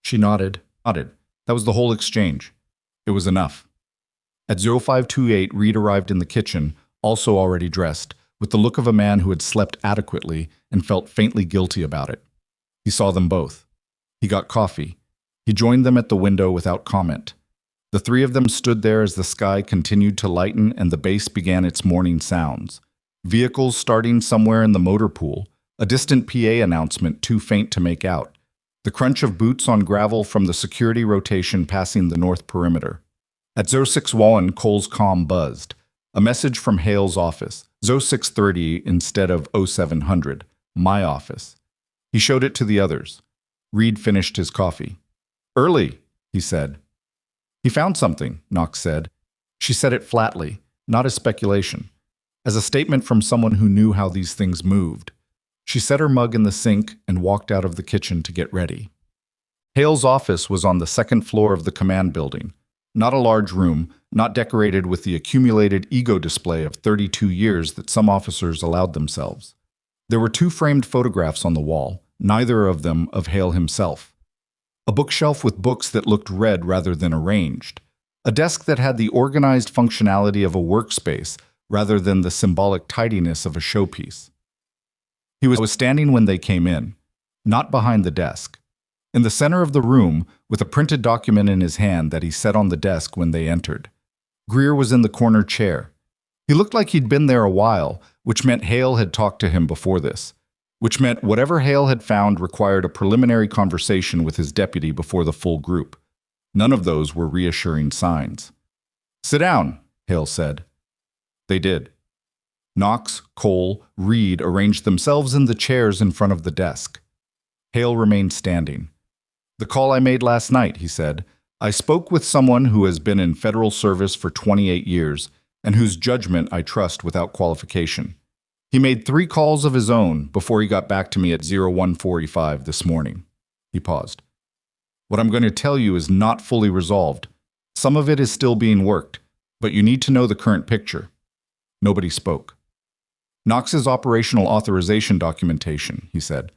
She nodded. That was the whole exchange. It was enough. At 0528, Reed arrived in the kitchen, also already dressed, with the look of a man who had slept adequately and felt faintly guilty about it. He saw them both. He got coffee. He joined them at the window without comment. The three of them stood there as the sky continued to lighten and the base began its morning sounds. Vehicles starting somewhere in the motor pool, a distant PA announcement too faint to make out, the crunch of boots on gravel from the security rotation passing the north perimeter. At 0601, Cole's comm buzzed. A message from Hale's office, 0630 instead of 0700, my office. He showed it to the others. Reed finished his coffee. "Early," he said. "He found something," Knox said. She said it flatly, not as speculation, as a statement from someone who knew how these things moved. She set her mug in the sink and walked out of the kitchen to get ready. Hale's office was on the second floor of the command building. Not a large room, not decorated with the accumulated ego display of 32 years that some officers allowed themselves. There were 2 framed photographs on the wall, neither of them of Hale himself. A bookshelf with books that looked read rather than arranged. A desk that had the organized functionality of a workspace rather than the symbolic tidiness of a showpiece. He was standing when they came in, not behind the desk. In the center of the room, with a printed document in his hand that he set on the desk when they entered. Greer was in the corner chair. He looked like he'd been there a while, which meant Hale had talked to him before this, which meant whatever Hale had found required a preliminary conversation with his deputy before the full group. None of those were reassuring signs. "Sit down," Hale said. They did. Knox, Cole, Reed arranged themselves in the chairs in front of the desk. Hale remained standing. "The call I made last night," he said. "I spoke with someone who has been in federal service for 28 years and whose judgment I trust without qualification. He made 3 calls of his own before he got back to me at 0145 this morning. He paused. What I'm going to tell you is not fully resolved. Some of it is still being worked, but you need to know the current picture. Nobody spoke. Knox's operational authorization documentation, he said.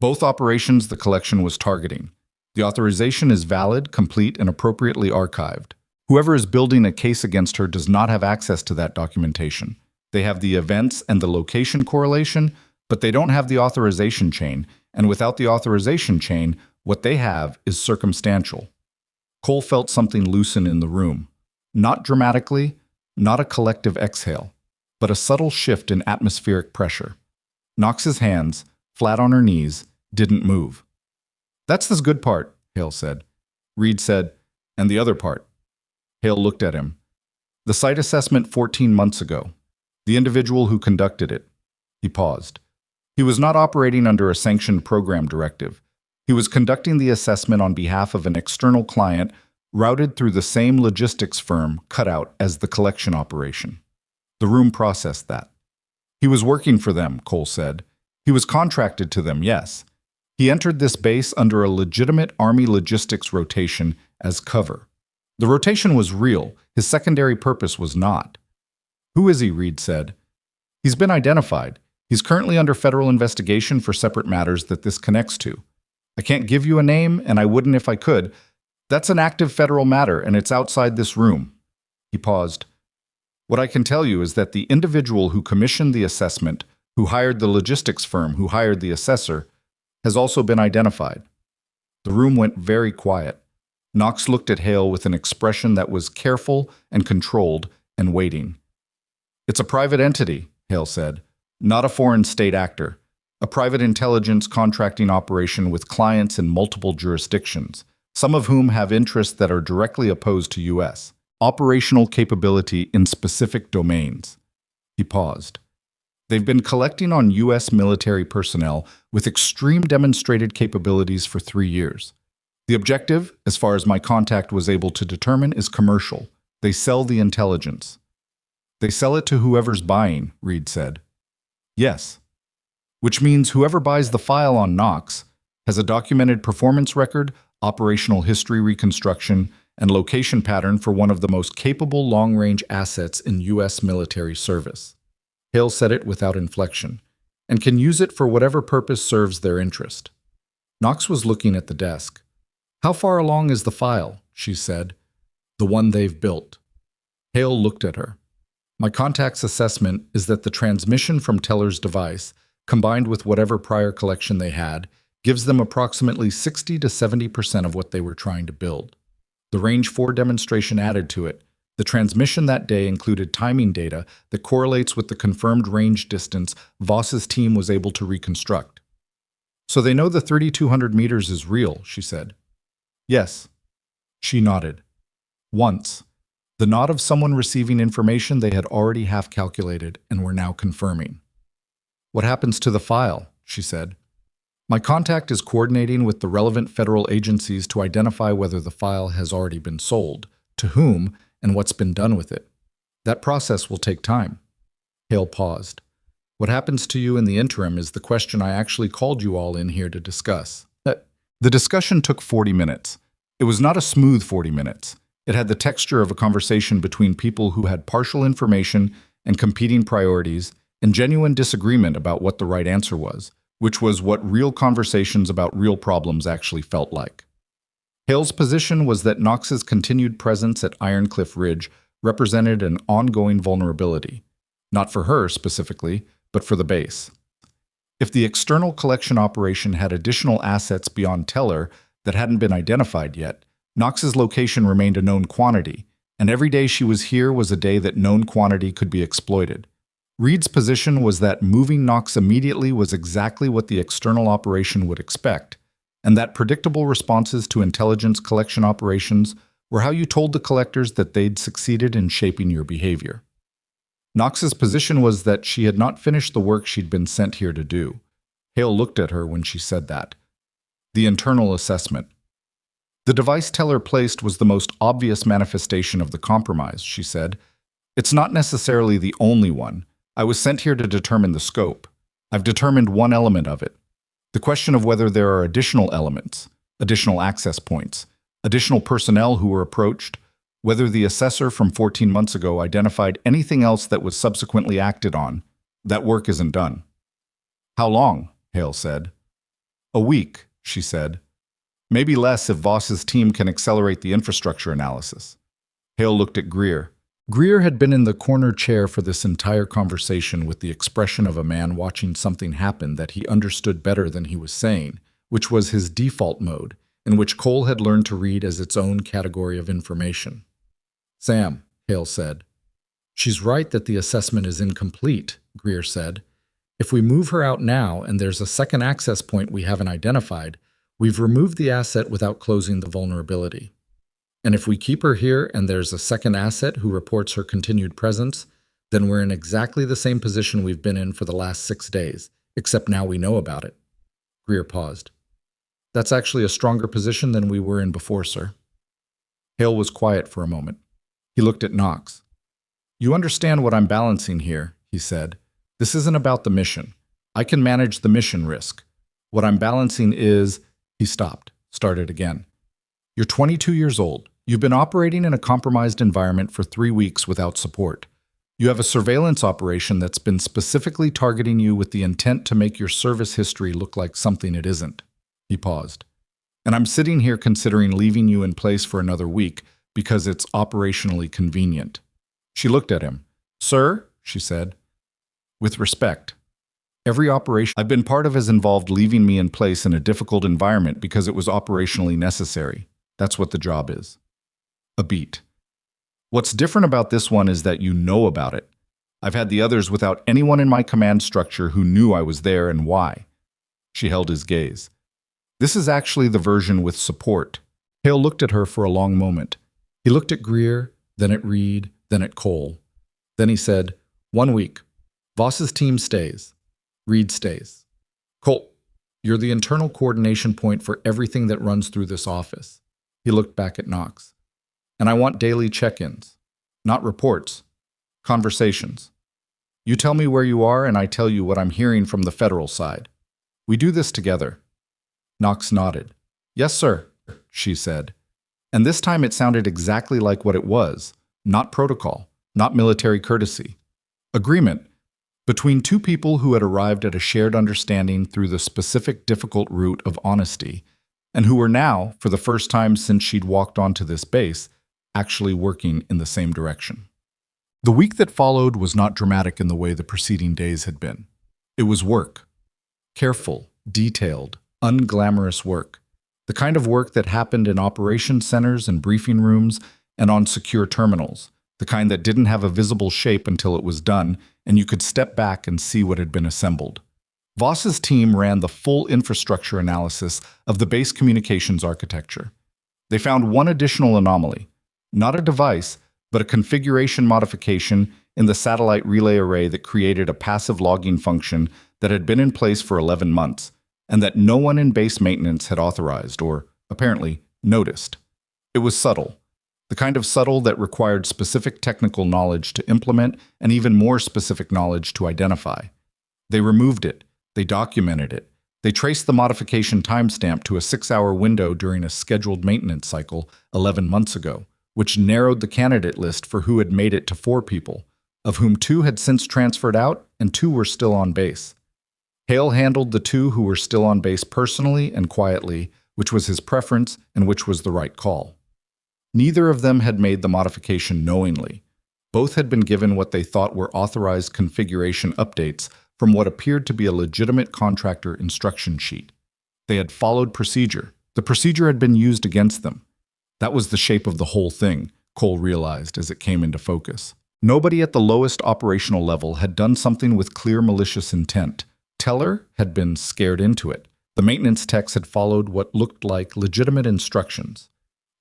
Both operations the collection was targeting. The authorization is valid, complete, and appropriately archived. Whoever is building a case against her does not have access to that documentation. They have the events and the location correlation, but they don't have the authorization chain, and without the authorization chain, what they have is circumstantial. Cole felt something loosen in the room. Not dramatically, not a collective exhale, but a subtle shift in atmospheric pressure. Knox's hands, flat on her knees, didn't move. That's the good part, Hale said. Reed said, and the other part. Hale looked at him. The site assessment 14 months ago. The individual who conducted it. He paused. He was not operating under a sanctioned program directive. He was conducting the assessment on behalf of an external client routed through the same logistics firm cut out as the collection operation. The room processed that. He was working for them, Cole said. He was contracted to them, yes. He entered this base under a legitimate Army logistics rotation as cover. The rotation was real. His secondary purpose was not. Who is he? Reed said. He's been identified. He's currently under federal investigation for separate matters that this connects to. I can't give you a name, and I wouldn't if I could. That's an active federal matter, and it's outside this room. He paused. What I can tell you is that the individual who commissioned the assessment, who hired the logistics firm, who hired the assessor, has also been identified. The room went very quiet. Knox looked at Hale with an expression that was careful and controlled and waiting. It's a private entity, Hale said, not a foreign state actor. A private intelligence contracting operation with clients in multiple jurisdictions, some of whom have interests that are directly opposed to U.S. operational capability in specific domains. He paused. They've been collecting on U.S. military personnel with extreme demonstrated capabilities for 3 years. The objective, as far as my contact was able to determine, is commercial. They sell the intelligence. They sell it to whoever's buying, Reed said. Yes. Which means whoever buys the file on Knox has a documented performance record, operational history reconstruction, and location pattern for one of the most capable long-range assets in U.S. military service. Hale said it without inflection, and can use it for whatever purpose serves their interest. Knox was looking at the desk. How far along is the file? She said. The one they've built. Hale looked at her. My contact's assessment is that the transmission from Teller's device, combined with whatever prior collection they had, gives them approximately 60 to 70% of what they were trying to build. The Range 4 demonstration added to it. The transmission that day included timing data that correlates with the confirmed range distance Voss's team was able to reconstruct. So they know the 3,200 meters is real, she said. Yes. She nodded. Once. The nod of someone receiving information they had already half calculated and were now confirming. What happens to the file? She said. My contact is coordinating with the relevant federal agencies to identify whether the file has already been sold, to whom, and what's been done with it. That process will take time. Hale paused. What happens to you in the interim is the question I actually called you all in here to discuss. The discussion took 40 minutes. It was not a smooth 40 minutes. It had the texture of a conversation between people who had partial information and competing priorities and genuine disagreement about what the right answer was, which was what real conversations about real problems actually felt like. Hale's position was that Knox's continued presence at Ironcliff Ridge represented an ongoing vulnerability, not for her specifically, but for the base. If the external collection operation had additional assets beyond Teller that hadn't been identified yet, Knox's location remained a known quantity, and every day she was here was a day that known quantity could be exploited. Reed's position was that moving Knox immediately was exactly what the external operation would expect, and that predictable responses to intelligence collection operations were how you told the collectors that they'd succeeded in shaping your behavior. Knox's position was that she had not finished the work she'd been sent here to do. Hale looked at her when she said that. The internal assessment. The device Teller placed was the most obvious manifestation of the compromise, she said. It's not necessarily the only one. I was sent here to determine the scope. I've determined one element of it. The question of whether there are additional elements, additional access points, additional personnel who were approached, whether the assessor from 14 months ago identified anything else that was subsequently acted on. That work isn't done. How long? Hale said. A week, she said. Maybe less if Voss's team can accelerate the infrastructure analysis. Hale looked at Greer. Greer had been in the corner chair for this entire conversation with the expression of a man watching something happen that he understood better than he was saying, which was his default mode, in which Cole had learned to read as its own category of information. Sam, Hale said. She's right that the assessment is incomplete, Greer said. If we move her out now and there's a second access point we haven't identified, we've removed the asset without closing the vulnerability. And if we keep her here and there's a second asset who reports her continued presence, then we're in exactly the same position we've been in for the last 6 days, except now we know about it. Greer paused. That's actually a stronger position than we were in before, sir. Hale was quiet for a moment. He looked at Knox. You understand what I'm balancing here, he said. This isn't about the mission. I can manage the mission risk. What I'm balancing is... He stopped, started again. You're 22 years old. You've been operating in a compromised environment for 3 weeks without support. You have a surveillance operation that's been specifically targeting you with the intent to make your service history look like something it isn't. He paused. And I'm sitting here considering leaving you in place for another week because it's operationally convenient. She looked at him. Sir, she said, with respect, every operation I've been part of has involved leaving me in place in a difficult environment because it was operationally necessary. That's what the job is. A beat. What's different about this one is that you know about it. I've had the others without anyone in my command structure who knew I was there and why. She held his gaze. This is actually the version with support. Hale looked at her for a long moment. He looked at Greer, then at Reed, then at Cole. Then he said, 1 week. Voss's team stays. Reed stays. Cole, you're the internal coordination point for everything that runs through this office. He looked back at Knox. And I want daily check-ins. Not reports. Conversations. You tell me where you are and I tell you what I'm hearing from the federal side. We do this together. Knox nodded. Yes, sir, she said. And this time it sounded exactly like what it was. Not protocol. Not military courtesy. Agreement. Between two people who had arrived at a shared understanding through the specific difficult route of honesty, and who were now, for the first time since she'd walked onto this base, actually working in the same direction. The week that followed was not dramatic in the way the preceding days had been. It was work. Careful, detailed, unglamorous work. The kind of work that happened in operations centers and briefing rooms and on secure terminals. The kind that didn't have a visible shape until it was done, and you could step back and see what had been assembled. Voss's team ran the full infrastructure analysis of the base communications architecture. They found one additional anomaly, not a device, but a configuration modification in the satellite relay array that created a passive logging function that had been in place for 11 months, and that no one in base maintenance had authorized or, apparently, noticed. It was subtle. The kind of subtle that required specific technical knowledge to implement and even more specific knowledge to identify. They removed it. They documented it. They traced the modification timestamp to a 6-hour window during a scheduled maintenance cycle 11 months ago, which narrowed the candidate list for who had made it to 4 people, of whom 2 had since transferred out and 2 were still on base. Hale handled the 2 who were still on base personally and quietly, which was his preference and which was the right call. Neither of them had made the modification knowingly. Both had been given what they thought were authorized configuration updates from what appeared to be a legitimate contractor instruction sheet. They had followed procedure. The procedure had been used against them. That was the shape of the whole thing, Cole realized as it came into focus. Nobody at the lowest operational level had done something with clear malicious intent. Teller had been scared into it. The maintenance techs had followed what looked like legitimate instructions.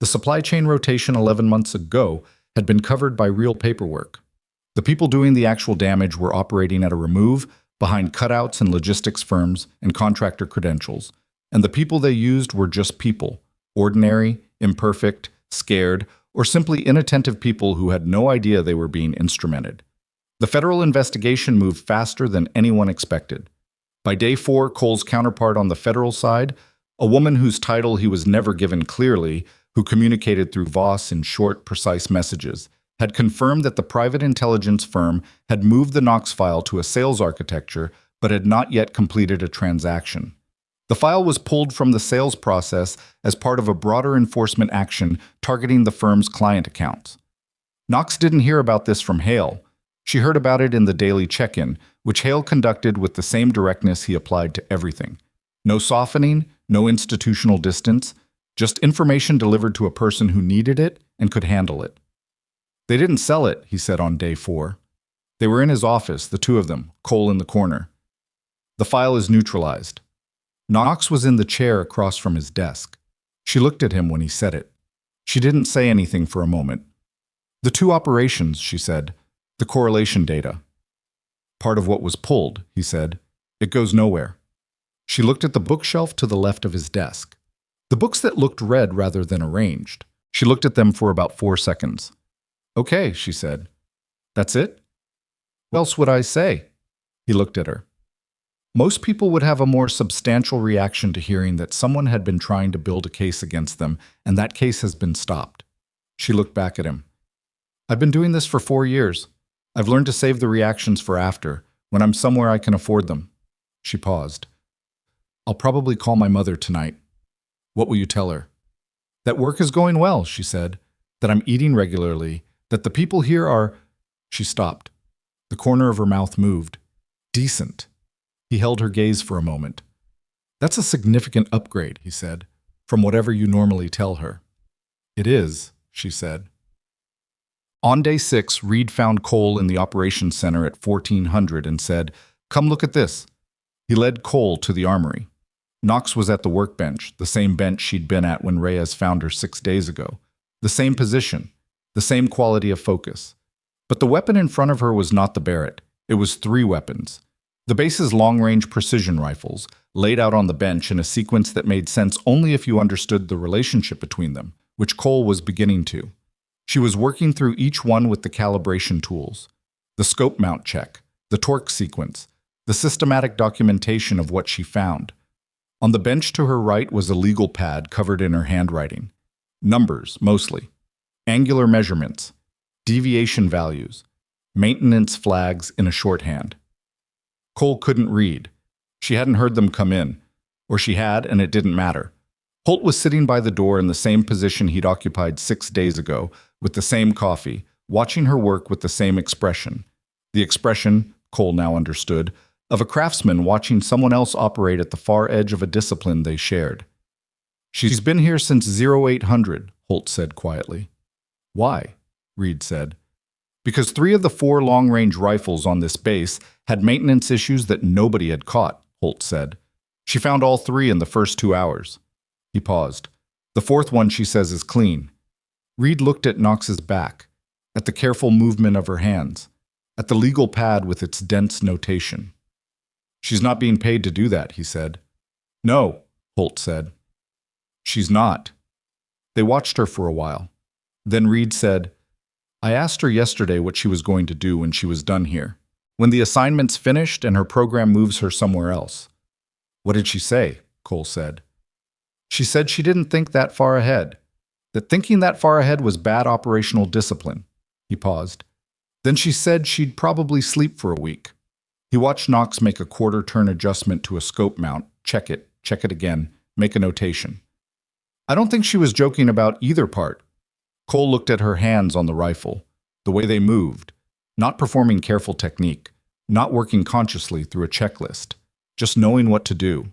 The supply chain rotation 11 months ago had been covered by real paperwork. The people doing the actual damage were operating at a remove behind cutouts and logistics firms and contractor credentials, and the people they used were just people, ordinary, imperfect, scared, or simply inattentive people who had no idea they were being instrumented. The federal investigation moved faster than anyone expected. By day 4, Cole's counterpart on the federal side, a woman whose title he was never given clearly, who communicated through Voss in short, precise messages, had confirmed that the private intelligence firm had moved the Knox file to a sales architecture but had not yet completed a transaction. The file was pulled from the sales process as part of a broader enforcement action targeting the firm's client accounts. Knox didn't hear about this from Hale. She heard about it in the daily check-in, which Hale conducted with the same directness he applied to everything. No softening, no institutional distance, just information delivered to a person who needed it and could handle it. They didn't sell it, he said on day 4. They were in his office, the two of them, Cole in the corner. The file is neutralized. Knox was in the chair across from his desk. She looked at him when he said it. She didn't say anything for a moment. The two operations, she said, the correlation data. Part of what was pulled, he said. It goes nowhere. She looked at the bookshelf to the left of his desk. The books that looked read rather than arranged. She looked at them for about 4 seconds. Okay, she said. That's it? What else would I say? He looked at her. Most people would have a more substantial reaction to hearing that someone had been trying to build a case against them, and that case has been stopped. She looked back at him. I've been doing this for 4 years. I've learned to save the reactions for after, when I'm somewhere I can afford them. She paused. I'll probably call my mother tonight. What will you tell her? That work is going well, she said. That I'm eating regularly. That the people here are… She stopped. The corner of her mouth moved. Decent. He held her gaze for a moment. That's a significant upgrade, he said, from whatever you normally tell her. It is, she said. On day 6, Reed found Cole in the operations center at 1400 and said, "Come look at this." He led Cole to the armory. Knox was at the workbench, the same bench she'd been at when Reyes found her 6 days ago. The same position, the same quality of focus. But the weapon in front of her was not the Barrett. It was 3 weapons. The base's long-range precision rifles, laid out on the bench in a sequence that made sense only if you understood the relationship between them, which Cole was beginning to. She was working through each one with the calibration tools, the scope mount check, the torque sequence, the systematic documentation of what she found. On the bench to her right was a legal pad covered in her handwriting. Numbers, mostly. Angular measurements, deviation values, maintenance flags in a shorthand. Cole couldn't read. She hadn't heard them come in. Or she had, and it didn't matter. Holt was sitting by the door in the same position he'd occupied 6 days ago, with the same coffee, watching her work with the same expression. The expression, Cole now understood, of a craftsman watching someone else operate at the far edge of a discipline they shared. She's been here since 0800, Holt said quietly. Why? Reed said. Because 3 of the 4 long-range rifles on this base had maintenance issues that nobody had caught, Holt said. She found all 3 in the first 2 hours. He paused. The 4th one, she says, is clean. Reed looked at Knox's back, at the careful movement of her hands, at the legal pad with its dense notation. She's not being paid to do that, he said. No, Holt said. She's not. They watched her for a while. Then Reed said, I asked her yesterday what she was going to do when she was done here, when the assignment's finished and her program moves her somewhere else. What did she say? Cole said. She said she didn't think that far ahead, that thinking that far ahead was bad operational discipline. He paused. Then she said she'd probably sleep for a week. He watched Knox make a quarter-turn adjustment to a scope mount, check it again, make a notation. I don't think she was joking about either part. Cole looked at her hands on the rifle, the way they moved, not performing careful technique, not working consciously through a checklist, just knowing what to do.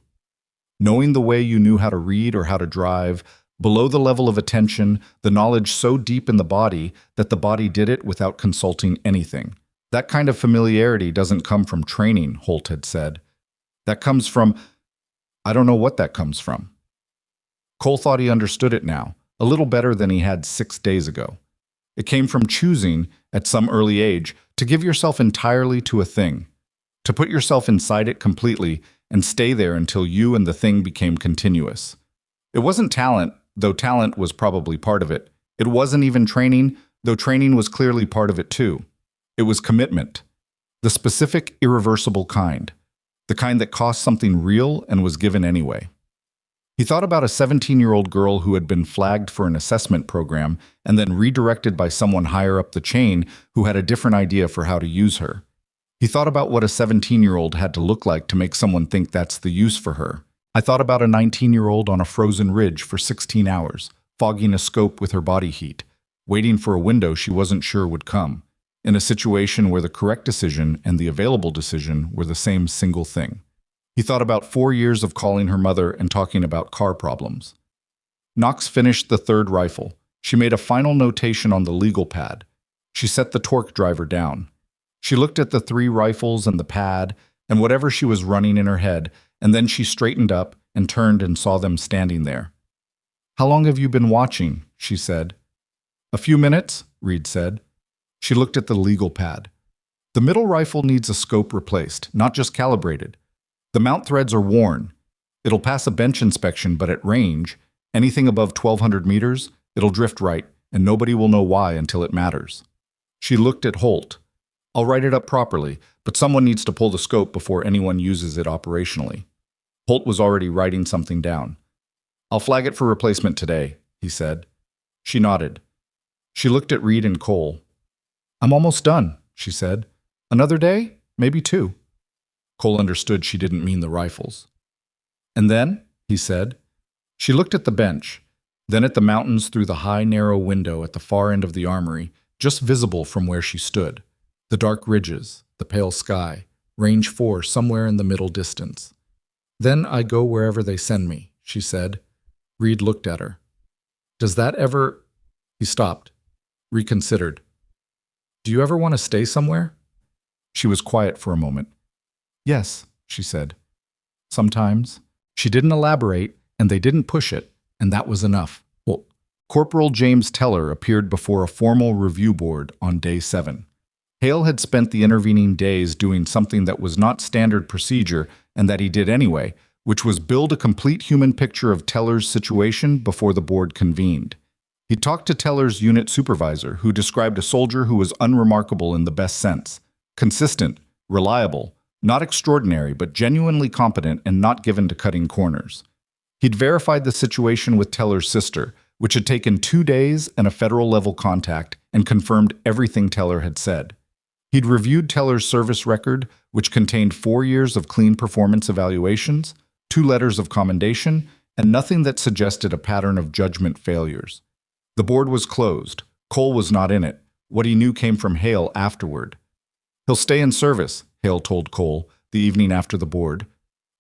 Knowing the way you knew how to read or how to drive, below the level of attention, the knowledge so deep in the body that the body did it without consulting anything. That kind of familiarity doesn't come from training, Holt had said. That comes from… I don't know what that comes from. Cole thought he understood it now, a little better than he had 6 days ago. It came from choosing, at some early age, to give yourself entirely to a thing, to put yourself inside it completely and stay there until you and the thing became continuous. It wasn't talent, though talent was probably part of it. It wasn't even training, though training was clearly part of it too. It was commitment, The specific, irreversible kind. The kind that cost something real and was given anyway. He thought about a 17-year-old girl who had been flagged for an assessment program and then redirected by someone higher up the chain who had a different idea for how to use her. He thought about what a 17-year-old had to look like to make someone think that's the use for her. I thought about a 19-year-old on a frozen ridge for 16 hours, fogging a scope with her body heat, waiting for a window she wasn't sure would come, in a situation where the correct decision and the available decision were the same single thing. He thought about 4 years of calling her mother and talking about car problems. Knox finished the third rifle. She made a final notation on the legal pad. She set the torque driver down. She looked at the 3 rifles and the pad and whatever she was running in her head, and then she straightened up and turned and saw them standing there. "How long have you been watching?" she said. "A few minutes," Reed said. She looked at the legal pad. "The middle rifle needs a scope replaced, not just calibrated. The mount threads are worn. It'll pass a bench inspection, but at range, anything above 1,200 meters, it'll drift right, and nobody will know why until it matters." She looked at Holt. "I'll write it up properly, but someone needs to pull the scope before anyone uses it operationally." Holt was already writing something down. "I'll flag it for replacement today," he said. She nodded. She looked at Reed and Cole. "I'm almost done," she said. "Another day? Maybe 2. Cole understood she didn't mean the rifles. "And then?" he said. She looked at the bench, then at the mountains through the high, narrow window at the far end of the armory, just visible from where she stood. The dark ridges, the pale sky, range 4 somewhere in the middle distance. "Then I go wherever they send me," she said. Reed looked at her. "Does that ever—" He stopped, reconsidered. "Do you ever want to stay somewhere?" She was quiet for a moment. "Yes," she said. "Sometimes." She didn't elaborate, and they didn't push it, and that was enough. Well, Corporal James Teller appeared before a formal review board on day 7. Hale had spent the intervening days doing something that was not standard procedure and that he did anyway, which was build a complete human picture of Teller's situation before the board convened. He talked to Teller's unit supervisor, who described a soldier who was unremarkable in the best sense, consistent, reliable, not extraordinary, but genuinely competent and not given to cutting corners. He'd verified the situation with Teller's sister, which had taken 2 days and a federal-level contact, and confirmed everything Teller had said. He'd reviewed Teller's service record, which contained 4 years of clean performance evaluations, 2 letters of commendation, and nothing that suggested a pattern of judgment failures. The board was closed. Cole was not in it. What he knew came from Hale afterward. "He'll stay in service," Hale told Cole the evening after the board.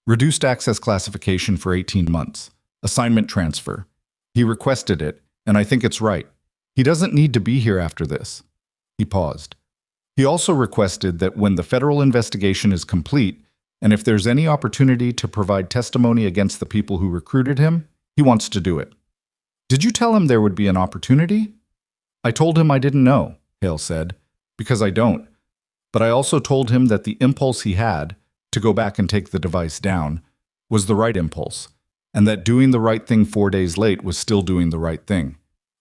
"Reduced access classification for 18 months. Assignment transfer. He requested it, and I think it's right. He doesn't need to be here after this." He paused. "He also requested that when the federal investigation is complete, and if there's any opportunity to provide testimony against the people who recruited him, he wants to do it." "Did you tell him there would be an opportunity?" "I told him I didn't know," Hale said, "because I don't. But I also told him that the impulse he had, to go back and take the device down, was the right impulse, and that doing the right thing 4 days late was still doing the right thing."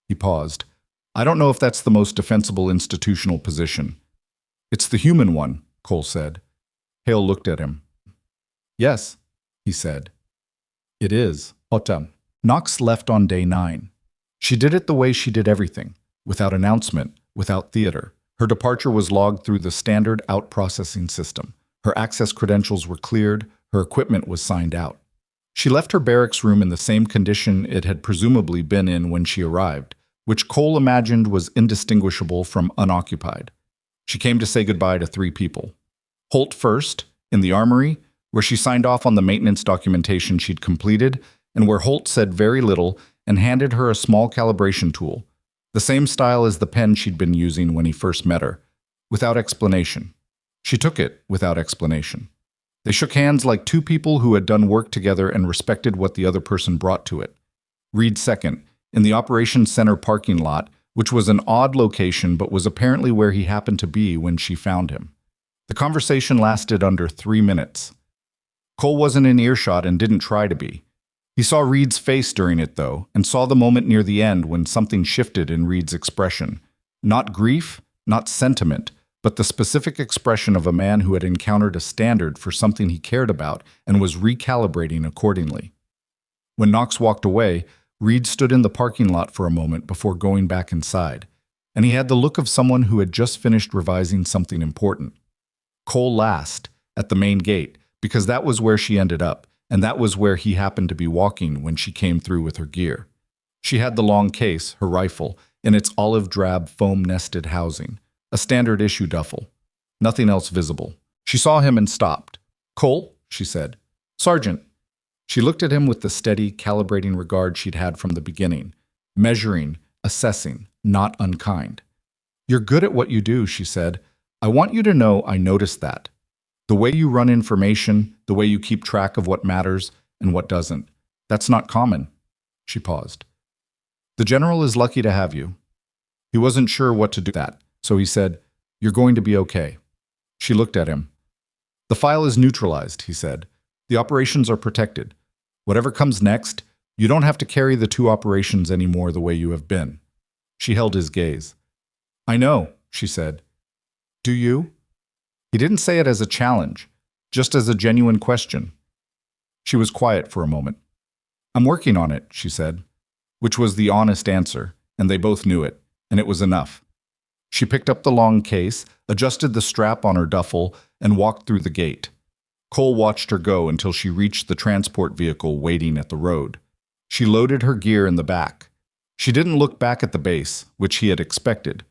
He paused. "I don't know if that's the most defensible institutional position." "It's the human one," Cole said. Hale looked at him. "Yes," he said. "It is." Autumn. Knox left on day 9. She did it the way she did everything, without announcement, without theater. Her departure was logged through the standard out-processing system. Her access credentials were cleared, her equipment was signed out. She left her barracks room in the same condition it had presumably been in when she arrived, which Cole imagined was indistinguishable from unoccupied. She came to say goodbye to 3 people. Holt first, in the armory, where she signed off on the maintenance documentation she'd completed, and where Holt said very little and handed her a small calibration tool, the same style as the pen she'd been using when he first met her, without explanation. She took it without explanation. They shook hands like 2 people who had done work together and respected what the other person brought to it. Reed second, in the operations center parking lot, which was an odd location but was apparently where he happened to be when she found him. The conversation lasted under 3 minutes. Cole wasn't in earshot and didn't try to be. He saw Reed's face during it, though, and saw the moment near the end when something shifted in Reed's expression. Not grief, not sentiment, but the specific expression of a man who had encountered a standard for something he cared about and was recalibrating accordingly. When Knox walked away, Reed stood in the parking lot for a moment before going back inside, and he had the look of someone who had just finished revising something important. Cole last, at the main gate, because that was where she ended up, and that was where he happened to be walking when she came through with her gear. She had the long case, her rifle, in its olive-drab foam-nested housing, a standard-issue duffel. Nothing else visible. She saw him and stopped. "Cole," she said. "Sergeant." She looked at him with the steady, calibrating regard she'd had from the beginning, measuring, assessing, not unkind. "You're good at what you do," she said. "I want you to know I noticed that. The way you run information, the way you keep track of what matters and what doesn't. That's not common." She paused. "The general is lucky to have you." He wasn't sure what to do with that, so he said, "You're going to be okay." She looked at him. "The file is neutralized," he said. "The operations are protected. Whatever comes next, you don't have to carry the two operations anymore the way you have been." She held his gaze. "I know," she said. "Do you?" He didn't say it as a challenge, just as a genuine question. She was quiet for a moment. "I'm working on it," she said, which was the honest answer, and they both knew it, and it was enough. She picked up the long case, adjusted the strap on her duffel, and walked through the gate. Cole watched her go until she reached the transport vehicle waiting at the road. She loaded her gear in the back. She didn't look back at the base, which he had expected.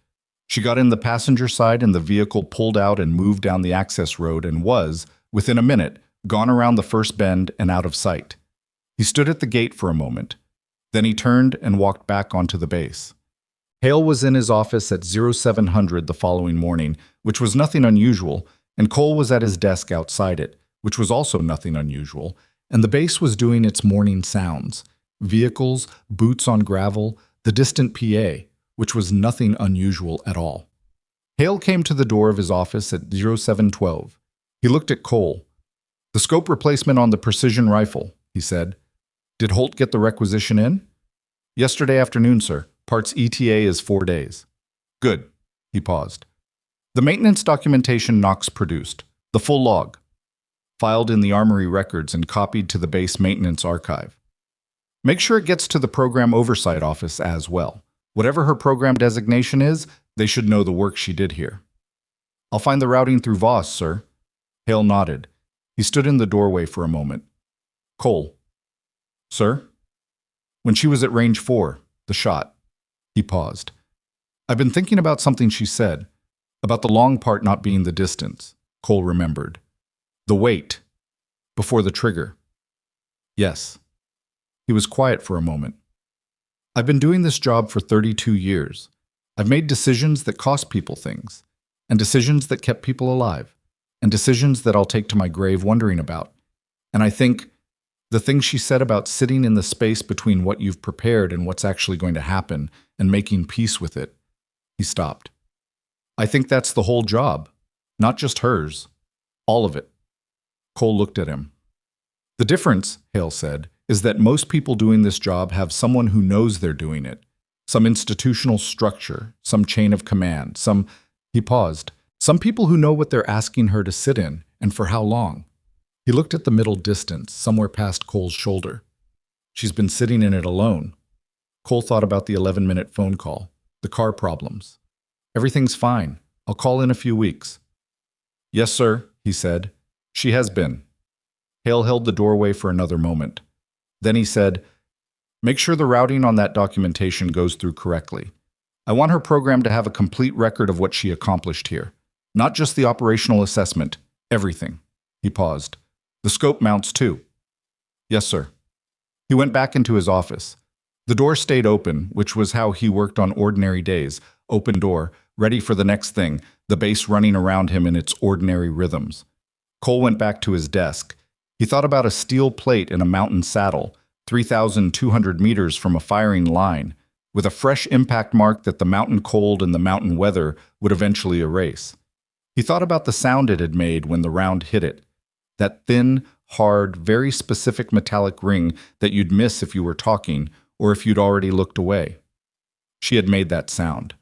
She got in the passenger side and the vehicle pulled out and moved down the access road and was, within a minute, gone around the first bend and out of sight. He stood at the gate for a moment. Then he turned and walked back onto the base. Hale was in his office at 0700 the following morning, which was nothing unusual, and Cole was at his desk outside it, which was also nothing unusual, and the base was doing its morning sounds. Vehicles, boots on gravel, the distant PA, which was nothing unusual at all. Hale came to the door of his office at 0712. He looked at Cole. "The scope replacement on the precision rifle," he said. "Did Holt get the requisition in?" "Yesterday afternoon, sir. Parts ETA is 4 days." "Good." He paused. "The maintenance documentation Knox produced, the full log, filed in the armory records and copied to the base maintenance archive. Make sure it gets to the program oversight office as well. Whatever her program designation is, they should know the work she did here." "I'll find the routing through Voss, sir." Hale nodded. He stood in the doorway for a moment. "Cole." "Sir?" "When she was at range 4, the shot." He paused. "I've been thinking about something she said, about the long part not being the distance." Cole remembered. "The wait. Before the trigger." "Yes." He was quiet for a moment. "I've been doing this job for 32 years. I've made decisions that cost people things, and decisions that kept people alive, and decisions that I'll take to my grave wondering about. And I think the thing she said about sitting in the space between what you've prepared and what's actually going to happen and making peace with it." He stopped. "I think that's the whole job, not just hers. All of it." Cole looked at him. "The difference," Hale said, "is that most people doing this job have someone who knows they're doing it. Some institutional structure, some chain of command, some—" He paused. "Some people who know what they're asking her to sit in, and for how long." He looked at the middle distance, somewhere past Cole's shoulder. "She's been sitting in it alone." Cole thought about the 11-minute phone call, the car problems. "Everything's fine. I'll call in a few weeks." "Yes, sir," he said. "She has been." Hale held the doorway for another moment. Then he said, "Make sure the routing on that documentation goes through correctly. I want her program to have a complete record of what she accomplished here. Not just the operational assessment, everything." He paused. "The scope mounts too." "Yes, sir." He went back into his office. The door stayed open, which was how he worked on ordinary days. Open door, ready for the next thing, the base running around him in its ordinary rhythms. Cole went back to his desk. He thought about a steel plate in a mountain saddle, 3,200 meters from a firing line, with a fresh impact mark that the mountain cold and the mountain weather would eventually erase. He thought about the sound it had made when the round hit it, that thin, hard, very specific metallic ring that you'd miss if you were talking or if you'd already looked away. She had made that sound.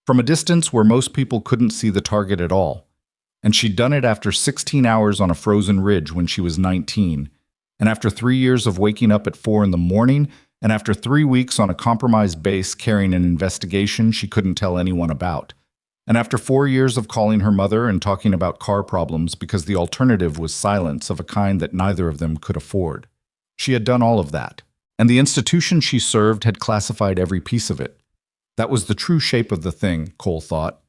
from a distance where most people couldn't see the target at all. And she'd done it after 16 hours on a frozen ridge when she was 19, and after 3 years of waking up at 4 in the morning, and after 3 weeks on a compromised base carrying an investigation she couldn't tell anyone about, and after 4 years of calling her mother and talking about car problems because the alternative was silence of a kind that neither of them could afford. She had done all of that, and the institution she served had classified every piece of it. That was the true shape of the thing, Cole thought.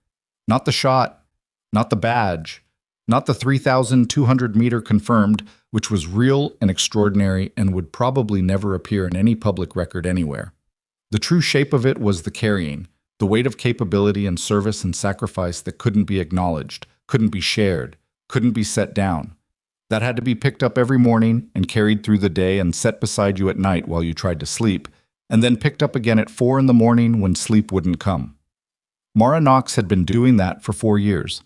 Not the shot, not the badge, not the 3,200-meter confirmed, which was real and extraordinary and would probably never appear in any public record anywhere. The true shape of it was the carrying, the weight of capability and service and sacrifice that couldn't be acknowledged, couldn't be shared, couldn't be set down. That had to be picked up every morning and carried through the day and set beside you at night while you tried to sleep, and then picked up again at 4 in the morning when sleep wouldn't come. Mara Knox had been doing that for 4 years.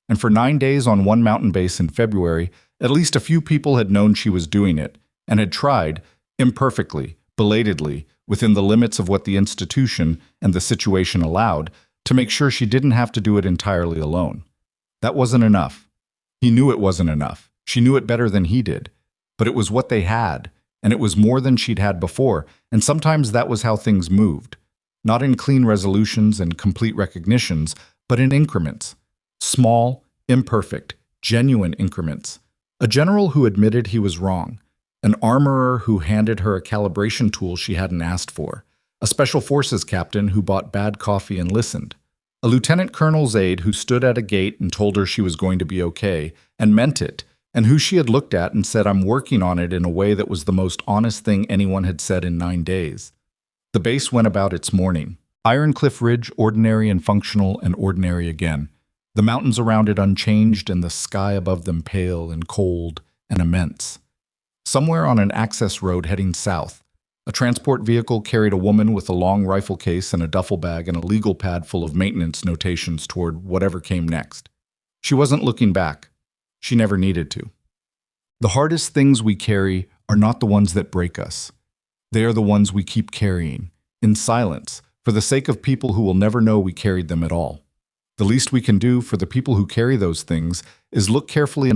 And for 9 days on one mountain base in February, at least a few people had known she was doing it, and had tried, imperfectly, belatedly, within the limits of what the institution and the situation allowed, to make sure she didn't have to do it entirely alone. That wasn't enough. He knew it wasn't enough. She knew it better than he did. But it was what they had, and it was more than she'd had before, and sometimes that was how things moved. Not in clean resolutions and complete recognitions, but in increments. Small, imperfect, genuine increments. A general who admitted he was wrong. An armorer who handed her a calibration tool she hadn't asked for. A special forces captain who bought bad coffee and listened. A lieutenant colonel's aide who stood at a gate and told her she was going to be okay, and meant it, and who she had looked at and said, "I'm working on it," in a way that was the most honest thing anyone had said in 9 days. The base went about its morning. Iron Cliff Ridge, ordinary and functional and ordinary again. The mountains around it unchanged and the sky above them pale and cold and immense. Somewhere on an access road heading south, a transport vehicle carried a woman with a long rifle case and a duffel bag and a legal pad full of maintenance notations toward whatever came next. She wasn't looking back. She never needed to. The hardest things we carry are not the ones that break us. They are the ones we keep carrying, in silence, for the sake of people who will never know we carried them at all. The least we can do for the people who carry those things is look carefully